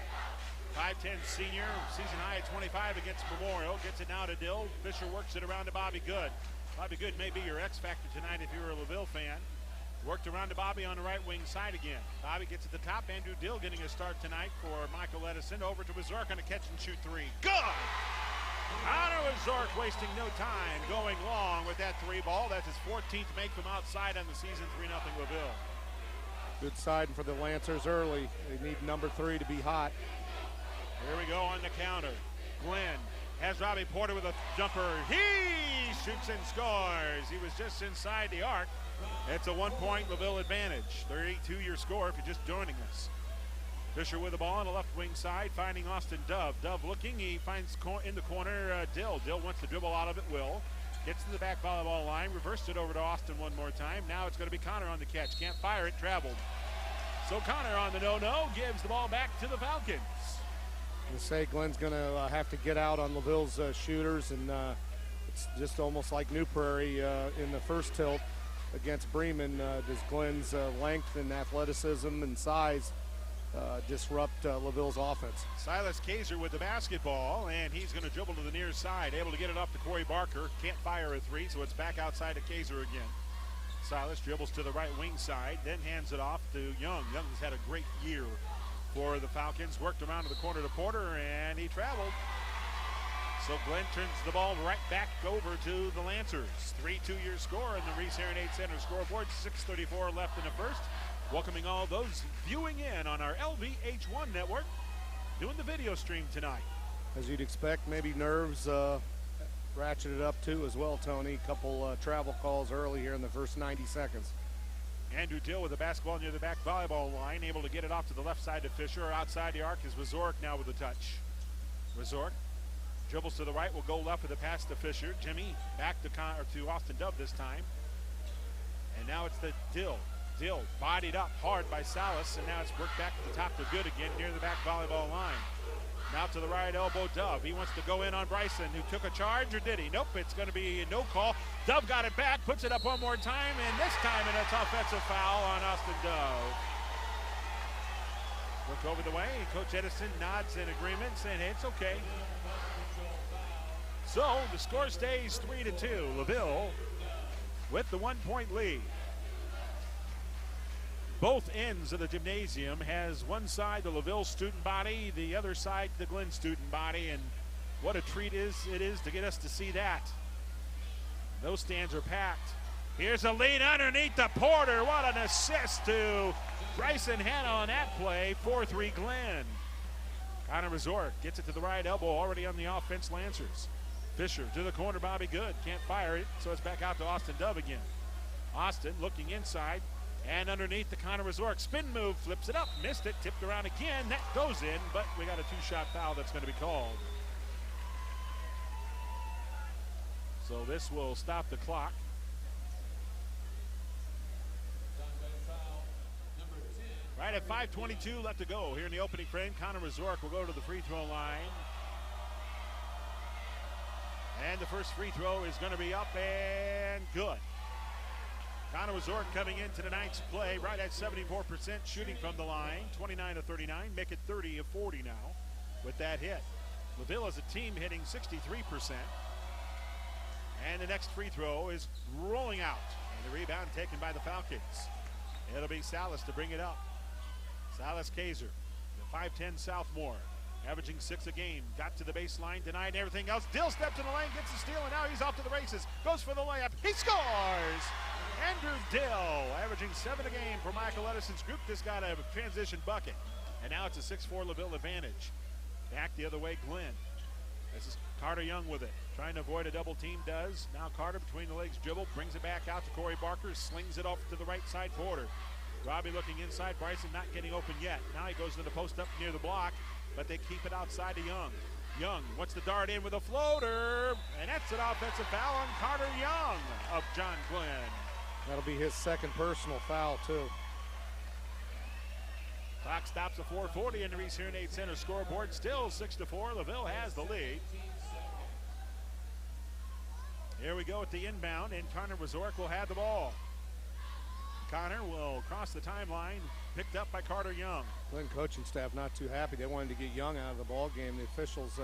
5'10" senior, season high at 25 against Memorial. Gets it now to Dill. Fisher works it around to Bobby Good. Bobby Good may be your X factor tonight if you're a LaVille fan. Worked around to Bobby on the right wing side again. Bobby gets at the top. Andrew Dill getting a start tonight for Michael Edison. Over to Razorek on a catch and shoot three. Good! Connor Razorek wasting no time going long with that three ball. That's his 14th make from outside on the season, 3-0 LaVille. Good siding for the Lancers early. They need number 3 to be hot. Here we go on the counter. Glenn has Robbie Porter with a jumper. He shoots and scores. He was just inside the arc. It's a 1-point LaVille advantage. 32-year score if you're just joining us. Fisher with the ball on the left wing side, finding Austin Dove. Dove looking, he finds in the corner Dill. Dill wants to dribble out of it, Will. Gets to the back volleyball line, reversed it over to Austin one more time. Now it's going to be Connor on the catch. Can't fire it, traveled. So Connor on the no-no gives the ball back to the Falcons. You say Glenn's going to have to get out on LaVille's shooters, and it's just almost like New Prairie in the first tilt against Bremen. Does Glenn's length and athleticism and size disrupt LaVille's offense? Silas Kaser with the basketball, and he's going to dribble to the near side, able to get it up to Corey Barker. Can't fire a three, so it's back outside to Kaser again. Silas dribbles to the right wing side, then hands it off to Young. Young has had a great year for the Falcons. Worked around to the corner to Porter, and he traveled. So Glenn turns the ball right back over to the Lancers. 3-2-year score in the Reese Aaron 8 Center scoreboard. 6:34 left in the first. Welcoming all those viewing in on our LVH1 network, doing the video stream tonight. As you'd expect, maybe nerves ratcheted up too as well, Tony. A couple travel calls early here in the first 90 seconds. Andrew Dill with the basketball near the back volleyball line, able to get it off to the left side to Fisher. Outside the arc is Razorek now with the touch. Razorek dribbles to the right, will go left with a pass to Fisher. Jimmy back to Austin Dove this time. And now it's the Dill. Dill bodied up hard by Salas, and now it's worked back to the top to Good again near the back volleyball line. Now to the right elbow, Dove. He wants to go in on Bryson, who took a charge, or did he? Nope, it's going to be a no call. Dove got it back, puts it up one more time, and this time it's an offensive foul on Austin Dove. Look over the way. Coach Edison nods in agreement, saying, hey, it's okay. So the score stays 3-2. LaVille with the 1-point lead. Both ends of the gymnasium has one side the LaVille student body, the other side the Glen student body, and what a treat it is to get us to see that. Those stands are packed. Here's a lead underneath the Porter. What an assist to Bryson Hanna on that play. 4-3 Glen. Connor Resort gets it to the right elbow, already on the offense, Lancers. Fisher to the corner, Bobby Good. Can't fire it, so it's back out to Austin Dove again. Austin looking inside. And underneath the Connor Resort spin move, flips it up, missed it, tipped around again. That goes in, but we got a two-shot foul that's going to be called. So this will stop the clock. Right at 5:22 left to go here in the opening frame. Connor Resort will go to the free throw line. And the first free throw is going to be up and good. Connor Resort coming into tonight's play right at 74% shooting from the line, 29 of 39, make it 30 of 40 now with that hit. LaVille as a team hitting 63%. And the next free throw is rolling out. And the rebound taken by the Falcons. It'll be Salas to bring it up. Salas Kaiser, the 5'10 sophomore, averaging 6 a game. Got to the baseline, denied everything else. Dill stepped in the lane, gets the steal, and now he's off to the races. Goes for the layup. He scores! Andrew Dill, averaging 7 a game for Michael Edison's group. This got a transition bucket. And now it's a 6-4 LaVille advantage. Back the other way, Glenn. This is Carter Young with it. Trying to avoid a double team, does. Now Carter between the legs dribble, brings it back out to Corey Barker, slings it off to the right side, Porter. Robbie looking inside, Bryson not getting open yet. Now he goes to the post up near the block, but they keep it outside to Young. Young wants to dart in with a floater, and that's an offensive foul on Carter Young of John Glenn. That'll be his second personal foul, too. Clock stops at 4:40 in the Reese Serenade Center scoreboard. Still 6-4. LaVille has the lead. Here we go at the inbound, and Connor Resort will have the ball. Connor will cross the timeline, picked up by Carter Young. Glenn coaching staff not too happy. They wanted to get Young out of the ball game. The officials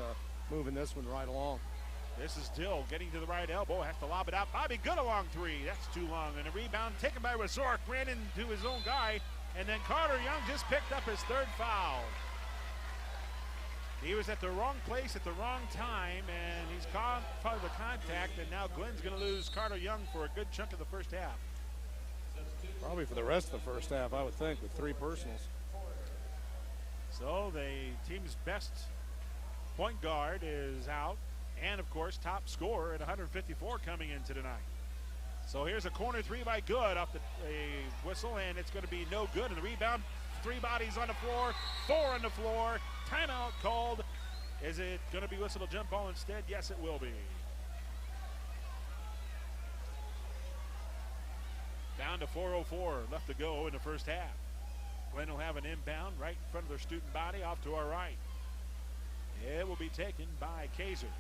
moving this one right along. This is Dill getting to the right elbow, has to lob it out. Bobby Good a long three. That's too long. And a rebound taken by Resort, ran into his own guy. And then Carter Young just picked up his third foul. He was at the wrong place at the wrong time, and he's caught part of the contact. And now Glenn's going to lose Carter Young for a good chunk of the first half. Probably for the rest of the first half, I would think, with 3 personals. So the team's best point guard is out. And, of course, top scorer at 154 coming into tonight. So here's a corner three by Good off the whistle, and it's going to be no good. And the rebound, 3 bodies on the floor, 4 on the floor. Timeout called. Is it going to be whistled a jump ball instead? Yes, it will be. Down to 4:04 left to go in the first half. Glenn will have an inbound right in front of their student body off to our right. It will be taken by Kaiser.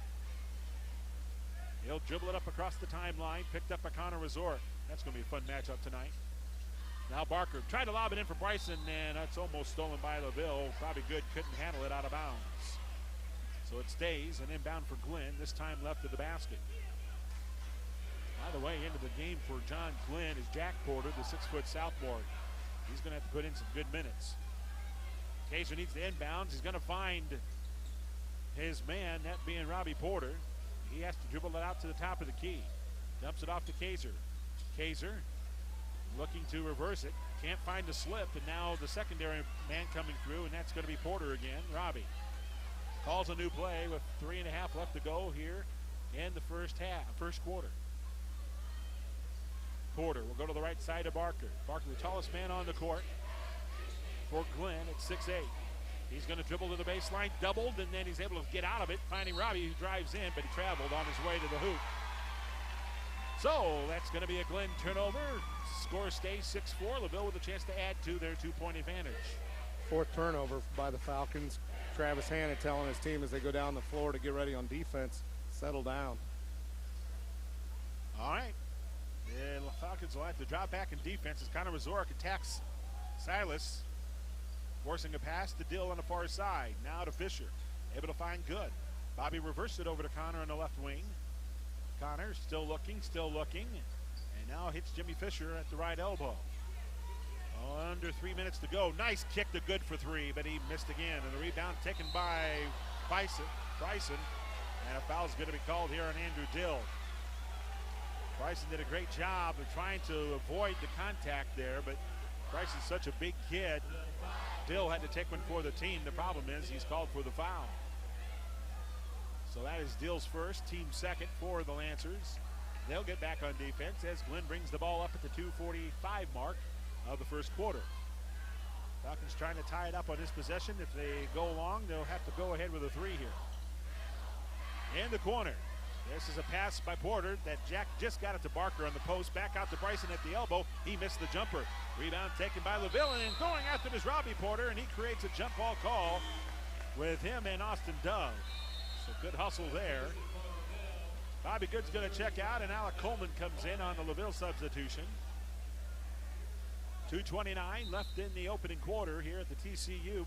He'll dribble it up across the timeline, picked up by Connor Resort. That's going to be a fun matchup tonight. Now Barker tried to lob it in for Bryson, and that's almost stolen by LaVille. Probably Good couldn't handle it out of bounds. So it stays an inbound for Glenn, this time left of the basket. By the way, into the game for John Glenn is Jack Porter, the 6-foot sophomore. He's going to have to put in some good minutes. Kaiser needs the inbounds. He's going to find his man, that being Robbie Porter. He has to dribble it out to the top of the key. Dumps it off to Kaiser. Kaiser looking to reverse it. Can't find the slip, and now the secondary man coming through, and that's going to be Porter again. Robbie calls a new play with 3.5 left to go here in the first quarter. Porter will go to the right side of Barker. Barker, the tallest man on the court for Glenn at 6'8". He's going to dribble to the baseline, doubled, and then he's able to get out of it, finding Robbie, who drives in, but he traveled on his way to the hoop. So that's going to be a Glenn turnover. Score stays 6-4. LaVille with a chance to add to their 2-point advantage. 4th turnover by the Falcons. Travis Hanna telling his team as they go down the floor to get ready on defense, settle down. All right. The Falcons will have to drop back in defense as Connor Mazurek attacks Silas, forcing a pass to Dill on the far side. Now to Fisher, able to find Good. Bobby reversed it over to Connor on the left wing. Connor still looking, and now hits Jimmy Fisher at the right elbow. Under 3 minutes to go. Nice kick to Good for 3, but he missed again. And the rebound taken by Bryson. And a foul is going to be called here on Andrew Dill. Bryson did a great job of trying to avoid the contact there, but Bryson's such a big kid. Dill had to take one for the team. The problem is he's called for the foul. So that is Dill's first, team second for the Lancers. They'll get back on defense as Glenn brings the ball up at the 2:45 mark of the first quarter. Falcons trying to tie it up on this possession. If they go long, they'll have to go ahead with a 3 here. In the corner. This is a pass by Porter that Jack just got it to Barker on the post. Back out to Bryson at the elbow. He missed the jumper. Rebound taken by LaVille, and going after this Robbie Porter, and he creates a jump ball call with him and Austin Dove. So good hustle there. Bobby Good's going to check out, and Alec Coleman comes in on the LaVille substitution. 2:29 left in the opening quarter here at the TCU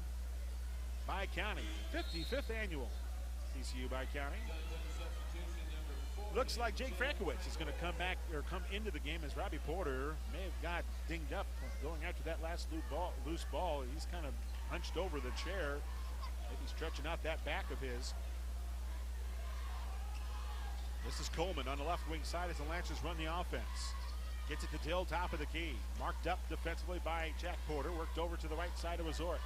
Bi-county 55th annual TCU Bi-county. Looks like Jake Frankowitz is going to come into the game as Robbie Porter may have got dinged up going after that last loose ball. He's kind of hunched over the chair, maybe stretching out that back of his. This is Coleman on the left wing side as the Lancers run the offense. Gets it to Dill, top of the key. Marked up defensively by Jack Porter. Worked over to the right side of Resort.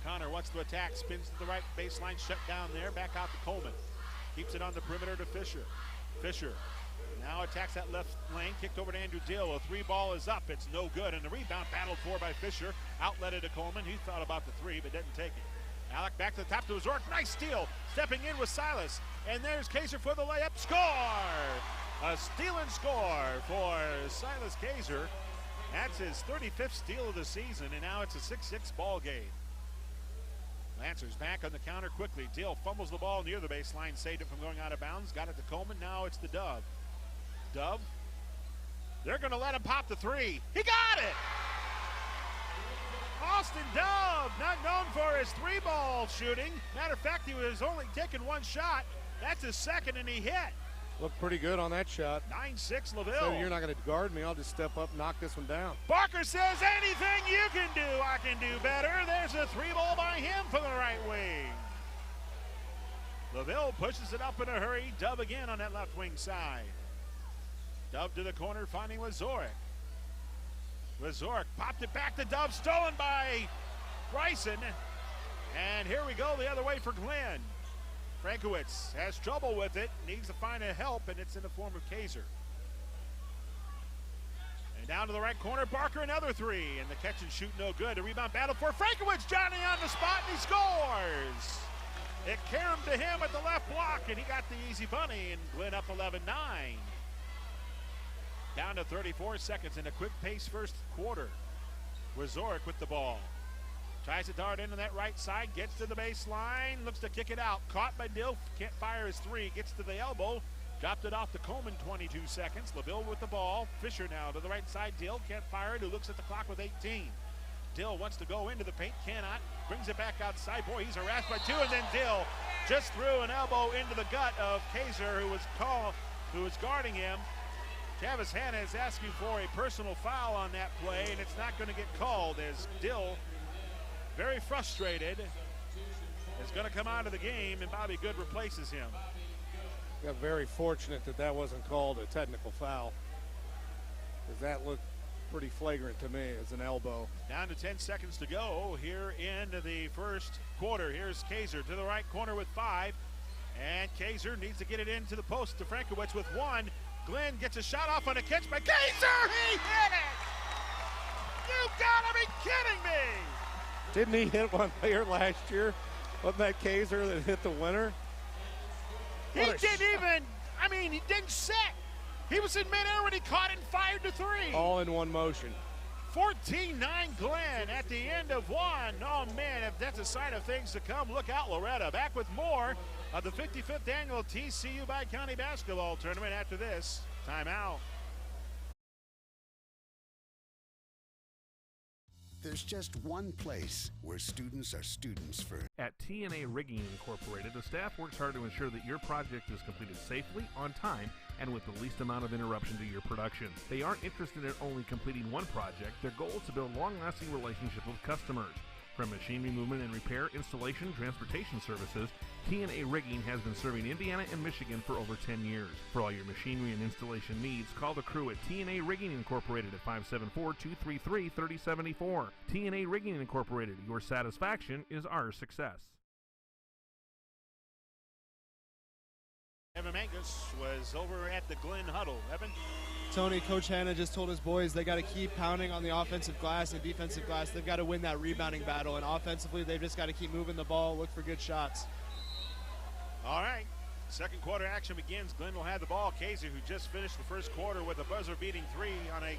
Connor wants to attack. Spins to the right baseline. Shut down there. Back out to Coleman. Keeps it on the perimeter to Fisher. Fisher now attacks that left lane. Kicked over to Andrew Dill. A 3 ball is up. It's no good. And the rebound battled for by Fisher. Outlet it to Coleman. He thought about the 3 but didn't take it. Alec back to the top to Resort. Nice steal. Stepping in with Silas. And there's Kaiser for the layup. Score! A steal and score for Silas Kaiser. That's his 35th steal of the season, and now it's a 6-6 ball game. Lancers back on the counter quickly. Dill fumbles the ball near the baseline, saved it from going out of bounds. Got it to Coleman. Now it's the Dove. Dove. They're going to let him pop the 3. He got it! Austin Dove, not known for his 3-ball shooting. Matter of fact, he was only taking 1 shot. That's his second, and he hit. Looked pretty good on that shot. 9-6 LaVille. So you're not going to guard me. I'll just step up and knock this one down. Barker says, anything you can do, I can do better. There's a 3-ball by him for the right wing. LaVille pushes it up in a hurry. Dove again on that left wing side. Dove to the corner, finding Lazorek. Lazorek popped it back to Dove, stolen by Bryson. And here we go the other way for Glenn. Frankowitz has trouble with it, needs to find a help, and it's in the form of Kaiser. And down to the right corner, Barker, another 3, and the catch and shoot no good. A rebound battle for Frankowitz, Johnny on the spot, and he scores! It caromed to him at the left block, and he got the easy bunny, and Glenn up 11-9. Down to 34 seconds in a quick pace first quarter. Wazorek with the ball. Tries to dart into that right side, gets to the baseline, looks to kick it out. Caught by Dill, can't fire his 3, gets to the elbow, dropped it off to Coleman, 22 seconds. LaVille with the ball. Fisher now to the right side. Dill can't fire it, who looks at the clock with 18. Dill wants to go into the paint, cannot. Brings it back outside. Boy, he's harassed by 2, and then Dill just threw an elbow into the gut of Kaiser, who was guarding him. Travis Hanna is asking for a personal foul on that play, and it's not going to get called as Dill, very frustrated, is going to come out of the game, and Bobby Good replaces him. Got very fortunate that that wasn't called a technical foul, because that looked pretty flagrant to me as an elbow. Down to 10 seconds to go here in the first quarter. Here's Kaiser to the right corner with 5, and Kaiser needs to get it into the post to Frankowitz with 1. Glenn gets a shot off on a catch by Kaiser. He hit it! You gotta be kidding me! Didn't he hit one player last year? Wasn't that Kaiser that hit the winner? He didn't even, he didn't set. He was in midair when he caught it and fired to three. All in one motion. 14-9 Glenn at the end of one. Oh, man, if that's a sign of things to come, look out, Loretta. Back with more of the 55th annual TCU Bi-county basketball tournament after this timeout. There's just one place where students are students first. At TNA Rigging Incorporated, the staff works hard to ensure that your project is completed safely, on time, and with the least amount of interruption to your production. They aren't interested in only completing one project. Their goal is to build long-lasting relationships with customers. From machinery movement and repair, installation, transportation services, TNA Rigging has been serving Indiana and Michigan for over 10 years. For all your machinery and installation needs, call the crew at TNA Rigging Incorporated at 574-233-3074. TNA Rigging Incorporated, your satisfaction is our success. Evan Mangus was over at the Glenn huddle. Evan? Tony, Coach Hanna just told his boys they got to keep pounding on the offensive glass and defensive glass. They've got to win that rebounding battle, and offensively they've just got to keep moving the ball, look for good shots. All right, second quarter action begins. Glenn will have the ball. Kaiser, who just finished the first quarter with a buzzer-beating three on a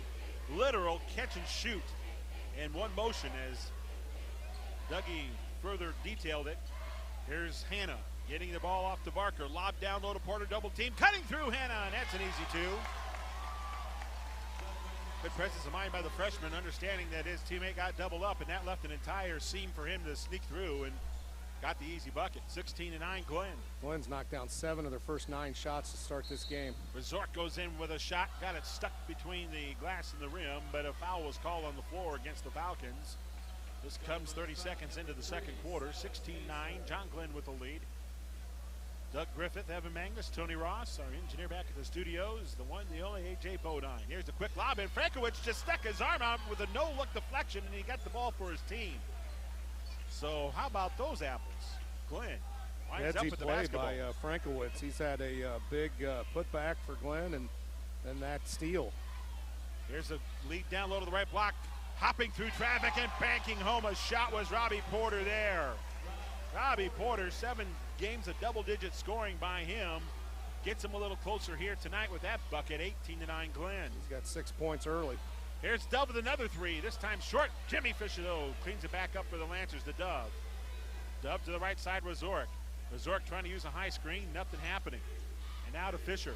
literal catch and shoot in one motion, as Dougie further detailed it. Here's Hanna getting the ball off to Barker. Lob down low to Porter, double team, cutting through Hanna, and that's an easy two. Good presence of mind by the freshman, understanding that his teammate got doubled up, and that left an entire seam for him to sneak through and got the easy bucket. 16-9 Glenn. Glenn's knocked down 7 of their first 9 shots to start this game. Resort goes in with a shot, got it stuck between the glass and the rim, but a foul was called on the floor against the Falcons. This comes 30 seconds into the second quarter. 16-9, John Glenn with the lead. Doug Griffith, Evan Magnus, Tony Ross, our engineer back at the studios, the one, the only A.J. Bodine. Here's the quick lob, and Frankowitz just stuck his arm out with a no-look deflection, and he got the ball for his team. So how about those apples? Glenn winds up with the basketball. By Frankowitz. He's had a big putback for Glenn, and that steal. Here's a lead down low to the right block, hopping through traffic and banking home a shot was Robbie Porter there. Robbie Porter, 7 games of double-digit scoring by him. Gets him a little closer here tonight with that bucket, 18-9 Glenn. He's got 6 points early. Here's Dove with another three, this time short. Jimmy Fisher, though, cleans it back up for the Lancers to Dove. Dove to the right side, Razork. Razork trying to use a high screen, nothing happening. And now to Fisher.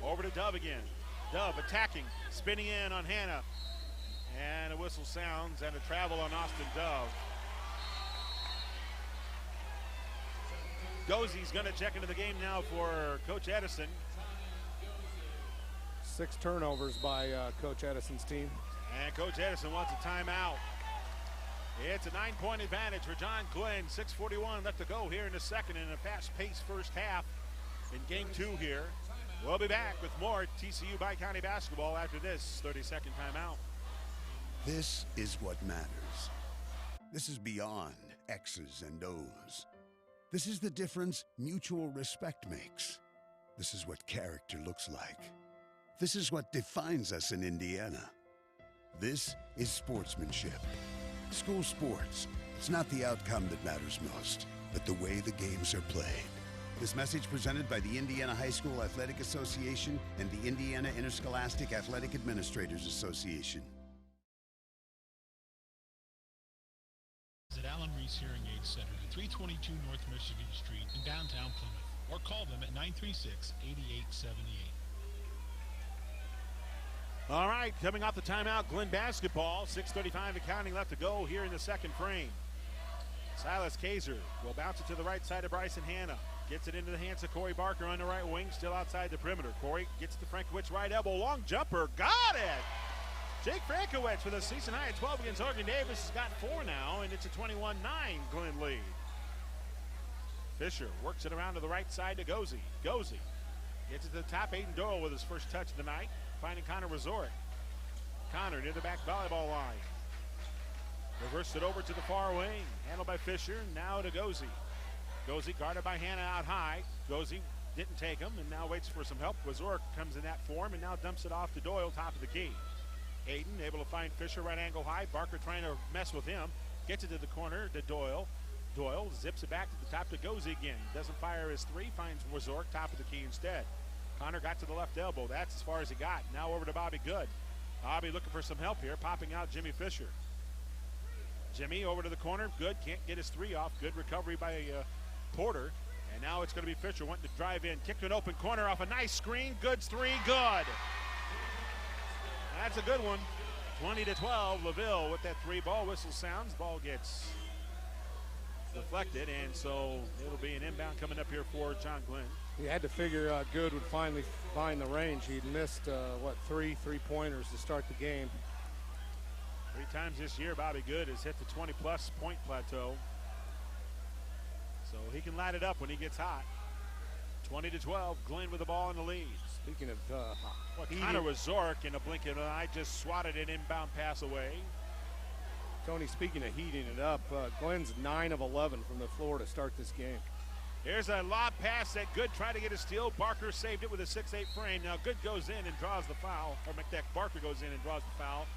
Over to Dove again. Dove attacking, spinning in on Hanna. And a whistle sounds and a travel on Austin Dove. Gozzi's going to check into the game now for Coach Edison. 6 turnovers by Coach Edison's team. And Coach Edison wants a timeout. It's a 9-point advantage for John Glenn. 6:41 left to go here in the second in a fast-paced first half in game 2 here. We'll be back with more TCU Bi-county basketball after this 30-second timeout. This is what matters. This is beyond X's and O's. This is the difference mutual respect makes. This is what character looks like. This is what defines us in Indiana. This is sportsmanship. School sports, it's not the outcome that matters most, but the way the games are played. This message presented by the Indiana High School Athletic Association and the Indiana Interscholastic Athletic Administrators Association. At Allen Reese Hearing Aid Center at 322 North Michigan Street in downtown Plymouth, or call them at 936-8878. All right, coming off the timeout, Glenn basketball. 6:35 and counting left to go here in the second frame. Silas Kaiser will bounce it to the right side of Bryson Hanna. Gets it into the hands of Corey Barker on the right wing, still outside the perimeter. Corey gets to Frankowitz, right elbow, long jumper, got it! Jake Frankowitz with a season high at 12 against Oregon Davis has got 4 now, and it's a 21-9 Glenn lead. Fisher works it around to the right side to Gozzi. Gozzi gets it to the top. Aiden Doyle with his first touch of the night, finding Connor Resort. Connor near the back volleyball line. Reversed it over to the far wing, handled by Fisher, now to Gozzi. Gozzi guarded by Hanna out high. Gozzi didn't take him and now waits for some help. Resort comes in that form and now dumps it off to Doyle, top of the key. Aiden able to find Fisher right angle high. Barker trying to mess with him. Gets it to the corner to Doyle. Doyle zips it back to the top to Gozzi again. Doesn't fire his three. Finds Resort top of the key instead. Connor got to the left elbow. That's as far as he got. Now over to Bobby Good. Bobby looking for some help here, popping out Jimmy Fisher. Jimmy over to the corner. Good, can't get his three off. Good recovery by Porter. And now it's going to be Fisher wanting to drive in. Kicked to an open corner off a nice screen. Good's three, good. That's a good one. 20-12, LaVille with that three. Ball whistle sounds. Ball gets deflected, and so it'll be an inbound coming up here for John Glenn. He had to figure Good would finally find the range. He'd missed, three three-pointers to start the game. 3 times this year, Bobby Good has hit the 20-plus point plateau. So he can light it up when he gets hot. 20-12, Glenn with the ball in the lead. Speaking of Connor was Zork in a blink of an eye, just swatted an inbound pass away. Tony, speaking of heating it up, Glenn's 9 of 11 from the floor to start this game. Here's a lob pass that Good tried to get a steal. Barker saved it with a 6'8 frame. Now Good goes in and draws the foul. Or Barker goes in and draws the foul.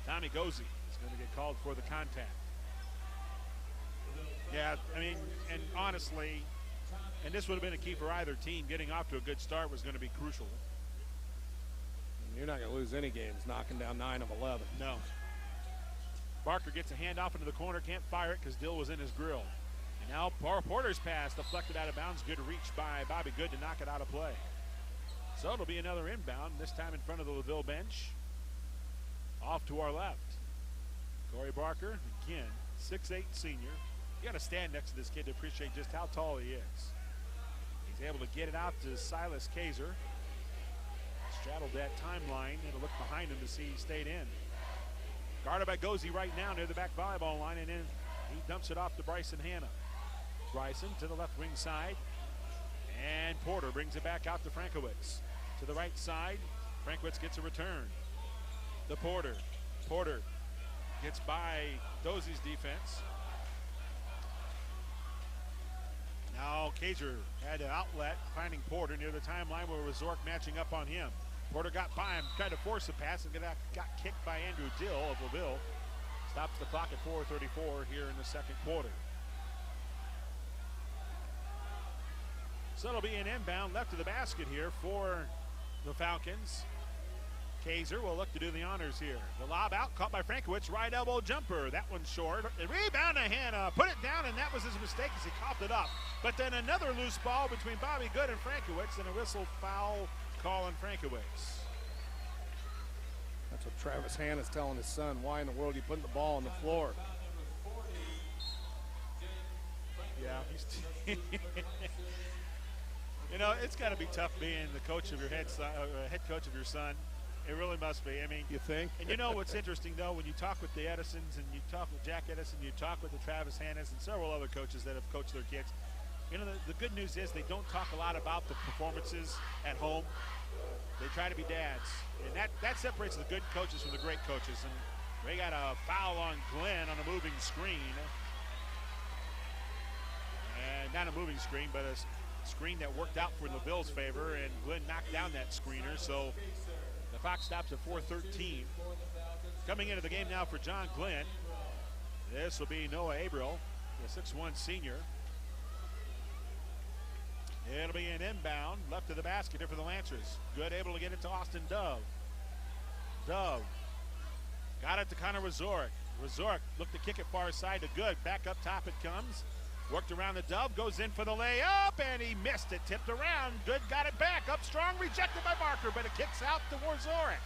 Tommy Gozy is going to get called for the contact. Yeah, I mean, and honestly, and this would have been a key for either team. Getting off to a good start was going to be crucial. You're not going to lose any games knocking down 9 of 11. No. Barker gets a handoff into the corner, can't fire it because Dill was in his grill. And now Porter's pass deflected out of bounds. Good reach by Bobby Good to knock it out of play. So it'll be another inbound, this time in front of the LaVille bench. Off to our left. Corey Barker, again, 6'8 senior. You got to stand next to this kid to appreciate just how tall he is. He's able to get it out to Silas Kaiser. Straddled that timeline and look behind him to see he stayed in. Guarded by Gozy right now near the back volleyball line, and then he dumps it off to Bryson Hanna. Bryson to the left wing side, and Porter brings it back out to Frankowitz. To the right side, Frankowitz gets a return. The Porter gets by Dozy's defense. Now Kaiser had an outlet, finding Porter near the timeline where Zork matching up on him. Porter got by him, tried to force a pass, and got kicked by Andrew Dill of LaVille. Stops the clock at 4:34 here in the second quarter. So it'll be an inbound left of the basket here for the Falcons. Kaiser will look to do the honors here. The lob out, caught by Frankowitz, right elbow jumper. That one's short. The rebound to Hanna, put it down, and that was his mistake as he coughed it up. But then another loose ball between Bobby Good and Frankowitz, and a whistle foul call on Frankowitz. That's what Travis Hanna's telling his son. Why in the world are you putting the ball on the floor? Yeah, he's you know, it's got to be tough being the coach of your head coach of your son. It really must be. I mean, you think? And you know what's interesting, though, when you talk with the Edisons and you talk with Jack Edison, you talk with the Travis Hannas and several other coaches that have coached their kids. You know, the good news is they don't talk a lot about the performances at home. They try to be dads. And that separates the good coaches from the great coaches. And they got a foul on Glenn on a moving screen. And not a moving screen, but a screen that worked out for LaVille's favor. And Glenn knocked down that screener. So the clock stops at 4:13. Coming into the game now for John Glenn. This will be Noah Abril, the 6'1 senior. It'll be an inbound left of the basket here for the Lancers. Good, able to get it to Austin Dove. Dove got it to Connor Razork. Razork looked to kick it far side to Good. Back up top it comes. Worked around the Dove, goes in for the layup, and he missed it. Tipped around. Good got it back. Up strong, rejected by Barker, but it kicks out to Razork.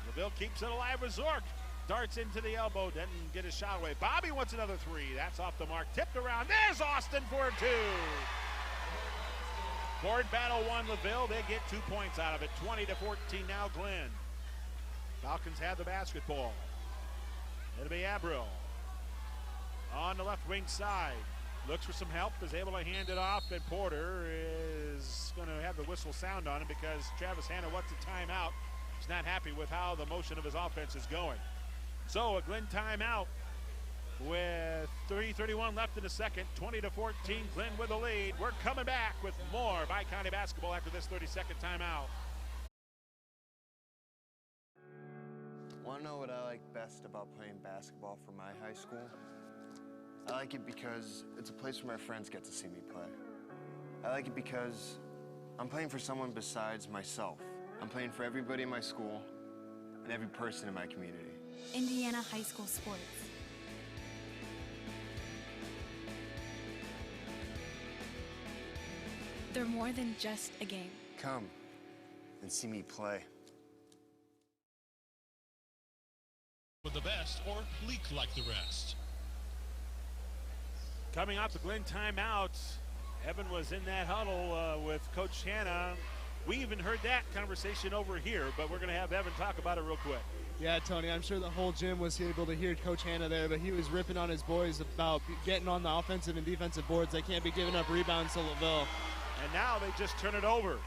LaVille keeps it alive. Razork darts into the elbow, doesn't get his shot away. Bobby wants another three. That's off the mark. Tipped around. There's Austin for two. Board battle won LaVille. They get 2 points out of it. 20-14 now Glenn. Falcons have the basketball. It'll be Abril on the left wing side. Looks for some help, is able to hand it off, and Porter is going to have the whistle sound on him because Travis Hanna wants a timeout. He's not happy with how the motion of his offense is going. So a Glenn timeout with 3:31 left in the second. 20-14, Glenn with the lead. We're coming back with more BiCounty basketball after this 30-second timeout. Want to know what I like best about playing basketball for my high school? I like it because it's a place where my friends get to see me play. I like it because I'm playing for someone besides myself. I'm playing for everybody in my school and every person in my community. Indiana high school sports. They're more than just a game. Come and see me play. With the best or leak like the rest. Coming off the Glenn timeout, Evan was in that huddle with Coach Hanna. We even heard that conversation over here, but we're going to have Evan talk about it real quick. Yeah, Tony, I'm sure the whole gym was able to hear Coach Hanna there, but he was ripping on his boys about getting on the offensive and defensive boards. They can't be giving up rebounds to LaVille. And now they just turn it over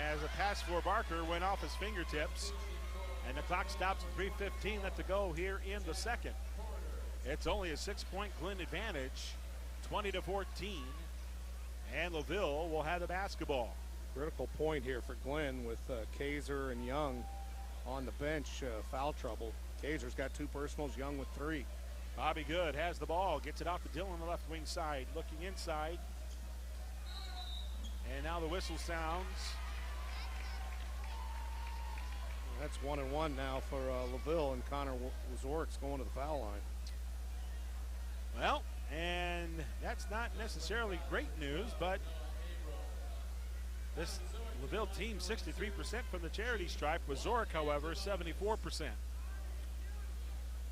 as a pass for Barker went off his fingertips. And the clock stops at 3:15 left to go here in the second. It's only a 6-point Glenn advantage, 20-14. And LaVille will have the basketball. Critical point here for Glenn with Kaiser and Young on the bench, foul trouble. Kaiser's got 2 personals, Young with 3. Bobby Good has the ball, gets it off to Dillon on the left wing side, looking inside. And now the whistle sounds. That's 1-1 now for LaVille, and Connor Wazorik's going to the foul line. Well, and that's not necessarily great news, but this LaVille team 63% from the charity stripe. Wazorik, however, 74%.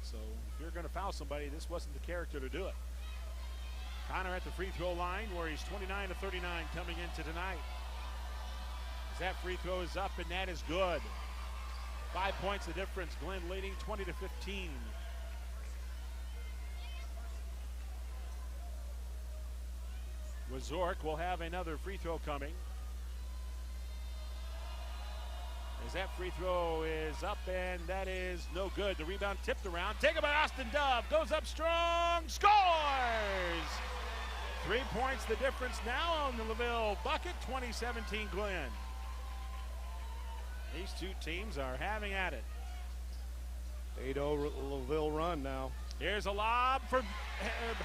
So if you're going to foul somebody, this wasn't the character to do it. Connor at the free throw line where he's 29 of 39 coming into tonight. As that free throw is up, and that is good. 5 points the difference. Glenn leading 20-15. Wazorik will have another free throw coming. As that free throw is up, and that is no good. The rebound tipped around. Taken by Austin Dove. Goes up strong. Scores! 3 points the difference now on the LaVille bucket. 2017 Glenn. These two teams are having at it. 8-0 LaVille run now. Here's a lob for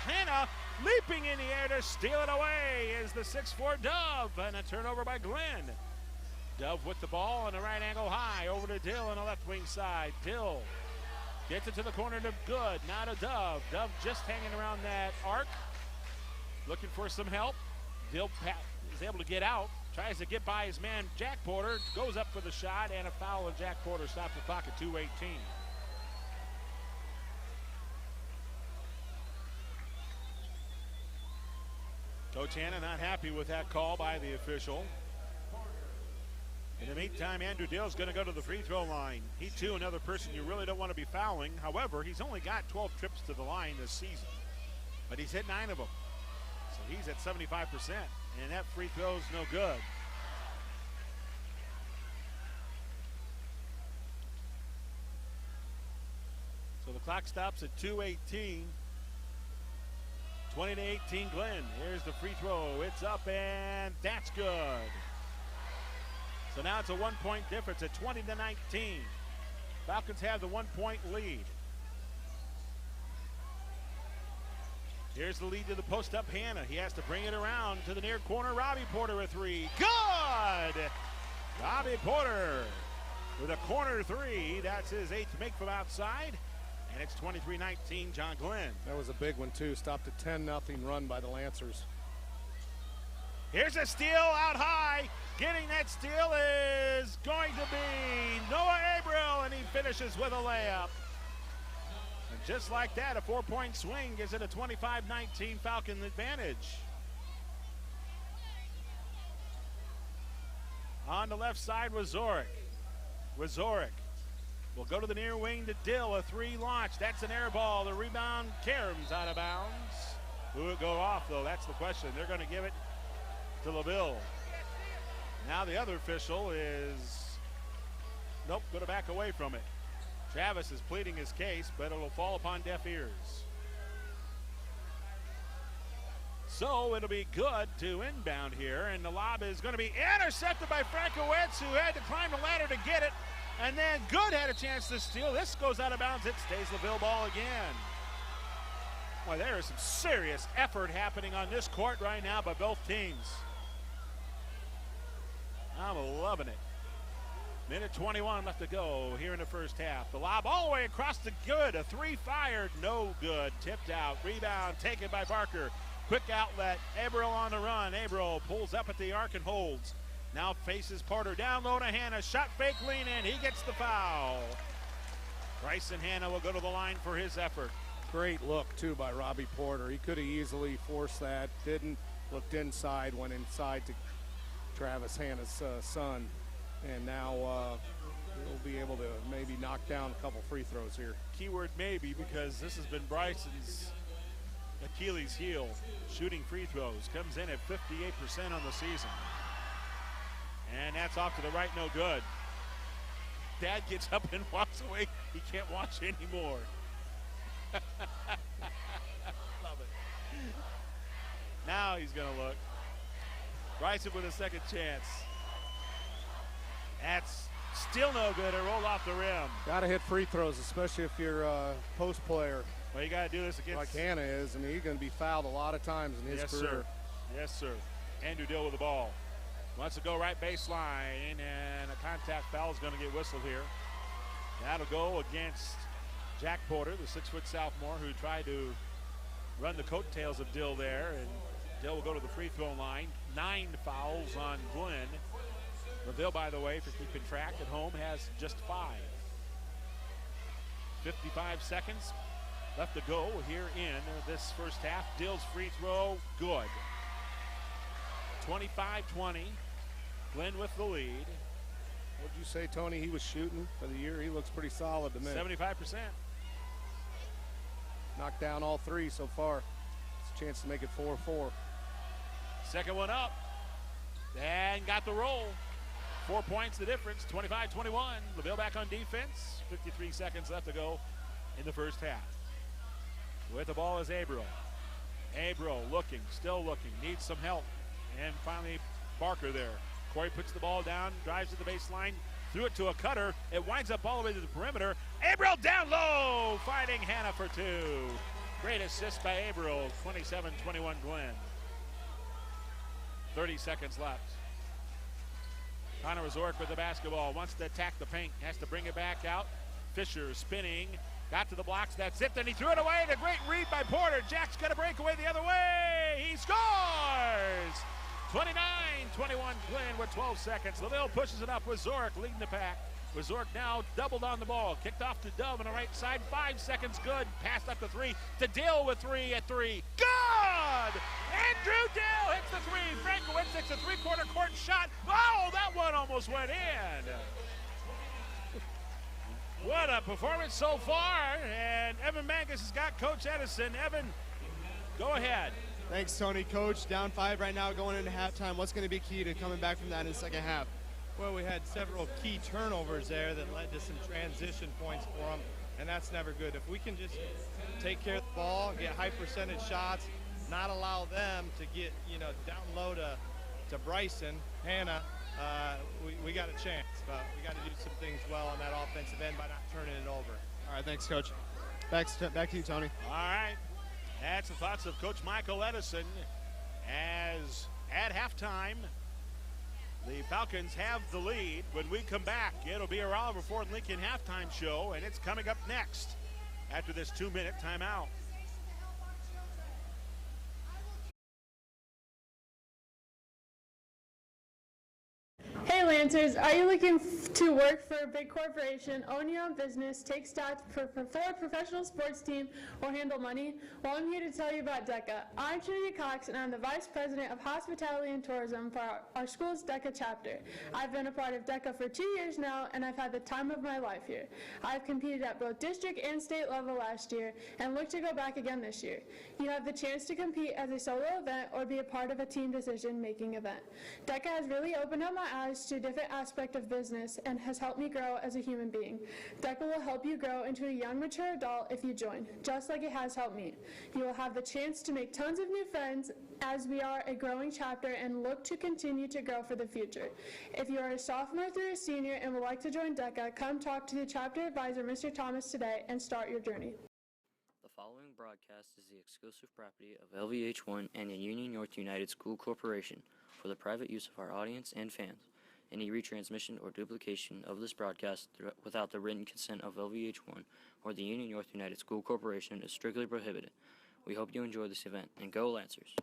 Hanna. Leaping in the air to steal it away is the 6'4 Dove. And a turnover by Glenn. Dove with the ball on a right angle high. Over to Dill on the left wing side. Dill gets it to the corner to Good. Now to Dove. Dove just hanging around that arc. Looking for some help. Dill is able to get out. Tries to get by his man, Jack Porter. Goes up for the shot, and a foul, and Jack Porter stops the clock at 2:18. Coach Hanna not happy with that call by the official. In the meantime, Andrew Dill's going to go to the free throw line. He, too, another person you really don't want to be fouling. However, he's only got 12 trips to the line this season, but he's hit 9 of them. So he's at 75%, and that free throw's no good. So the clock stops at 2:18. 20-18 Glenn. Here's the free throw. It's up, and that's good. So now it's a 1 point difference at 20-19. Falcons have the 1 point lead. Here's the lead to the post up Hanna. He has to bring it around to the near corner. Robbie Porter a 3. Good! Robbie Porter with a corner 3. That's his 8th make from outside. And it's 23-19 John Glenn. That was a big one, too. Stopped a 10-0 run by the Lancers. Here's a steal out high. Getting that steal is going to be Noah Abril, and he finishes with a layup. And just like that, a 4-point swing gives it a 25-19 Falcon advantage. On the left side was Zorik. Will go to the near wing to Dill, a 3 launch. That's an air ball. The rebound, Kerms out of bounds. Who would go off, though? That's the question. They're going to give it to LaVille. Now the other official is, nope, going to back away from it. Travis is pleading his case, but it'll fall upon deaf ears. So it'll be Good to inbound here, and the lob is going to be intercepted by Frankowitz, who had to climb the ladder to get it. And then Good had a chance to steal. This goes out of bounds. It stays LaVille ball again. Well, there is some serious effort happening on this court right now by both teams. I'm loving it. Minute 21 left to go here in the first half. The lob all the way across the good. A three fired, no good. Tipped out. Rebound taken by Barker. Quick outlet. Averill on the run. Averill pulls up at the arc and holds. Now faces Porter. Down low to Hannah. Shot fake, lean in. He gets the foul. Bryson Hannah will go to the line for his effort. Great look, too, by Robbie Porter. He could have easily forced that. Didn't. Looked inside, went inside to Travis Hannah's son. And now he'll be able to maybe knock down a couple free throws here. Keyword maybe, because this has been Bryson's Achilles heel. Shooting free throws. Comes in at 58% on the season. And that's off to the right, no good. Dad gets up and walks away. He can't watch anymore. Love it. Now he's going to look. Bryson with a second chance. That's still no good. It rolled off the rim. Got to hit free throws, especially if you're a post player. Well, you got to do this against. Like Hannah is. I mean, he's going to be fouled a lot of times in his career. Sir. Yes, sir. Andrew Dill with the ball. Wants to go right baseline, and a contact foul is going to get whistled here. That'll go against Jack Porter, the 6-foot sophomore who tried to run the coattails of Dill there, and Dill will go to the free throw line. 9 fouls on Glenn. LaVille, by the way, for keeping track at home, has just 5. 55 seconds left to go here in this first half. Dill's free throw, good. 25-20. Glenn with the lead. What'd you say, Tony? He was shooting for the year. He looks pretty solid to me. 75%. Knocked down all 3 so far. It's a chance to make it 4-4. Second one up. And got the roll. 4 points the difference, 25-21. LaVille back on defense. 53 seconds left to go in the first half. With the ball is Averill. Averill looking, still looking, needs some help. And finally, Barker there. Corey puts the ball down, drives to the baseline, threw it to a cutter. It winds up all the way to the perimeter. Averill down low, finding Hannah for 2. Great assist by Averill, 27-21 Glenn. 30 seconds left. Connor Zork with the basketball, wants to attack the paint, has to bring it back out. Fisher spinning, got to the blocks, that's it, then he threw it away. The great read by Porter. Jack's gonna break away the other way. He scores! 29-21 Glenn with 12 seconds. LaVille pushes it up with Zork leading the pack. With Zork now doubled on the ball. Kicked off to Dove on the right side. 5 seconds good. Passed up to 3. To Dill with 3 at 3. Good! Andrew Dill hits the 3. Frankowitz hits a three-quarter court shot. Oh, that one almost went in. What a performance so far. And Evan Mangus has got Coach Edison. Evan, go ahead. Thanks, Tony. Coach, down 5 right now going into halftime. What's going to be key to coming back from that in the second half? Well, we had several key turnovers there that led to some transition points for them, and that's never good. If we can just take care of the ball, get high percentage shots, not allow them to get, down low to Bryson, Hannah, we got a chance. But we got to do some things well on that offensive end by not turning it over. All right, thanks, Coach. Back to you, Tony. All right. That's the thoughts of Coach Michael Edison as at halftime, the Falcons have the lead. When we come back, it'll be our Oliver Ford Lincoln halftime show, and it's coming up next after this 2-minute timeout. Hey Lancers, are you looking to work for a big corporation, own your own business, take stats for a professional sports team, or handle money? Well, I'm here to tell you about DECA. I'm Trinity Cox, and I'm the Vice President of Hospitality and Tourism for our school's DECA chapter. I've been a part of DECA for 2 years now, and I've had the time of my life here. I've competed at both district and state level last year, and look to go back again this year. You have the chance to compete as a solo event or be a part of a team decision-making event. DECA has really opened up my eyes to a different aspect of business and has helped me grow as a human being. DECA will help you grow into a young, mature adult if you join, just like it has helped me. You will have the chance to make tons of new friends as we are a growing chapter and look to continue to grow for the future. If you are a sophomore through a senior and would like to join DECA, come talk to the chapter advisor, Mr. Thomas, today and start your journey. The following broadcast is the exclusive property of LVH1 and the Union North United School Corporation for the private use of our audience and fans. Any retransmission or duplication of this broadcast without the written consent of LVH1 or the Union North United School Corporation is strictly prohibited. We hope you enjoy this event, and go Lancers!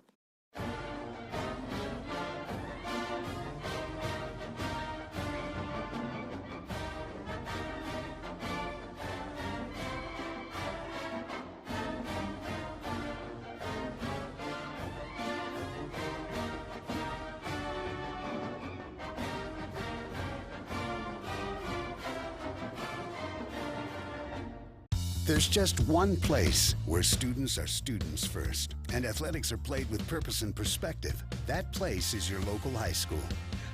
There's just one place where students are students first, and athletics are played with purpose and perspective. That place is your local high school.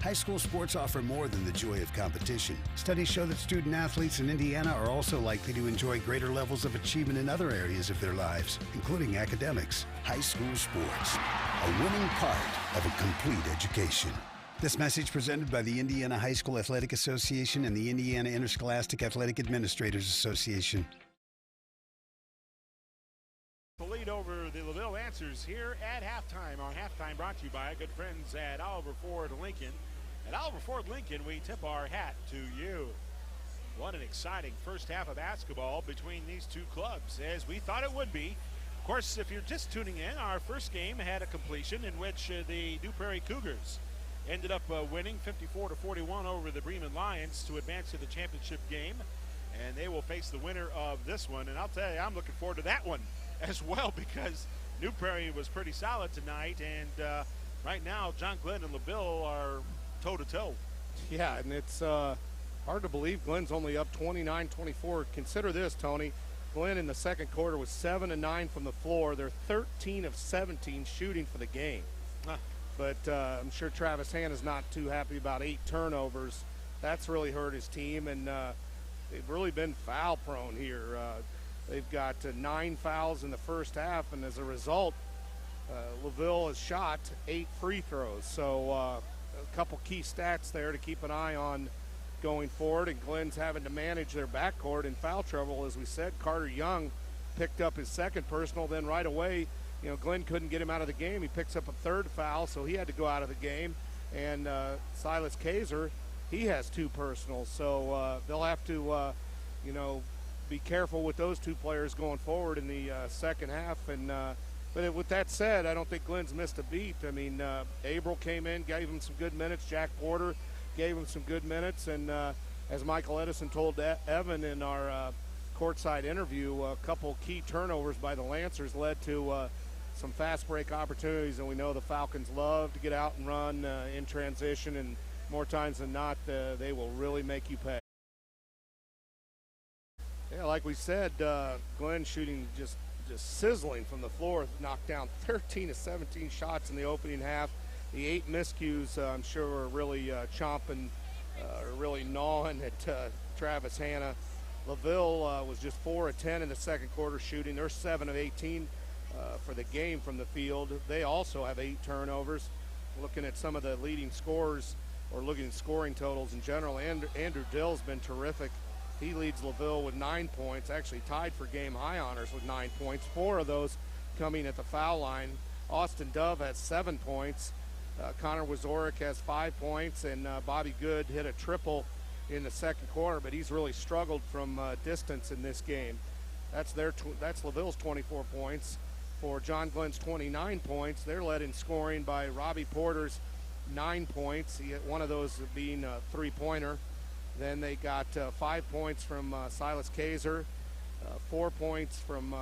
High school sports offer more than the joy of competition. Studies show that student athletes in Indiana are also likely to enjoy greater levels of achievement in other areas of their lives, including academics. High school sports, a winning part of a complete education. This message presented by the Indiana High School Athletic Association and the Indiana Interscholastic Athletic Administrators Association. The lead over the LaVille Lancers here at halftime. Our halftime brought to you by good friends at Oliver Ford Lincoln. At Oliver Ford Lincoln, we tip our hat to you. What an exciting first half of basketball between these two clubs, as we thought it would be. Of course, if you're just tuning in, our first game had a completion in which the New Prairie Cougars ended up winning 54-41 over the Bremen Lions to advance to the championship game. And they will face the winner of this one. And I'll tell you, I'm looking forward to that one as well, because New Prairie was pretty solid tonight, and right now John Glenn and LaVille are toe-to-toe. Yeah, and it's hard to believe Glenn's only up 29-24. Consider this, Tony. Glenn in the second quarter was 7 of 9 from the floor. They're 13 of 17 shooting for the game. But I'm sure Travis Hanna's not too happy about 8 turnovers. That's really hurt his team, and they've really been foul prone here. They've got 9 fouls in the first half, and as a result, LaVille has shot 8 free throws. So a couple key stats there to keep an eye on going forward, and Glenn's having to manage their backcourt in foul trouble. As we said, Carter Young picked up his second personal, then right away, Glenn couldn't get him out of the game. He picks up a third foul, so he had to go out of the game. And Silas Kaiser, he has 2 personals. So they'll have to, be careful with those 2 players going forward in the second half. And but with that said, I don't think Glenn's missed a beat. I mean, Abril came in, gave him some good minutes. Jack Porter gave him some good minutes. And as Michael Edison told Evan in our courtside interview, a couple key turnovers by the Lancers led to some fast break opportunities. And we know the Falcons love to get out and run in transition, and more times than not, they will really make you pay. Yeah, like we said, Glenn shooting just sizzling from the floor, knocked down 13 of 17 shots in the opening half. The 8 miscues, I'm sure, were really chomping, or really gnawing at Travis Hanna. LaVille was just 4 of 10 in the second quarter shooting. They're 7 of 18 for the game from the field. They also have 8 turnovers. Looking at some of the leading scorers, or looking at scoring totals in general, Andrew Dill's been terrific. He leads LaVille with 9 points, actually tied for game high honors with 9 points, 4 of those coming at the foul line. Austin Dove has 7 points. Connor Wazorek has 5 points, and Bobby Good hit a triple in the second quarter, but he's really struggled from distance in this game. That's LaVille's 24 points. For John Glenn's 29 points, they're led in scoring by Robbie Porter's 9 points, one of those being a three-pointer. Then they got 5 points from Silas Kaiser, 4 points from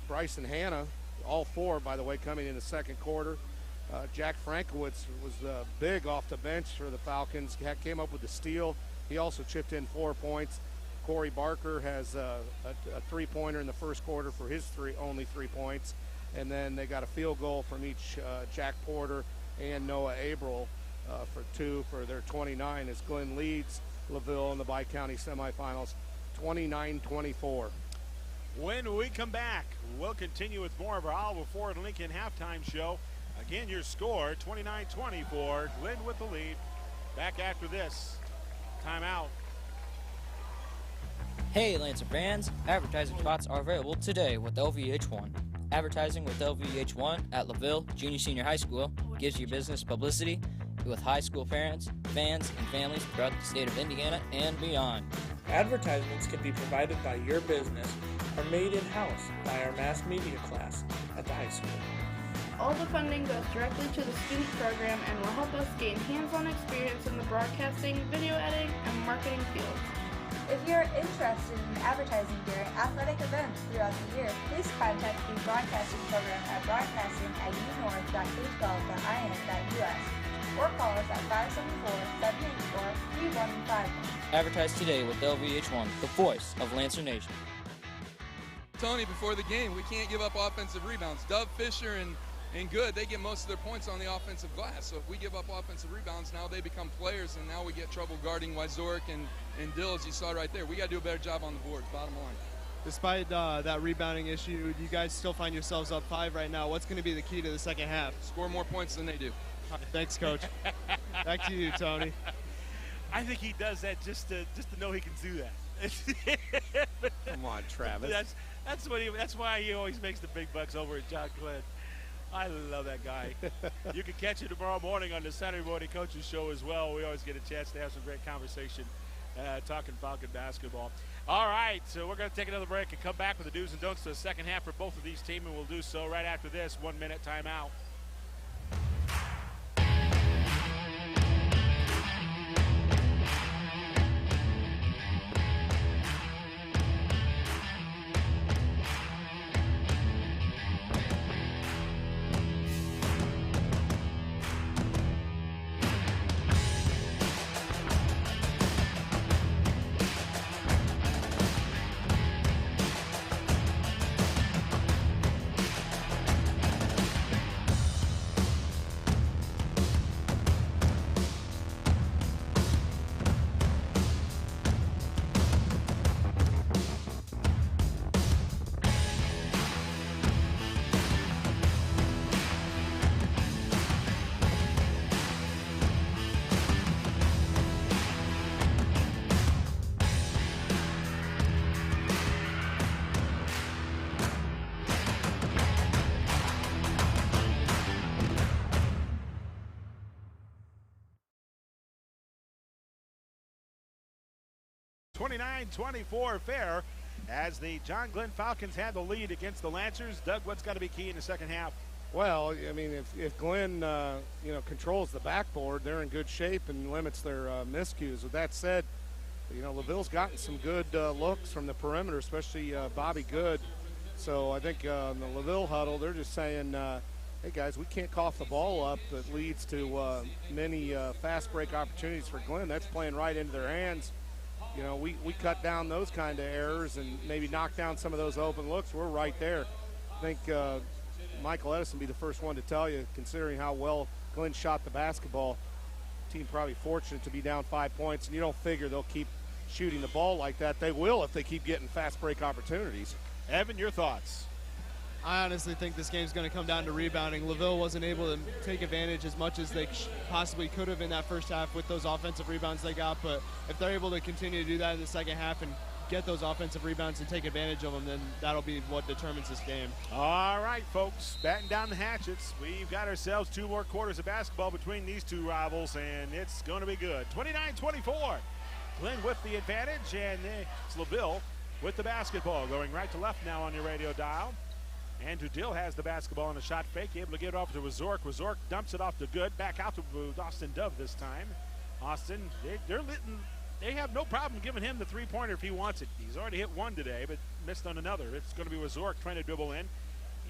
Bryson Hanna, all 4, by the way, coming in the second quarter. Jack Frankowitz was big off the bench for the Falcons, came up with the steal. He also chipped in 4 points. Corey Barker has a three-pointer in the first quarter for his only 3 points. And then they got a field goal from each Jack Porter and Noah Abril for 2 for their 29, as Glenn leads LaVille in the Bi-county semifinals 29-24. When we come back, we'll continue with more of our Oliver Ford Lincoln halftime show. Again, your score, 29-24. Glenn with the lead. Back after this. Timeout. Hey Lancer fans, advertising spots are available today with LVH1. Advertising with LVH1 at LaVille Junior Senior High School gives your business publicity with high school parents, fans, and families throughout the state of Indiana and beyond. Advertisements can be provided by your business or made in-house by our mass media class at the high school. All the funding goes directly to the student program and will help us gain hands-on experience in the broadcasting, video editing, and marketing fields. If you're interested in advertising during athletic events throughout the year, please contact the broadcasting program at broadcasting@unorth.k12.in.us or call us at 574-784-3151. Advertise today with LVH1, the voice of Lancer Nation. Tony, before the game, we can't give up offensive rebounds. Dove, Fisher, and Good, they get most of their points on the offensive glass. So if we give up offensive rebounds, now they become players, and now we get trouble guarding Wyzorek and Dill, as you saw right there. We got to do a better job on the boards, bottom line. Despite that rebounding issue, you guys still find yourselves up 5 right now. What's going to be the key to the second half? Score more points than they do. Thanks, Coach. Back to you, Tony. I think he does that just to know he can do that. Come on, Travis. That's why he always makes the big bucks over at John Glenn. I love that guy. You can catch it tomorrow morning on the Saturday Morning Coaches Show as well. We always get a chance to have some great conversation talking Falcon basketball. All right, so we're going to take another break and come back with the do's and don'ts to the second half for both of these teams, and we'll do so right after this 1-minute timeout. (29-24) fair as the John Glenn Falcons had the lead against the Lancers. Doug, what's got to be key in the second half? Well, I mean, if Glenn, controls the backboard, they're in good shape and limits their miscues. With that said, LaVille's gotten some good looks from the perimeter, especially Bobby Good. So I think in the LaVille huddle, they're just saying, hey, guys, we can't cough the ball up that leads to many fast break opportunities for Glenn. That's playing right into their hands. We cut down those kind of errors and maybe knock down some of those open looks. We're right there. I think Michael Edison will be the first one to tell you, considering how well Glenn shot the basketball. Team probably fortunate to be down 5 points, and you don't figure they'll keep shooting the ball like that. They will if they keep getting fast break opportunities. Evan, your thoughts? I honestly think this game's going to come down to rebounding. LaVille wasn't able to take advantage as much as they possibly could have in that first half with those offensive rebounds they got. But if they're able to continue to do that in the second half and get those offensive rebounds and take advantage of them, then that'll be what determines this game. All right, folks, batten down the hatchets. We've got ourselves 2 more quarters of basketball between these two rivals, and it's going to be good. 29-24. Glenn with the advantage, and it's LaVille with the basketball, going right to left now on your radio dial. Andrew Dill has the basketball in a shot fake, able to get it off to Wyzorek. Wyzorek dumps it off to Good, back out to Austin Dove this time. Austin, they have no problem giving him the three-pointer if he wants it. He's already hit one today, but missed on another. It's going to be Wyzorek trying to dribble in.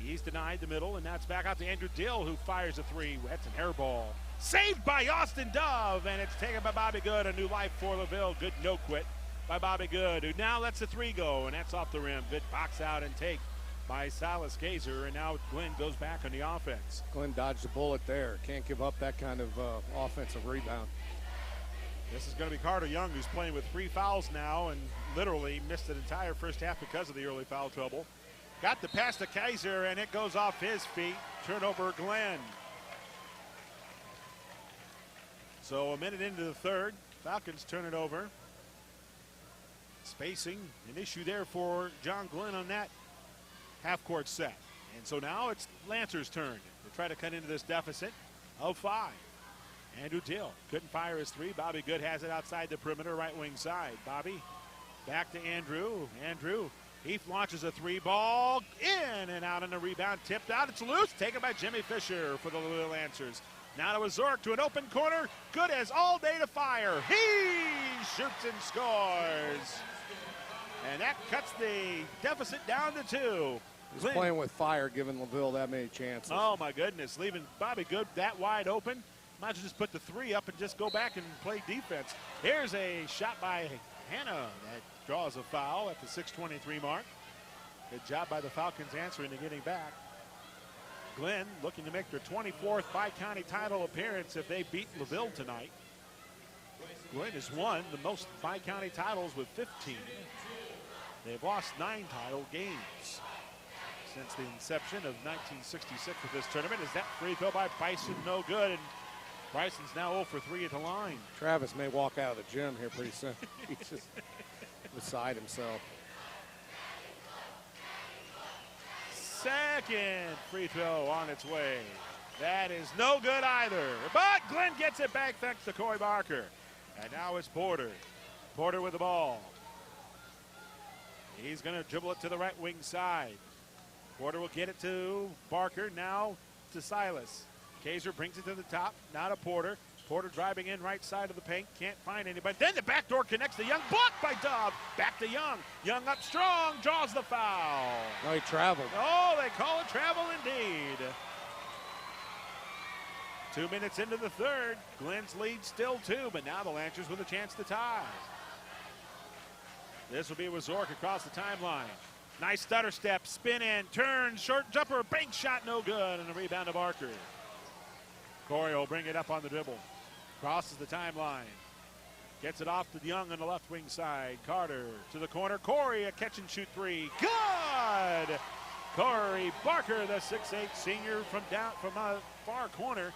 He's denied the middle, and now it's back out to Andrew Dill, who fires a three. That's an air ball. Saved by Austin Dove, and it's taken by Bobby Good. A new life for LaVille. Good no-quit by Bobby Good, who now lets the three go, and that's off the rim. Good box out and take by Silas Gazer, and now Glenn goes back on the offense. Glenn dodged a bullet there. Can't give up that kind of offensive rebound. This is going to be Carter Young, who's playing with 3 fouls now and literally missed an entire first half because of the early foul trouble. Got the pass to Kaiser, and it goes off his feet. Turnover, Glenn. So a minute into the third, Falcons turn it over. Spacing, an issue there for John Glenn on that half-court set. And so now it's Lancer's turn to try to cut into this deficit of 5. Andrew Dill couldn't fire his three. Bobby Good has it outside the perimeter, right wing side. Bobby back to Andrew. Andrew, he launches a three ball in and out on the rebound. Tipped out. It's loose. Taken by Jimmy Fisher for the LaVille Lancers. Now to Azork to an open corner. Good as all day to fire. He shoots and scores. And that cuts the deficit down to 2. He's playing with fire, giving LaVille that many chances. Oh, my goodness. Leaving Bobby Good that wide open. Might as well just put the 3 up and just go back and play defense. Here's a shot by Hannah that draws a foul at the 6:23 mark. Good job by the Falcons answering and getting back. Glenn looking to make their 24th Bi-county title appearance if they beat LaVille tonight. Glenn has won the most Bi-county titles with 15. They've lost 9 title games since the inception of 1966 with this tournament. Is that free throw by Bryson no good? And Bryson's now 0 for 3 at the line. Travis may walk out of the gym here pretty soon. He's just beside himself. Second free throw on its way. That is no good either. But Glenn gets it back thanks to Corey Barker. And now it's Porter. Porter with the ball. He's going to dribble it to the right wing side. Porter will get it to Barker. Now to Silas. Kaiser brings it to the top. Now to Porter. Porter driving in right side of the paint. Can't find anybody. Then the backdoor connects to Young. Blocked by Dove. Back to Young. Young up strong. Draws the foul. No, he traveled. Oh, they call it travel indeed. 2 minutes into the third. Glenn's lead still 2, but now the Lancers with a chance to tie. This will be Wazork across the timeline. Nice stutter step. Spin in. Turn. Short jumper. Bank shot. No good. And a rebound to Barker. Corey will bring it up on the dribble. Crosses the timeline. Gets it off to Young on the left wing side. Carter to the corner. Corey, a catch and shoot 3. Good! Corey Barker, the 6'8 senior from far corner,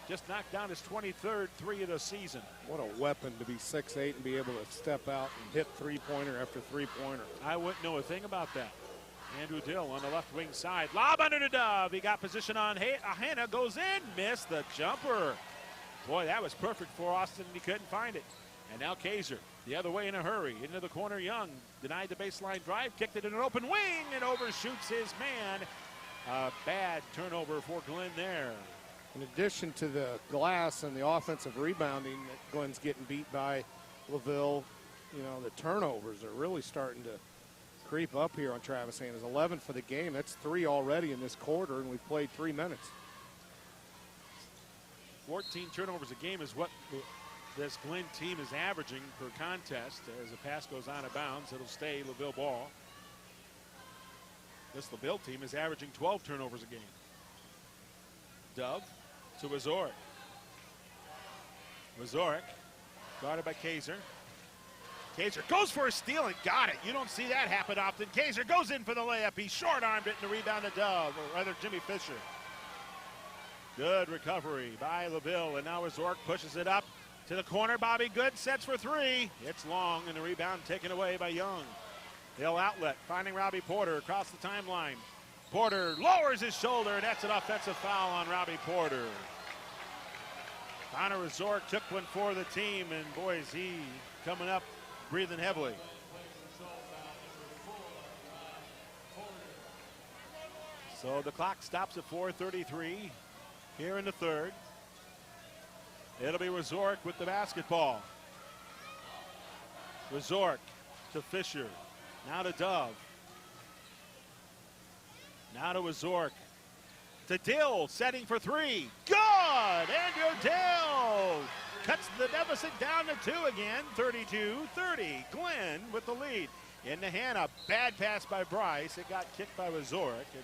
just knocked down his 23rd 3 of the season. What a weapon to be 6'8 and be able to step out and hit three-pointer after three-pointer. I wouldn't know a thing about that. Andrew Dill on the left wing side. Lob under the Dove. He got position on Hannah. Goes in. Missed the jumper. Boy, that was perfect for Austin. He couldn't find it. And now Kaiser the other way in a hurry. Into the corner. Young denied the baseline drive. Kicked it in an open wing and overshoots his man. A bad turnover for Glenn there. In addition to the glass and the offensive rebounding that Glenn's getting beat by LaVille, you know, the turnovers are really starting to creep up here on Travis Hannah's. 11 for the game. That's 3 already in this quarter, and we've played 3 minutes. 14 turnovers a game is what this Glenn team is averaging per contest. As the pass goes out of bounds, it'll stay LaVille ball. This LaVille team is averaging 12 turnovers a game. Dove to Wazorek. Wazorek guarded by Kaiser. Kaiser goes for a steal and got it. You don't see that happen often. Kaiser goes in for the layup. He short-armed it and the rebound to Dove, or rather Jimmy Fisher. Good recovery by LaVille, and now Wazorek pushes it up to the corner. Bobby Good sets for 3. It's long, and the rebound taken away by Young. Hill outlet, finding Robbie Porter across the timeline. Porter lowers his shoulder, and that's an offensive foul on Robbie Porter. Connor Wazorek took one for the team, and boy, is he coming up breathing heavily. So the clock stops at 4:33 here in the third. It'll be Wazorek with the basketball. Wazorek to Fisher. Now to Dove. Now to Wazorek. To Dill, setting for 3. Good! Andrew Dill cuts the deficit down to 2 again. 32-30. Glenn with the lead. Into Hannah. Bad pass by Bryce. It got kicked by Wazorek. And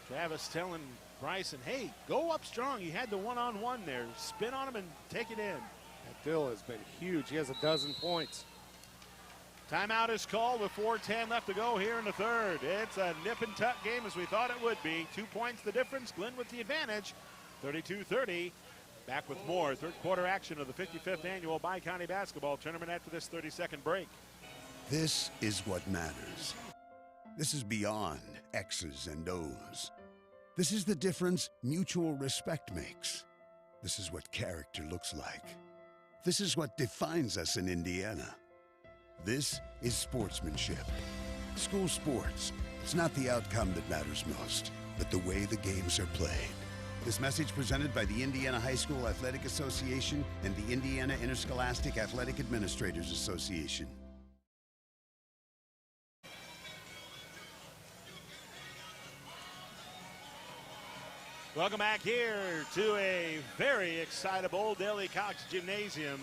Travis telling Bryson, hey, go up strong. You had the one-on-one there. Spin on him and take it in. That Dill has been huge. He has 12 points. Timeout is called with 4:10 left to go here in the third. It's a nip-and-tuck game as we thought it would be. 2 points the difference. Glenn with the advantage. 32-30. Back with more third quarter action of the 55th annual Bi-County Basketball Tournament after this 30-second break. This is what matters. This is beyond X's and O's. This is the difference mutual respect makes. This is what character looks like. This is what defines us in Indiana. This is sportsmanship. School sports. It's not the outcome that matters most, but the way the games are played. This message presented by the Indiana High School Athletic Association and the Indiana Interscholastic Athletic Administrators Association. Welcome back here to a very excitable Daly Cox Gymnasium.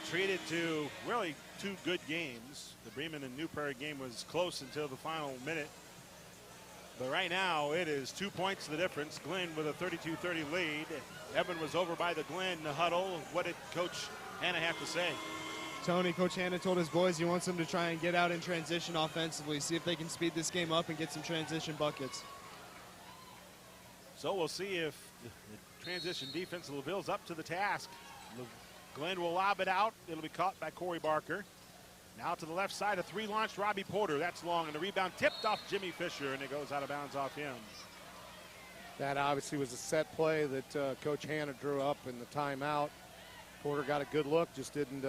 Treated to really two good games. The Bremen and New Prairie game was close until the final minute. But right now it is 2 points the difference. Glenn with a 32-30 lead. Evan was over by the Glenn huddle. What did Coach Hanna have to say? Tony, Coach Hanna told his boys he wants them to try and get out in transition offensively, see if they can speed this game up and get some transition buckets. So we'll see if the transition defense of LaVille's up to the task. Glenn will lob it out. It'll be caught by Corey Barker. Now to the left side, a three launched Robbie Porter. That's long, and the rebound tipped off Jimmy Fisher, and it goes out of bounds off him. That obviously was a set play that Coach Hanna drew up in the timeout. Porter got a good look, just didn't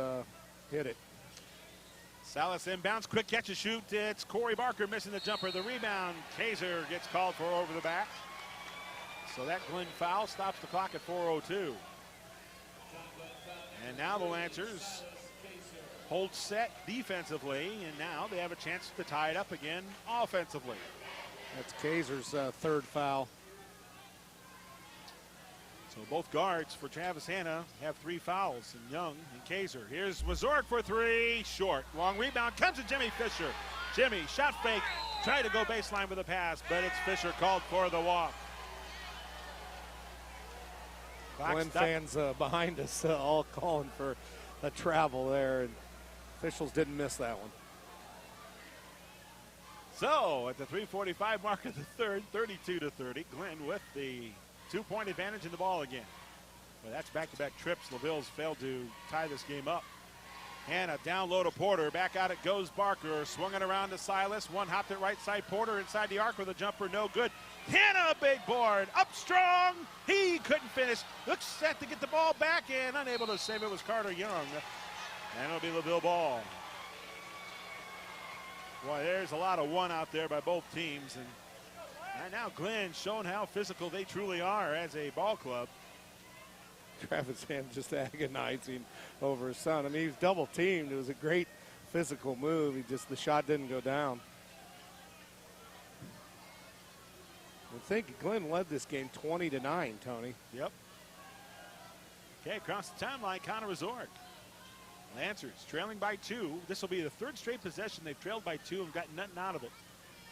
hit it. Salas inbounds, quick catch and shoot. It's Corey Barker missing the jumper. The rebound, Kaiser gets called for over the back. So that Glenn foul stops the clock at 4:02. And now the Lancers hold set defensively, and now they have a chance to tie it up again offensively. That's Kaiser's third foul. So both guards for Travis Hanna have 3 fouls, and Young and Kaiser. Here's Wazork for 3, short. Long rebound comes to Jimmy Fisher. Jimmy, shot fake, tried to go baseline with a pass, but it's Fisher called for the walk. Glenn fans behind us all calling for a travel there, and officials didn't miss that one. So at the 3:45 mark of the third, 32-30, Glenn with the 2-point advantage in the ball again. But that's back-to-back trips. LaVille's failed to tie this game up. Hanna down low to Porter. Back out it goes Barker. Swung it around to Silas. One hopped it right side. Porter inside the arc with a jumper. No good. Hanna, a big board. Up strong. He couldn't finish. Looks set to get the ball back and unable to save it was Carter Young. And it'll be LaVille ball. Boy, there's a lot of one out there by both teams. And right now Glenn showing how physical they truly are as a ball club. Travis Hanna just agonizing over his son. I mean, he was double teamed. It was a great physical move. The shot didn't go down. I think Glenn led this game 20-9, Tony. Yep. Okay, across the timeline, Connor Resort. Lancers trailing by 2. This will be the third straight possession they've trailed by 2 and gotten nothing out of it.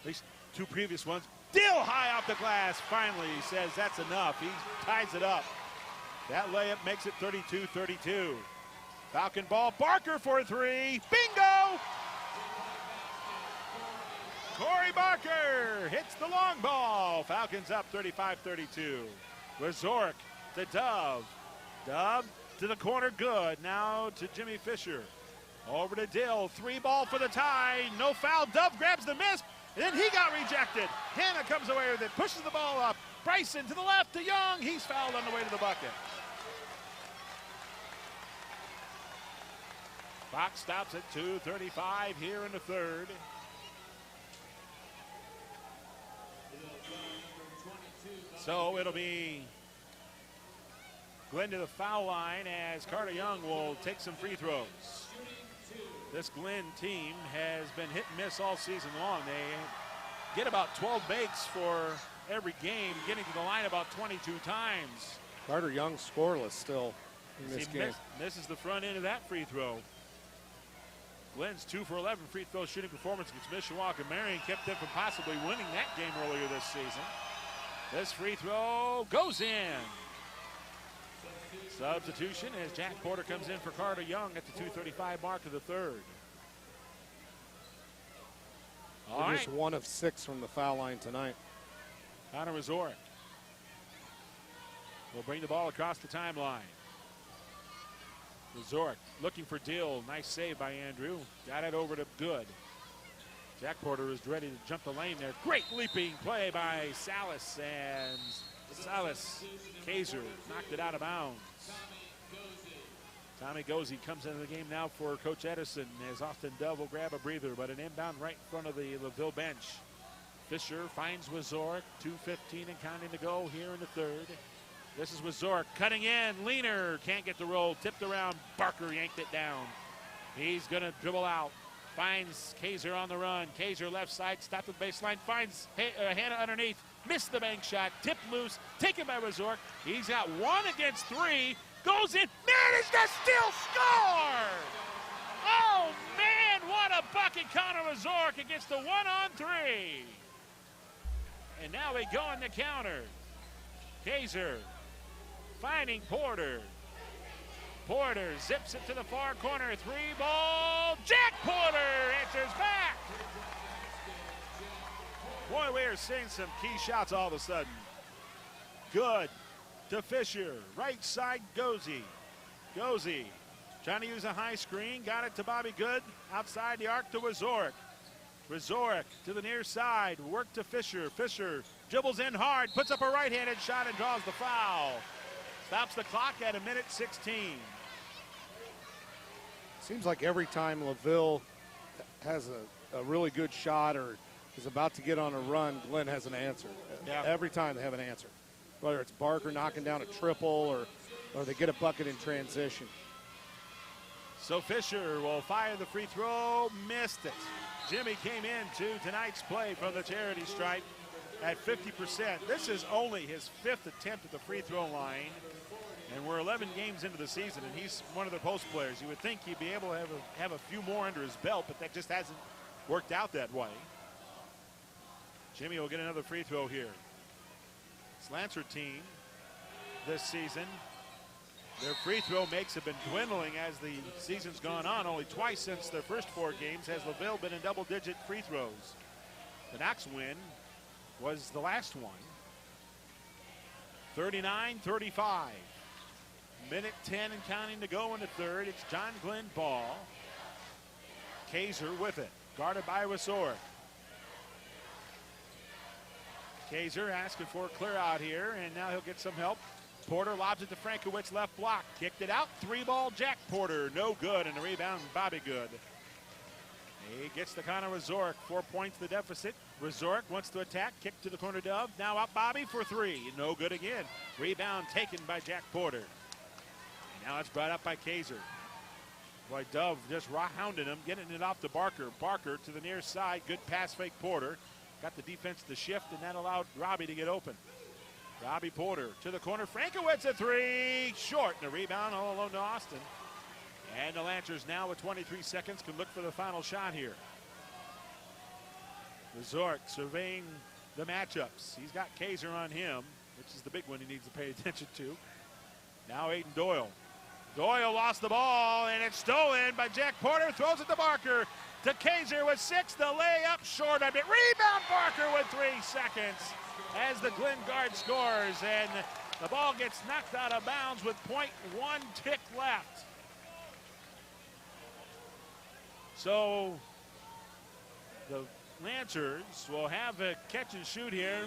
At least 2 previous ones. Dill high off the glass. Finally, he says that's enough. He ties it up. That layup makes it 32-32. Falcon ball, Barker for 3. Bingo! Corey Barker hits the long ball. Falcons up 35-32. Wazork to Dove. Dove to the corner, good. Now to Jimmy Fisher. Over to Dill, 3 ball for the tie. No foul, Dove grabs the miss, and then he got rejected. Hanna comes away with it, pushes the ball up. Bryson to the left to Young. He's fouled on the way to the bucket. Clock stops at 2:35 here in the third. So it'll be Glenn to the foul line as Carter Young will take some free throws. This Glenn team has been hit and miss all season long. They get about 12 makes for every game, getting to the line about 22 times. Carter Young scoreless still in this game. Misses the front end of that free throw. Glenn's 2 for 11 free throw shooting performance against Mishawaka Marion kept them from possibly winning that game earlier this season. This free throw goes in. Substitution as Jack Porter comes in for Carter Young at the 2:35 mark of the third. Just 1 of 6 from the foul line tonight. Connor Resort will bring the ball across the timeline. Resort looking for Dill. Nice save by Andrew. Got it over to Good. Jack Porter is ready to jump the lane there. Great leaping play by Salas, and Silas Kaiser knocked it out of bounds. Tommy Gozy comes into the game now for Coach Edison as Austin Dove will grab a breather, but an inbound right in front of the LaVille bench. Fisher finds Wazorek, 2:15 and counting to go here in the third. This is Wazorek cutting in, leaner, can't get the roll, tipped around, Barker yanked it down. He's gonna dribble out, finds Kaiser on the run. Kaiser left side, stopped at the baseline, finds Hannah underneath, missed the bank shot, tipped loose, taken by Wazorek. He's got 1 against 3. Goes in, managed to still score! Oh man, what a bucket! Connor Wazorek against the 1-on-3. And now we go in the counter. Kaiser finding Porter. Porter zips it to the far corner, 3-ball. Jack Porter answers back. Boy, we are seeing some key shots all of a sudden. Good. To Fisher, right side Gozy. Gozy trying to use a high screen, got it to Bobby Good, outside the arc to Wazorek. Wazorek to the near side, work to Fisher. Fisher dribbles in hard, puts up a right-handed shot and draws the foul. Stops the clock at 1:16. Seems like every time LaVille has a really good shot or is about to get on a run, Glenn has an answer. Yeah. Every time they have an answer. Whether it's Barker knocking down a triple or they get a bucket in transition. So Fisher will fire the free throw, missed it. Jimmy came into tonight's play from the charity stripe at 50%. This is only his 5th attempt at the free throw line, and we're 11 games into the season, and he's one of the post players. You would think he'd be able to have a few more under his belt, but that just hasn't worked out that way. Jimmy will get another free throw here. This Lancer team this season, their free throw makes have been dwindling as the season's gone on. Only twice since their first 4 games has LaVille been in double-digit free throws. The Knox win was the last one. 39-35. 1:10 and counting to go in the third. It's John Glenn ball. Kaiser with it, guarded by Wazorek. Kaiser asking for a clear out here, and now he'll get some help. Porter lobs it to Frankowitz, left block. Kicked it out, 3-ball Jack Porter. No good, and the rebound Bobby Good. He gets the Connor Wazorek, 4 points the deficit. Wazorek wants to attack, kick to the corner Dove. Now out Bobby for 3, no good again. Rebound taken by Jack Porter. And now it's brought up by Kaiser. Boy, Dove just hounding him, getting it off to Barker. Barker to the near side, good pass fake Porter. Got the defense to shift, and that allowed Robbie to get open. Robbie Porter to the corner. Frankowitz a 3. Short. And the rebound all alone to Austin. And the Lancers now with 23 seconds can look for the final shot here. Wazorek surveying the matchups. He's got Kaiser on him, which is the big one he needs to pay attention to. Now Aiden Doyle. Doyle lost the ball, and it's stolen by Jack Porter. Throws it to Barker. To Kaiser with 6, the layup short of it. Rebound Barker with 3 seconds as the Glenn guard scores, and the ball gets knocked out of bounds with 0.1 tick left. So the Lancers will have a catch and shoot here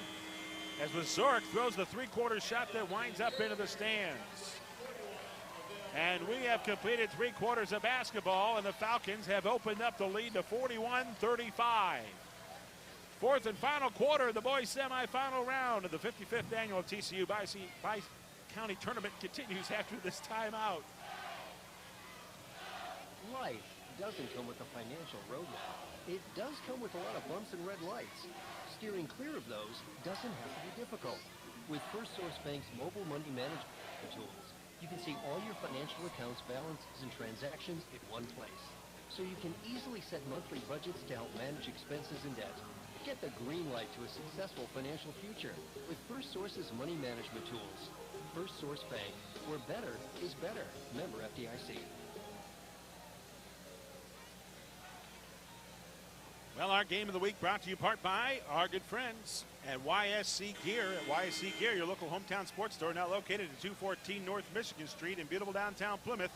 as Wazorek throws the 3-quarter shot that winds up into the stands. And we have completed 3 quarters of basketball, and the Falcons have opened up the lead to 41-35. Fourth and final quarter of the boys semifinal round of the 55th annual TCU Bi-county Tournament continues after this timeout. Life doesn't come with a financial roadmap. It does come with a lot of bumps and red lights. Steering clear of those doesn't have to be difficult. With First Source Bank's mobile money management tools, you can see all your financial accounts, balances, and transactions in one place. So you can easily set monthly budgets to help manage expenses and debt. Get the green light to a successful financial future with First Source's money management tools. First Source Bank, where better is better. Member FDIC. Well, our game of the week brought to you in part by our good friends at YSC Gear. At YSC Gear, your local hometown sports store, now located at 214 North Michigan Street in beautiful downtown Plymouth.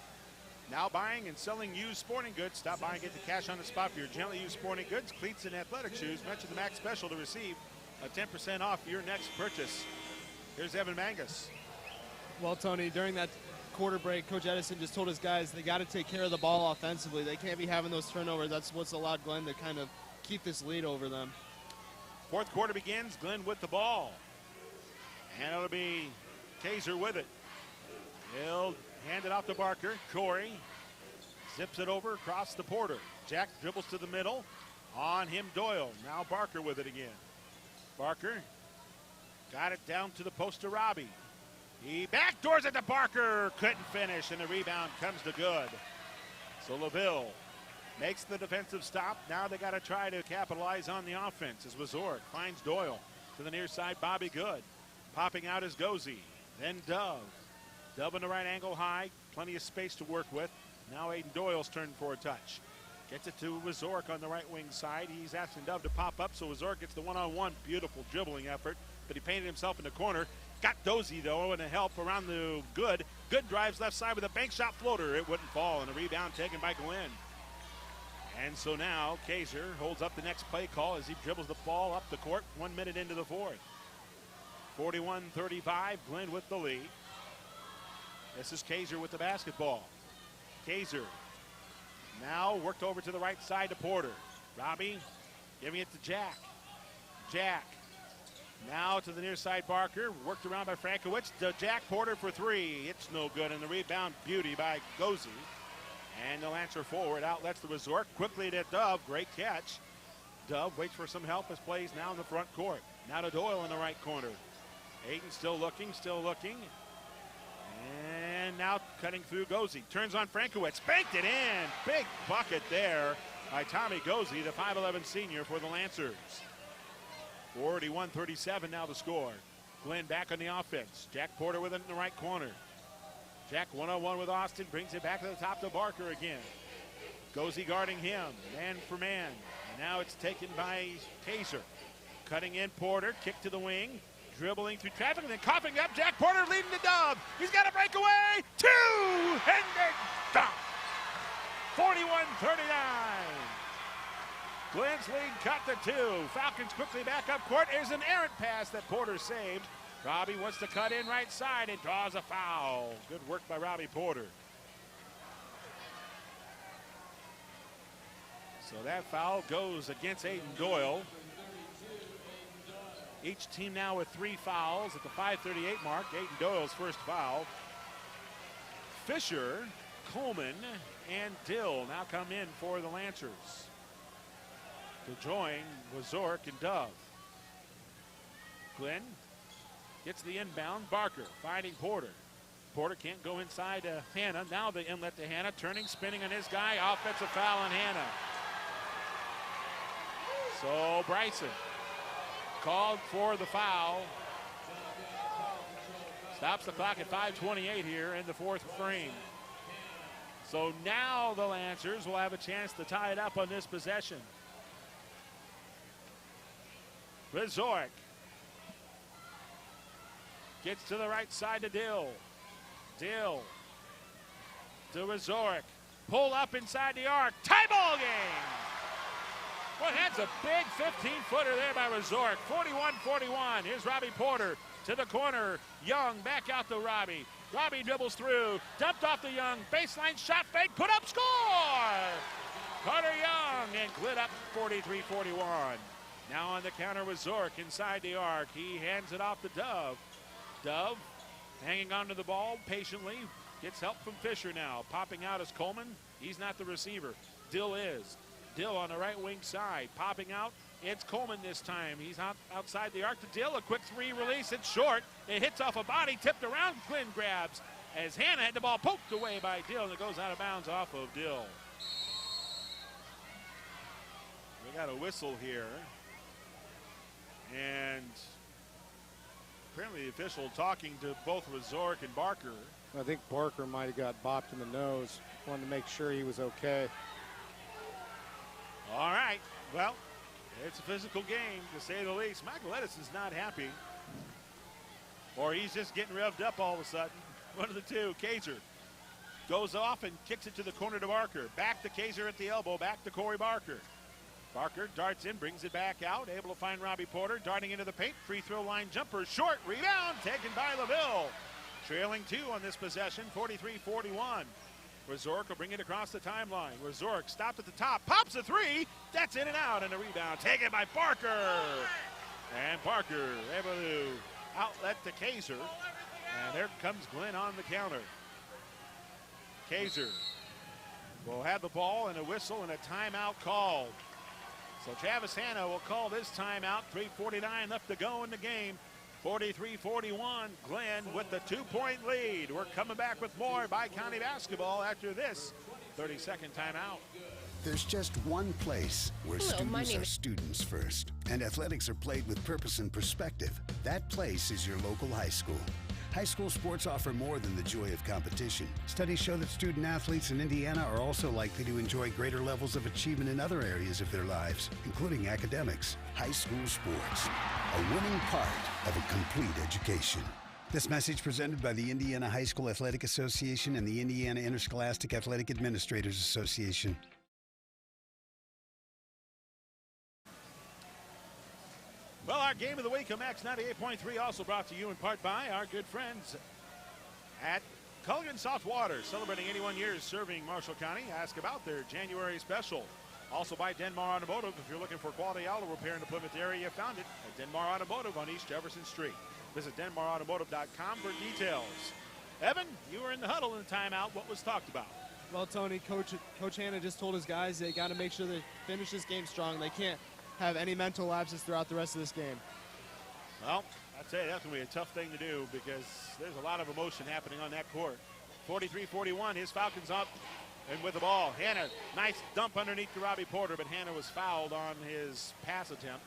Now buying and selling used sporting goods. Stop by and get the cash on the spot for your gently used sporting goods, cleats, and athletic shoes. Mention the Max Special to receive a 10% off your next purchase. Here's Evan Mangus. Well, Tony, during that quarter break, Coach Edison just told his guys they got to take care of the ball offensively. They can't be having those turnovers. That's what's allowed Glenn to kind of keep this lead over them. Fourth quarter begins. Glenn with the ball. And it'll be Kaiser with it. He'll hand it off to Barker. Corey zips it over across the Porter. Jack dribbles to the middle. On him, Doyle. Now Barker with it again. Barker got it down to the post to Robbie. He backdoors it to Barker. Couldn't finish, and the rebound comes to good. So LaVille makes the defensive stop. Now they got to try to capitalize on the offense as Wazorek finds Doyle to the near side. Bobby Good. Popping out is Gozy. Then Dove. Dove in the right angle high. Plenty of space to work with. Now Aiden Doyle's turn for a touch. Gets it to Wazorek on the right wing side. He's asking Dove to pop up, so Wazorek gets the one-on-one. Beautiful dribbling effort, but he painted himself in the corner. Got Dozy, though, and a help around the Good. Good drives left side with a bank shot floater. It wouldn't fall, and a rebound taken by Glenn. And so now Kaiser holds up the next play call as he dribbles the ball up the court 1 minute into the fourth. 41-35, Glenn with the lead. This is Kaiser with the basketball. Kaiser now worked over to the right side to Porter. Robbie giving it to Jack. Jack now to the near side Barker. Worked around by Frankowitz to Jack. Porter for three. It's no good, and the rebound beauty by Gozy. And they'll answer forward. Outlets the resort. Quickly to Dove. Great catch. Dove waits for some help as plays now in the front court. Now to Doyle in the right corner. Aiden still looking, And now cutting through Gozy. Turns on Frankowitz. Banked it in. Big bucket there by Tommy Gozy, the 5'11 senior for the Lancers. 41-37 now the score. Glenn back on the offense. Jack Porter with it in the right corner. Jack one-on-one with Austin. Brings it back to the top to Barker again. Gozy guarding him. Man for man. And now it's taken by Kaiser. Cutting in Porter. Kick to the wing. Dribbling through traffic and then coughing up. Jack Porter leading the Dove. He's got a breakaway. Two-handed dunk. 41-39. Glenn's lead cut to two. Falcons quickly back up court. There's an errant pass that Porter saved. Robbie wants to cut in right side and draws a foul. Good work by Robbie Porter. So that foul goes against Aiden Doyle. Each team now with 3 fouls at the 5:38 mark. Aiden Doyle's first foul. Fisher, Coleman, and Dill now come in for the Lancers to join Wazorek and Dove. Glenn gets the inbound. Barker finding Porter. Porter can't go inside to Hanna. Now the inlet to Hanna. Turning, spinning on his guy. Offensive foul on Hanna. So Bryson called for the foul. Stops the clock at 5:28 here in the fourth frame. So now the Lancers will have a chance to tie it up on this possession. Wazorek gets to the right side to Dill. Dill to Wazorek. Pull up inside the arc. Tie ball game. Well, that's a big 15-footer there by Wazorek. 41-41. Here's Robbie Porter to the corner. Young back out to Robbie. Robbie dribbles through. Dumped off to Young. Baseline shot fake. Put up, score! Carter Young and Glit up 43-41. Now on the counter with Zork inside the arc. He hands it off to Dove. Dove hanging onto the ball patiently. Gets help from Fisher now. Popping out is Coleman. He's not the receiver. Dill is. Dill on the right wing side. Popping out. It's Coleman this time. He's outside the arc to Dill. A quick three release. It's short. It hits off a body. Tipped around. Glenn grabs as Hanna had the ball poked away by Dill. And it goes out of bounds off of Dill. We got a whistle here. And apparently the official talking to both Wazorek and Barker. I think Barker might have got bopped in the nose. Wanted to make sure he was okay. All right. Well, it's a physical game, to say the least. Michael Edison's not happy. Or he's just getting revved up all of a sudden. One of the two. Kaiser goes off and kicks it to the corner to Barker. Back to Kaiser at the elbow. Back to Corey Barker. Barker darts in, brings it back out, able to find Robbie Porter, darting into the paint, free throw line jumper, short, rebound, taken by LaVille. Trailing 2 on this possession, 43-41. Razork will bring it across the timeline. Razork stopped at the top, pops a 3, that's in and out, and a rebound taken by Barker. And Barker able to outlet to Kaiser, and there comes Glenn on the counter. Kaiser will have the ball and a whistle and a timeout called. So Travis Hanna will call this timeout. 3:49 left to go in the game. 43-41, Glenn with the 2-point lead. We're coming back with more BiCounty basketball after this 30-second timeout. There's just one place where students are students first, and athletics are played with purpose and perspective. That place is your local high school. High school sports offer more than the joy of competition. Studies show that student athletes in Indiana are also likely to enjoy greater levels of achievement in other areas of their lives, including academics. High school sports, a winning part of a complete education. This message presented by the Indiana High School Athletic Association and the Indiana Interscholastic Athletic Administrators Association. Well, our game of the week on Max 98.3 also brought to you in part by our good friends at Culligan Soft Water, celebrating 81 years serving Marshall County. Ask about their January special. Also by Denmar Automotive. If you're looking for quality auto repair in the Plymouth area, you found it at Denmar Automotive on East Jefferson Street. Visit denmarautomotive.com for details. Evan, you were in the huddle in the timeout. What was talked about? Well, Tony, Coach Hanna just told his guys they got to make sure they finish this game strong. They can't have any mental lapses throughout the rest of this game. Well, I'd say that's going to be a tough thing to do because there's a lot of emotion happening on that court. 43-41, his Falcons up and with the ball. Hanna, nice dump underneath to Robbie Porter, but Hanna was fouled on his pass attempt.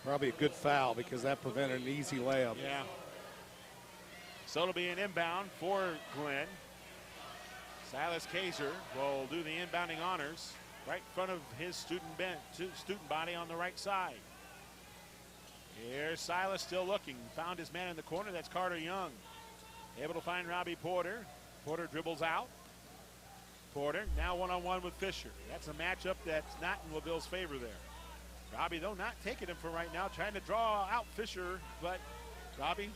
Probably a good foul because that prevented an easy layup. Yeah. So it'll be an inbound for Glenn. Silas Kaiser will do the inbounding honors right in front of his student body on the right side. Here's Silas still looking. Found his man in the corner. That's Carter Young. Able to find Robbie Porter. Porter dribbles out. Porter now one-on-one with Fisher. That's a matchup that's not in LaVille's favor there. Robbie, though, not taking him for right now. Trying to draw out Fisher, but Robbie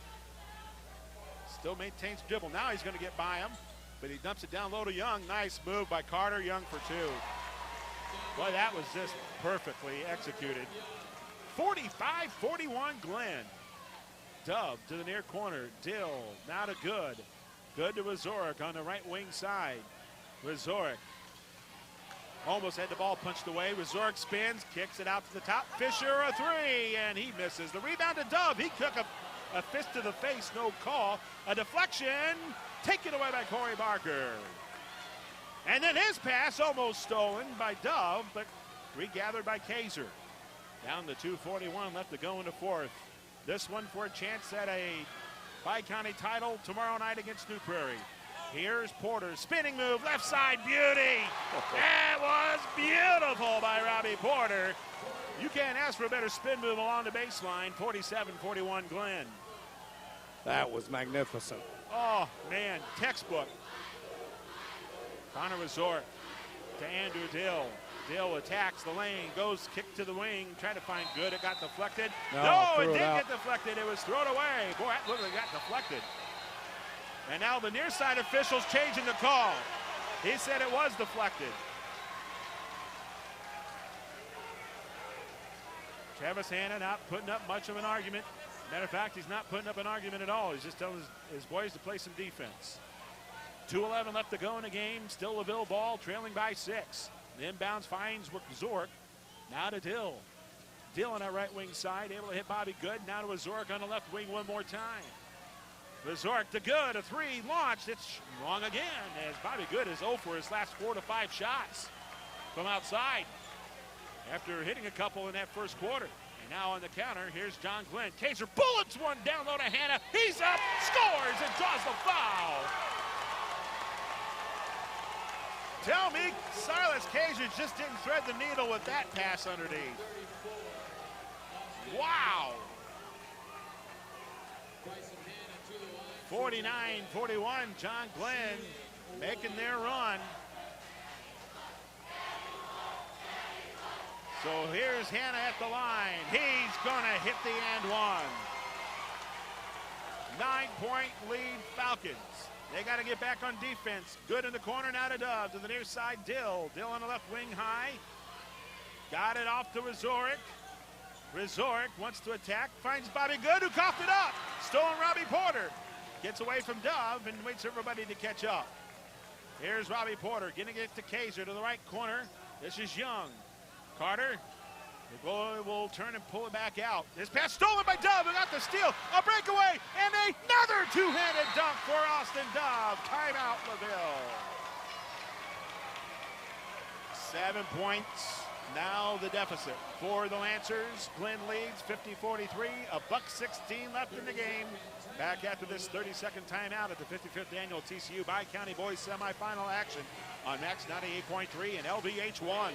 still maintains dribble. Now he's going to get by him, but he dumps it down low to Young. Nice move by Carter Young for 2. Boy, that was just perfectly executed. 45-41 Glenn. Dub to the near corner. Dill now to Good. Good to Razork on the right wing side. Razork almost had the ball punched away. Razork spins, kicks it out to the top. Fisher a 3, and he misses. The rebound to Dub. He took a fist to the face, no call. A deflection, taken away by Corey Barker. And then his pass almost stolen by Dove, but regathered by Kaiser. Down to 2:41 left to go in the fourth. This one for a chance at a Bi-County title tomorrow night against New Prairie. Here's Porter, spinning move, left side, beauty. That was beautiful by Robbie Porter. You can't ask for a better spin move along the baseline. 47-41 Glenn. That was magnificent. Oh, man, textbook. Connor Razork to Andrew Dill. Dill attacks the lane, goes kick to the wing, trying to find Good. It got deflected. No, it didn't get deflected. It was thrown away. Boy, that literally got deflected. And now the near side official's changing the call. He said it was deflected. Travis Hanna not putting up much of an argument. Matter of fact, he's not putting up an argument at all. He's just telling his boys to play some defense. 2:11 left to go in the game. Still LaVille ball, trailing by 6. The inbounds finds Zork. Now to Dill. Dill on that right wing side, able to hit Bobby Good. Now to Zork on the left wing one more time. Zork to Good, a 3 launched. It's wrong again as Bobby Good is 0 for his last 4 to 5 shots from outside after hitting a couple in that first quarter. And now on the counter, here's John Glenn. Kaiser bullets one down low to Hanna. He's up, scores, and draws the foul. Tell me Silas Kaiser just didn't thread the needle with that pass underneath. Wow. 49-41, John Glenn making their run. So here's Hanna at the line. He's going to hit the and one. 9-point lead Falcons. They got to get back on defense. Good in the corner now to Dove. To the near side, Dill. Dill on the left wing high. Got it off to Razorek. Razorek wants to attack. Finds Bobby Good, who coughed it up. Stolen Robbie Porter. Gets away from Dove and waits for everybody to catch up. Here's Robbie Porter getting it to Kaiser to the right corner. This is Young. Carter. The boy will turn and pull it back out. This pass stolen by Dove, who got the steal. A breakaway, and another two-handed dunk for Austin Dove. Timeout, LaVille. 7 points. Now the deficit for the Lancers. Glenn leads 50-43. $1:16 left in the game. Back after this 30-second timeout at the 55th annual TCU Bi-county boys semifinal action on Max 98.3 and LVH1.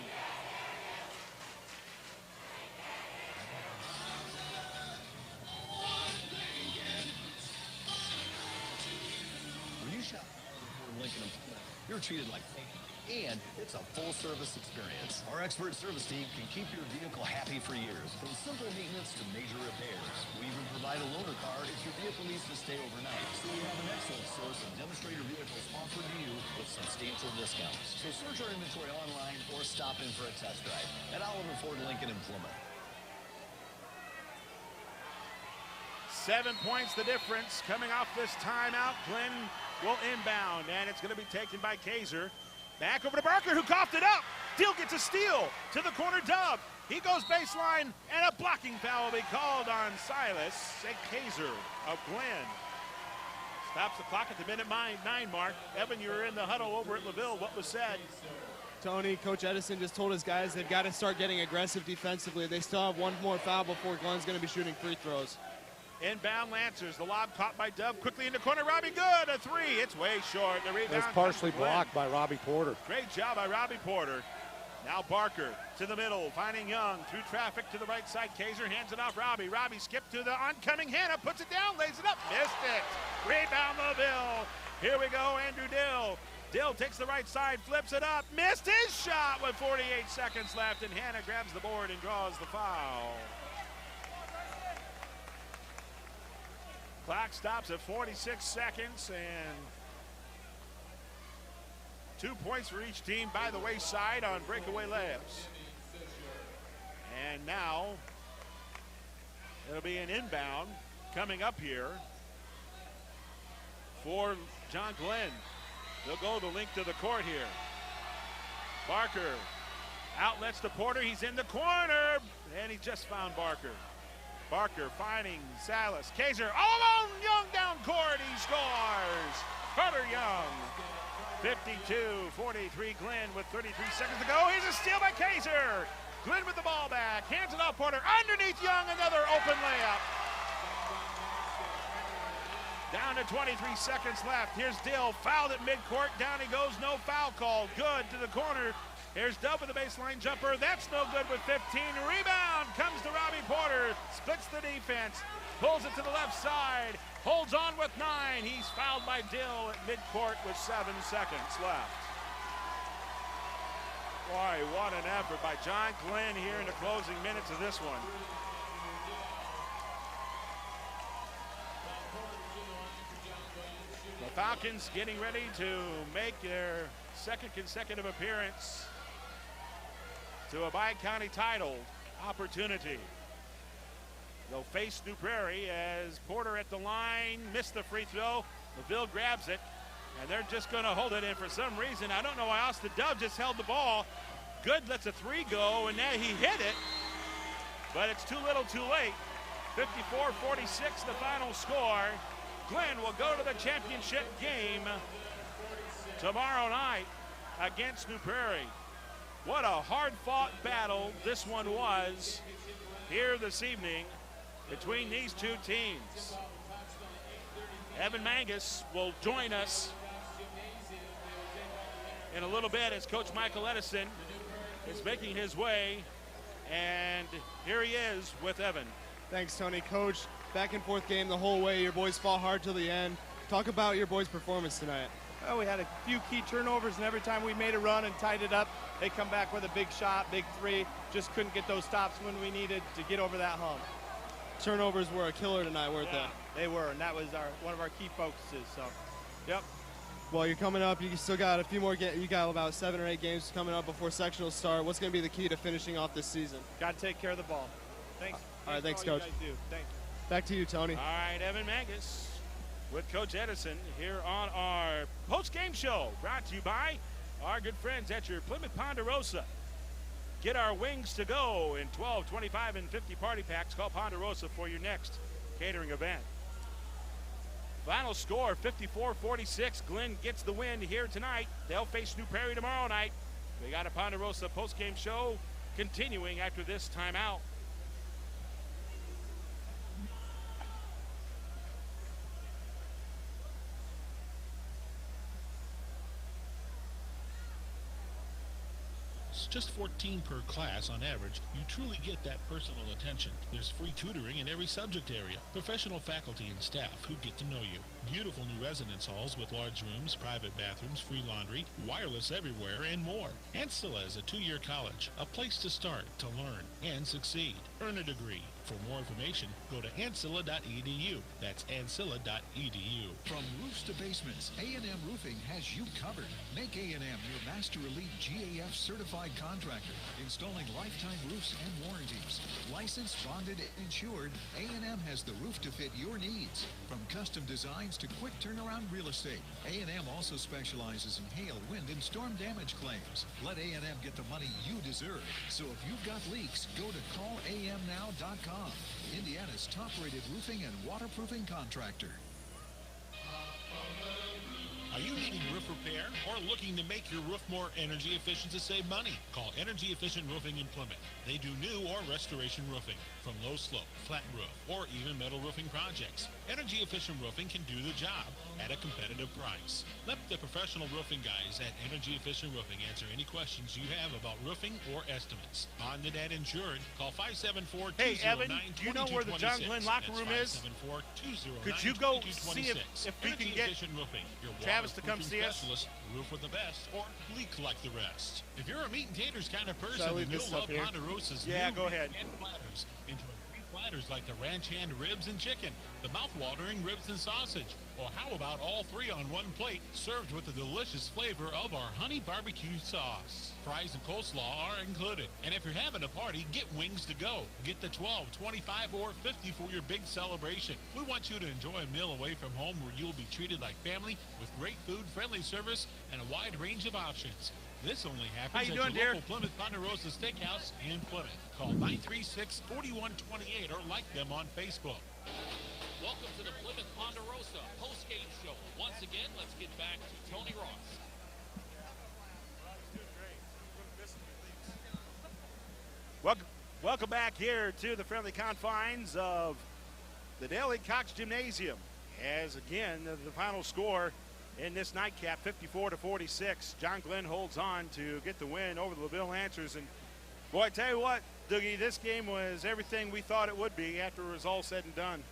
When you shop for Lincoln, you're treated like and it's a full-service experience. Our expert service team can keep your vehicle happy for years, from simple maintenance to major repairs. We even provide a loaner car if your vehicle needs to stay overnight. So we have an excellent source of demonstrator vehicles offered to you with substantial discounts. So search our inventory online or stop in for a test drive at Oliver Ford Lincoln in Plymouth. 7 points the difference. Coming off this timeout, Glenn will inbound, and it's going to be taken by Kaiser. Back over to Barker, who coughed it up. Dill gets a steal to the corner. Dove. He goes baseline, and a blocking foul will be called on Silas Kaiser of Glenn. Stops the clock at the minute 9 mark. Evan, you were in the huddle over at LaVille. What was said? Tony, Coach Edison just told his guys they've got to start getting aggressive defensively. They still have one more foul before Glenn's going to be shooting free throws. Inbound Lancers. The lob caught by Dove. Quickly in the corner. Robbie Good. A three. It's way short. The rebound. It was partially blocked by Robbie Porter. Great job by Robbie Porter. Now Barker to the middle. Finding Young. Through traffic to the right side. Kaiser hands it off Robbie. Robbie skipped to the oncoming Hanna. Puts it down. Lays it up. Missed it. Rebound LaVille. Here we go. Andrew Dill. Dill takes the right side. Flips it up. Missed his shot with 48 seconds left. And Hanna grabs the board and draws the foul. Clock stops at 46 seconds, and 2 points for each team by the wayside on breakaway layups. And now it'll be an inbound coming up here for John Glenn. They'll go the length of the court here. Barker outlets to Porter. He's in the corner, and he just found Barker. Barker finding Silas. Kaiser all alone. Young down court. He scores. Carter Young. 52-43. Glenn with 33 seconds to go. Here's a steal by Kaiser. Glenn with the ball back. Hands it off Porter. Underneath Young. Another open layup. Down to 23 seconds left. Here's Dill. Fouled at midcourt. Down he goes. No foul call. Good to the corner. Here's Dove with the baseline jumper. That's no good with 15. Rebound comes to Robbie Porter. Splits the defense. Pulls it to the left side. Holds on with 9. He's fouled by Dill at midcourt with 7 seconds left. Boy, what an effort by John Glenn here in the closing minutes of this one. The Falcons getting ready to make their second consecutive appearance to a Bi-county title opportunity. They'll face New Prairie as Porter at the line, missed the free throw. LaVille grabs it, and they're just going to hold it in for some reason. I don't know why Austin Dove just held the ball. Good lets a three go, and now he hit it, but it's too little too late. 54-46 the final score. Glenn will go to the championship game tomorrow night against New Prairie. What a hard-fought battle this one was here this evening between these two teams. Evan Mangus will join us in a little bit as Coach Michael Edison is making his way, and here he is with Evan. Thanks, Tony. Coach, back and forth game the whole way. Your boys fought hard till the end. Talk about your boys' performance tonight. Well, we had a few key turnovers, and every time we made a run and tied it up, they come back with a big shot, big three. Just couldn't get those stops when we needed to get over that hump. Turnovers were a killer tonight, weren't they? They were, and that was one of our key focuses. So, yep. Well, you're coming up. You still got a few more. You got about 7 or 8 games coming up before sectionals start. What's going to be the key to finishing off this season? Got to take care of the ball. Thanks. All right, thanks, Coach. Thanks. Back to you, Tony. All right, Evan Mangus with Coach Edison here on our post-game show, brought to you by our good friends at your Plymouth Ponderosa. Get our wings to go in 12, 25, and 50 party packs. Call Ponderosa for your next catering event. Final score, 54-46. Glenn gets the win here tonight. They'll face New Prairie tomorrow night. We got a Ponderosa post-game show continuing after this timeout. Just 14 per class on average, you truly get that personal attention. There's free tutoring in every subject area, professional faculty and staff who get to know you, beautiful new residence halls with large rooms, private bathrooms, free laundry, wireless everywhere, and more. Ancilla is a 2-year college, a place to start, to learn, and succeed. Earn a degree. For more information, go to ancilla.edu. That's ancilla.edu. From roofs to basements, A&M Roofing has you covered. Make A&M your Master Elite GAF certified contractor, installing lifetime roofs and warranties. Licensed, bonded, and insured, A&M has the roof to fit your needs. From custom designs to quick turnaround real estate, A&M also specializes in hail, wind, and storm damage claims. Let A&M get the money you deserve. So if you've got leaks, go to callamnow.com. Indiana's top-rated roofing and waterproofing contractor. Are you needing roof repair or looking to make your roof more energy efficient to save money? Call Energy Efficient Roofing in Plymouth. They do new or restoration roofing, from low slope, flat roof, or even metal roofing projects. Energy Efficient Roofing can do the job at a competitive price. Let the professional roofing guys at Energy Efficient Roofing answer any questions you have about roofing or estimates. Bonded and insured, call 574-209-2226. Hey, Evan, do you know where the John Glenn locker room is? Could you go see if we can get Travis to come see us? Roof with the best or leak like the rest. If you're a meat and taters kind of person, then you'll love Ponderosa's new go ahead. hand platters. Enjoy free platters like the ranch hand ribs and chicken, the mouth-watering ribs and sausage, or how about all 3 on one plate, served with the delicious flavor of our honey barbecue sauce. Fries and coleslaw are included. And if you're having a party, get wings to go. Get the 12, 25, or 50 for your big celebration. We want you to enjoy a meal away from home where you'll be treated like family with great food, friendly service, and a wide range of options. This only happens at your local Plymouth Ponderosa Steakhouse in Plymouth. Call 936-4128 or like them on Facebook. Welcome to the Plymouth Ponderosa post-game show. Once again, let's get back to Tony Ross. Welcome back here to the friendly confines of the Daly Cox Gymnasium. As again, the final score in this nightcap, 54-46. John Glenn holds on to get the win over the LaVille Lancers. And boy, I tell you what, Doogie, this game was everything we thought it would be after it was all said and done.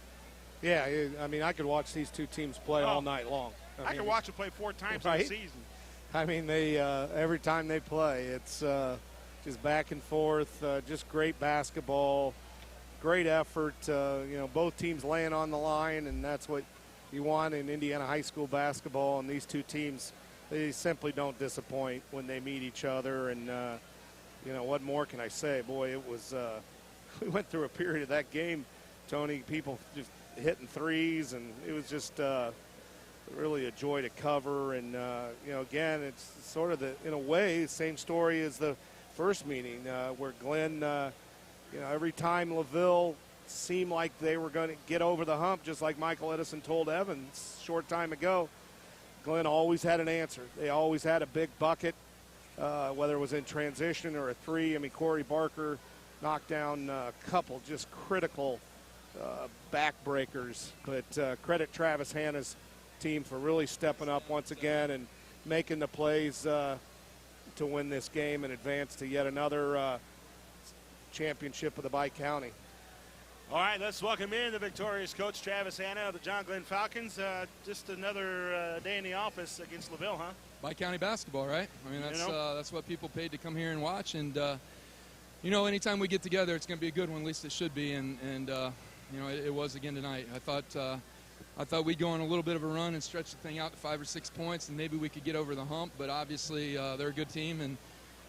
Yeah, I mean, I could watch these two teams play all night long. I could watch them play 4 times in the season. I mean, they every time they play, it's just back and forth, just great basketball, great effort. Both teams laying on the line, and that's what you want in Indiana high school basketball. And these two teams, they simply don't disappoint when they meet each other. And, what more can I say? Boy, it was we went through a period of that game, Tony, people just hitting threes, and it was just really a joy to cover. And, again, it's sort of in a way, same story as the first meeting where Glenn, every time LaVille seemed like they were going to get over the hump, just like Michael Edison told Evans a short time ago, Glenn always had an answer. They always had a big bucket, whether it was in transition or a three. I mean, Corey Barker knocked down a couple just critical backbreakers. But credit Travis Hanna's team for really stepping up once again and making the plays to win this game and advance to yet another championship of the Bi-county. All right, let's welcome in the victorious coach, Travis Hanna of the John Glenn Falcons. Just another day in the office against LaVille, huh? Bi-county basketball, right? I mean, that's what people paid to come here and watch. And, anytime we get together, it's going to be a good one, at least it should be. And it was again tonight. I thought we'd go on a little bit of a run and stretch the thing out to 5 or 6 points, and maybe we could get over the hump. But obviously, they're a good team, and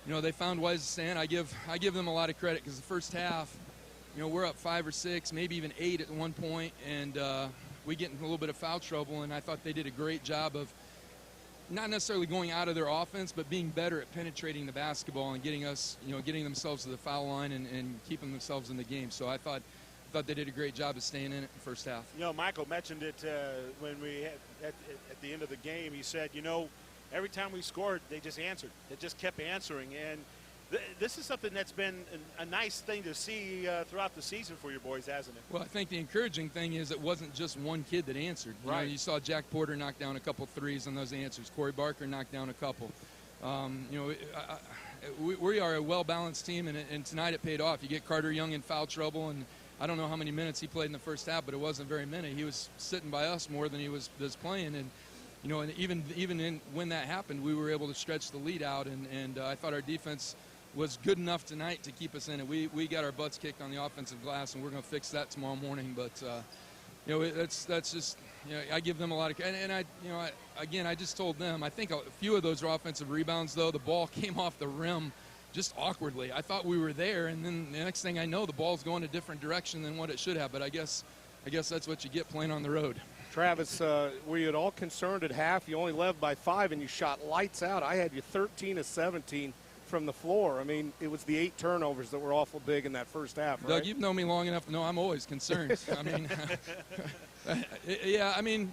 they found ways to stand. I give them a lot of credit because the first half, we're up 5 or 6, maybe even 8 at one point, and we get in a little bit of foul trouble. And I thought they did a great job of not necessarily going out of their offense, but being better at penetrating the basketball and getting themselves to the foul line and keeping themselves in the game. So I thought they did a great job of staying in it in the first half. Michael mentioned it when we at the end of the game. He said, every time we scored, they just answered. They just kept answering. And this is something that's been a nice thing to see throughout the season for your boys, hasn't it? Well, I think the encouraging thing is it wasn't just one kid that answered. You saw Jack Porter knock down a couple threes on those answers. Corey Barker knocked down a couple. We are a well-balanced team, and tonight it paid off. You get Carter Young in foul trouble, and I don't know how many minutes he played in the first half, but it wasn't very many. He was sitting by us more than he was playing, and when that happened, we were able to stretch the lead out, and I thought our defense was good enough tonight to keep us in it. We got our butts kicked on the offensive glass, and we're going to fix that tomorrow morning. But that's just I give them a lot of and I just told them I think a few of those are offensive rebounds, though. The ball came off the rim just awkwardly. I thought we were there, and then the next thing I know, the ball's going a different direction than what it should have. But I guess that's what you get playing on the road. Travis, were you at all concerned at half? You only led by 5, and you shot lights out. I had you 13 of 17 from the floor. I mean, it was the 8 turnovers that were awful big in that first half, right? Doug, you've known me long enough to know I'm always concerned. I mean,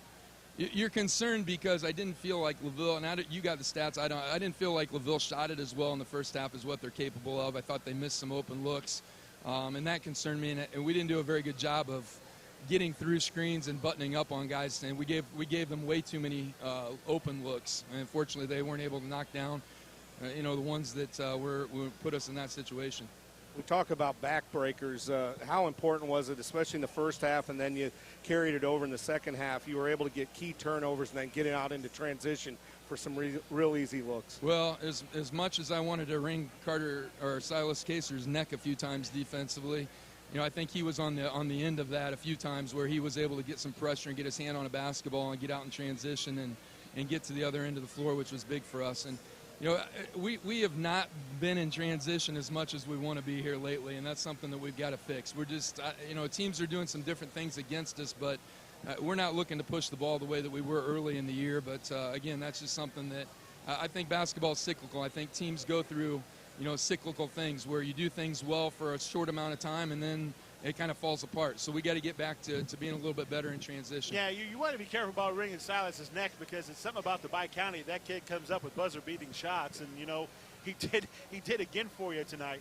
you're concerned because I didn't feel like LaVille, and you got the stats. I didn't feel like LaVille shot it as well in the first half as what they're capable of. I thought they missed some open looks, and that concerned me. And we didn't do a very good job of getting through screens and buttoning up on guys. And we gave them way too many open looks. And unfortunately, they weren't able to knock down the ones that were put us in that situation. We talk about backbreakers. How important was it, especially in the first half, and then you carried it over in the second half? You were able to get key turnovers and then get it out into transition for some real easy looks. Well, as much as I wanted to wring Carter or Silas Kaser's neck a few times defensively, I think he was on the end of that a few times where he was able to get some pressure and get his hand on a basketball and get out in transition and get to the other end of the floor, which was big for us. And we have not been in transition as much as we want to be here lately, and that's something that we've got to fix. We're just, teams are doing some different things against us, but we're not looking to push the ball the way that we were early in the year. But, again, that's just something that I think basketball is cyclical. I think teams go through, cyclical things where you do things well for a short amount of time, and then it kind of falls apart. So we got to get back to being a little bit better in transition. Yeah, you want to be careful about wringing Silas's neck because it's something about the Bi-county. That kid comes up with buzzer-beating shots, and, he did again for you tonight.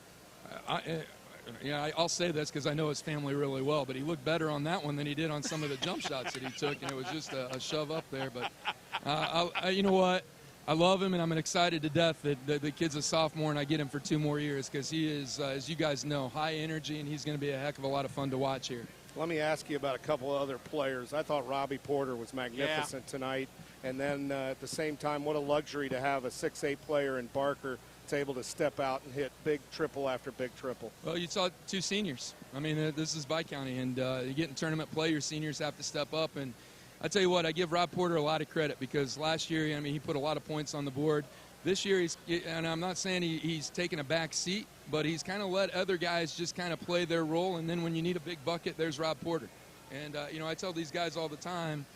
I'll say this because I know his family really well, but he looked better on that one than he did on some of the jump shots that he took, and it was just a shove up there. But you know what? I love him, and I'm excited to death that the kid's a sophomore, and I get him for 2 more years because he is, as you guys know, high energy, and he's going to be a heck of a lot of fun to watch here. Let me ask you about a couple of other players. I thought Robbie Porter was magnificent tonight, and then at the same time, what a luxury to have a 6'8" player in Barker that's able to step out and hit big triple after big triple. Well, you saw 2 seniors. I mean, this is Bi-county, and you get in tournament play, your seniors have to step up, and I tell you what, I give Rob Porter a lot of credit because last year, he put a lot of points on the board. This year, and I'm not saying he's taken a back seat, but he's kind of let other guys just kind of play their role, and then when you need a big bucket, there's Rob Porter. And, I tell these guys all the time,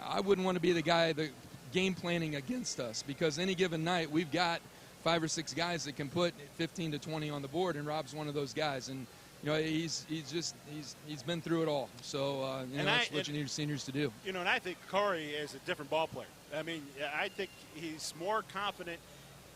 I wouldn't want to be the guy that game planning against us because any given night, we've got 5 or 6 guys that can put 15 to 20 on the board, and Rob's one of those guys. And he's been through it all. So that's what you need seniors to do. And I think Corey is a different ball player. I mean, I think he's more confident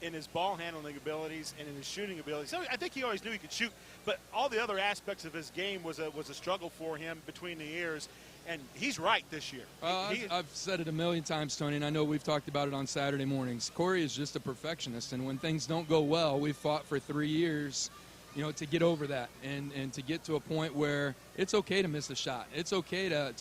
in his ball handling abilities and in his shooting abilities. So I think he always knew he could shoot, but all the other aspects of his game was a struggle for him between the years. And he's right this year. I've said it a million times, Tony, and I know we've talked about it on Saturday mornings. Corey is just a perfectionist, and when things don't go well, we've fought for 3 years to get over that and to get to a point where it's okay to miss a shot. It's okay to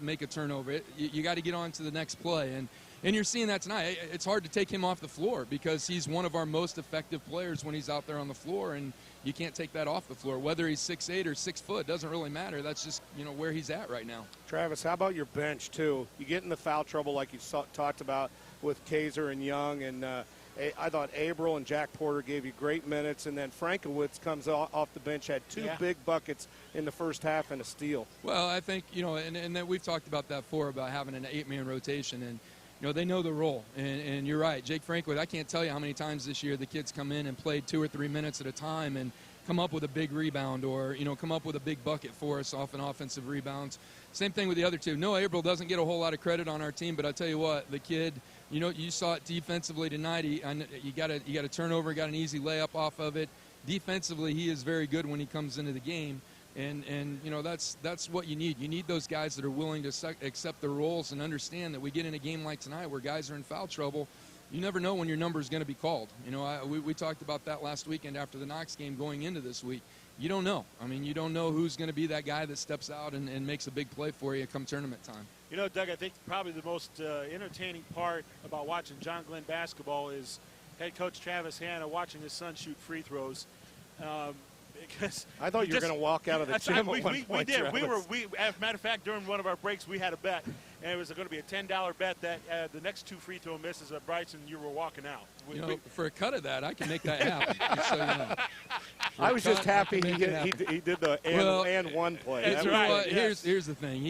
make a turnover. You got to get on to the next play. And you're seeing that tonight. It's hard to take him off the floor because he's one of our most effective players when he's out there on the floor, and you can't take that off the floor. Whether he's 6'8" or 6 foot, doesn't really matter. That's just, where he's at right now. Travis, how about your bench, too? You get in the foul trouble like you talked about with Kaiser and Young, and I thought Abril and Jack Porter gave you great minutes, and then Frankowitz comes off the bench, had two big buckets in the first half and a steal. Well, I think, and then we've talked about that before, about having an 8-man rotation, and they know the role, and you're right. Jake Frankowitz, I can't tell you how many times this year the kids come in and played 2 or 3 minutes at a time and come up with a big rebound or, come up with a big bucket for us off an offensive rebounds. Same thing with the other two. Noah Abril doesn't get a whole lot of credit on our team, but I tell you what, the kid, you saw it defensively tonight. You got a turnover, got an easy layup off of it. Defensively, he is very good when he comes into the game. And that's what you need. You need those guys that are willing to accept their roles and understand that we get in a game like tonight where guys are in foul trouble. You never know when your number is going to be called. We talked about that last weekend after the Knox game going into this week. You don't know. You don't know who's going to be that guy that steps out and makes a big play for you come tournament time. Doug, I think probably the most entertaining part about watching John Glenn basketball is head coach Travis Hanna watching his son shoot free throws. Because I thought you were going to walk out of the gym. We did. As a matter of fact, during one of our breaks, we had a bet, and it was going to be a $10 bet that the next 2 free throw misses at Bryson, you were walking out. For a cut of that, I can make that happen. Just so you know. I was just happy he did the and one play. That's right. Here's the thing.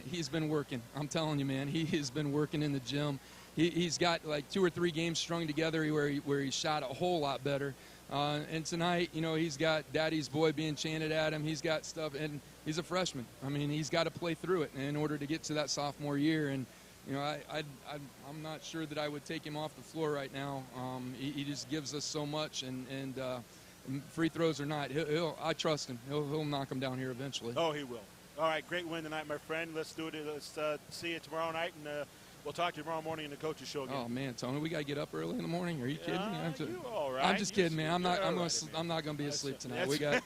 He's been working. I'm telling you, man. He has been working in the gym. He's got like 2 or 3 games strung together where he shot a whole lot better. And tonight, he's got Daddy's Boy being chanted at him. He's got stuff, and he's a freshman. He's got to play through it in order to get to that sophomore year. And, I'm not sure that I would take him off the floor right now. He just gives us so much, and free throws or not, I trust him. He'll knock them down here eventually. Oh, he will. All right, great win tonight, my friend. Let's do it. Let's see you tomorrow night, and we'll talk to you tomorrow morning in the coaches show again. Oh man, Tony, we got to get up early in the morning. Are you kidding me? You all right? I'm just kidding, man. I'm not going to be asleep tonight. We got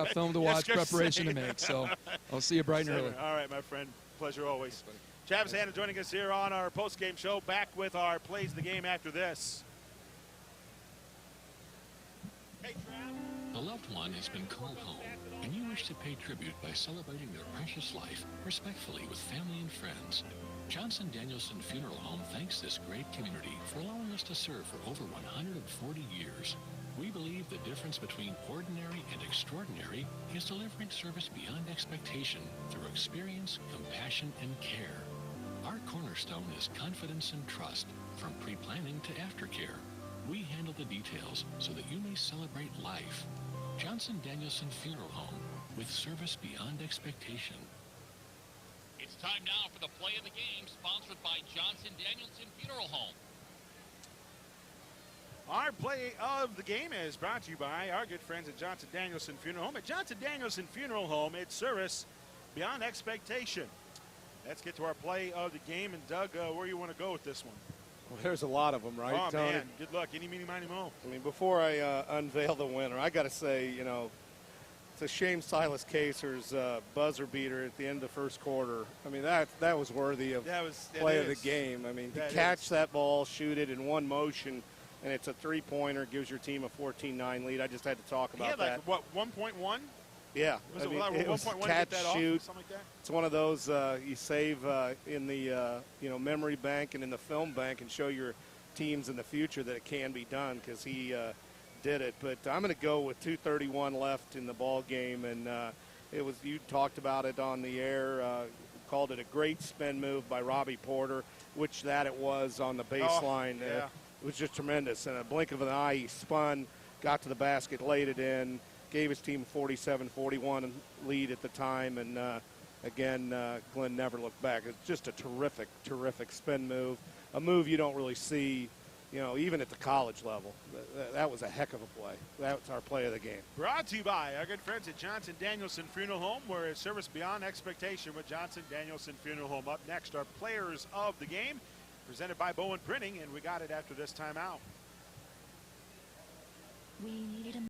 film to watch, preparation to make. So I'll see you bright and early. All right, my friend. Pleasure always. Travis Hanna joining us here on our post-game show. Back with our plays of the game after this. Hey, Trav. A loved one has been called home, and you wish to pay tribute by celebrating their precious life respectfully with family and friends. Johnson Danielson Funeral Home thanks this great community for allowing us to serve for over 140 years. We believe the difference between ordinary and extraordinary is delivering service beyond expectation through experience, compassion, and care. Our cornerstone is confidence and trust, from pre-planning to aftercare. We handle the details so that you may celebrate life. Johnson Danielson Funeral Home, with service beyond expectation. It's time now for the play of the game, sponsored by Johnson Danielson Funeral Home. Our play of the game is brought to you by our good friends at Johnson Danielson Funeral Home. At Johnson Danielson Funeral Home, it's service beyond expectation. Let's get to our play of the game. And, Doug, where you want to go with this one? Well, there's a lot of them, right, Tony? Tony? Man, good luck. Any, meeny, miny, mo. Before I unveil the winner, I got to say, it's a shame Silas Kaser's buzzer beater at the end of the first quarter. That was worthy of play of the game. To catch that ball, shoot it in one motion, and it's a three-pointer, gives your team a 14-9 lead. I just had to talk about that. He had 1.1? Yeah. It was catch, shoot. Something like that? It's one of those you save in the memory bank and in the film bank and show your teams in the future that it can be done, because he did it. But I'm going to go with 2:31 left in the ball game, and you talked about it on the air, called it a great spin move by Robbie Porter, which it was on the baseline. Yeah. It was just tremendous. In a blink of an eye, he spun, got to the basket, laid it in, gave his team a 47-41 lead at the time, and again, Glenn never looked back. It's just a terrific, terrific spin move, a move you don't really see, even at the college level. That was a heck of a play. That's our play of the game. Brought to you by our good friends at Johnson Danielson Funeral Home, where it's service beyond expectation with Johnson Danielson Funeral Home. Up next, our players of the game, presented by Bowen Printing, and we got it after this timeout. We needed a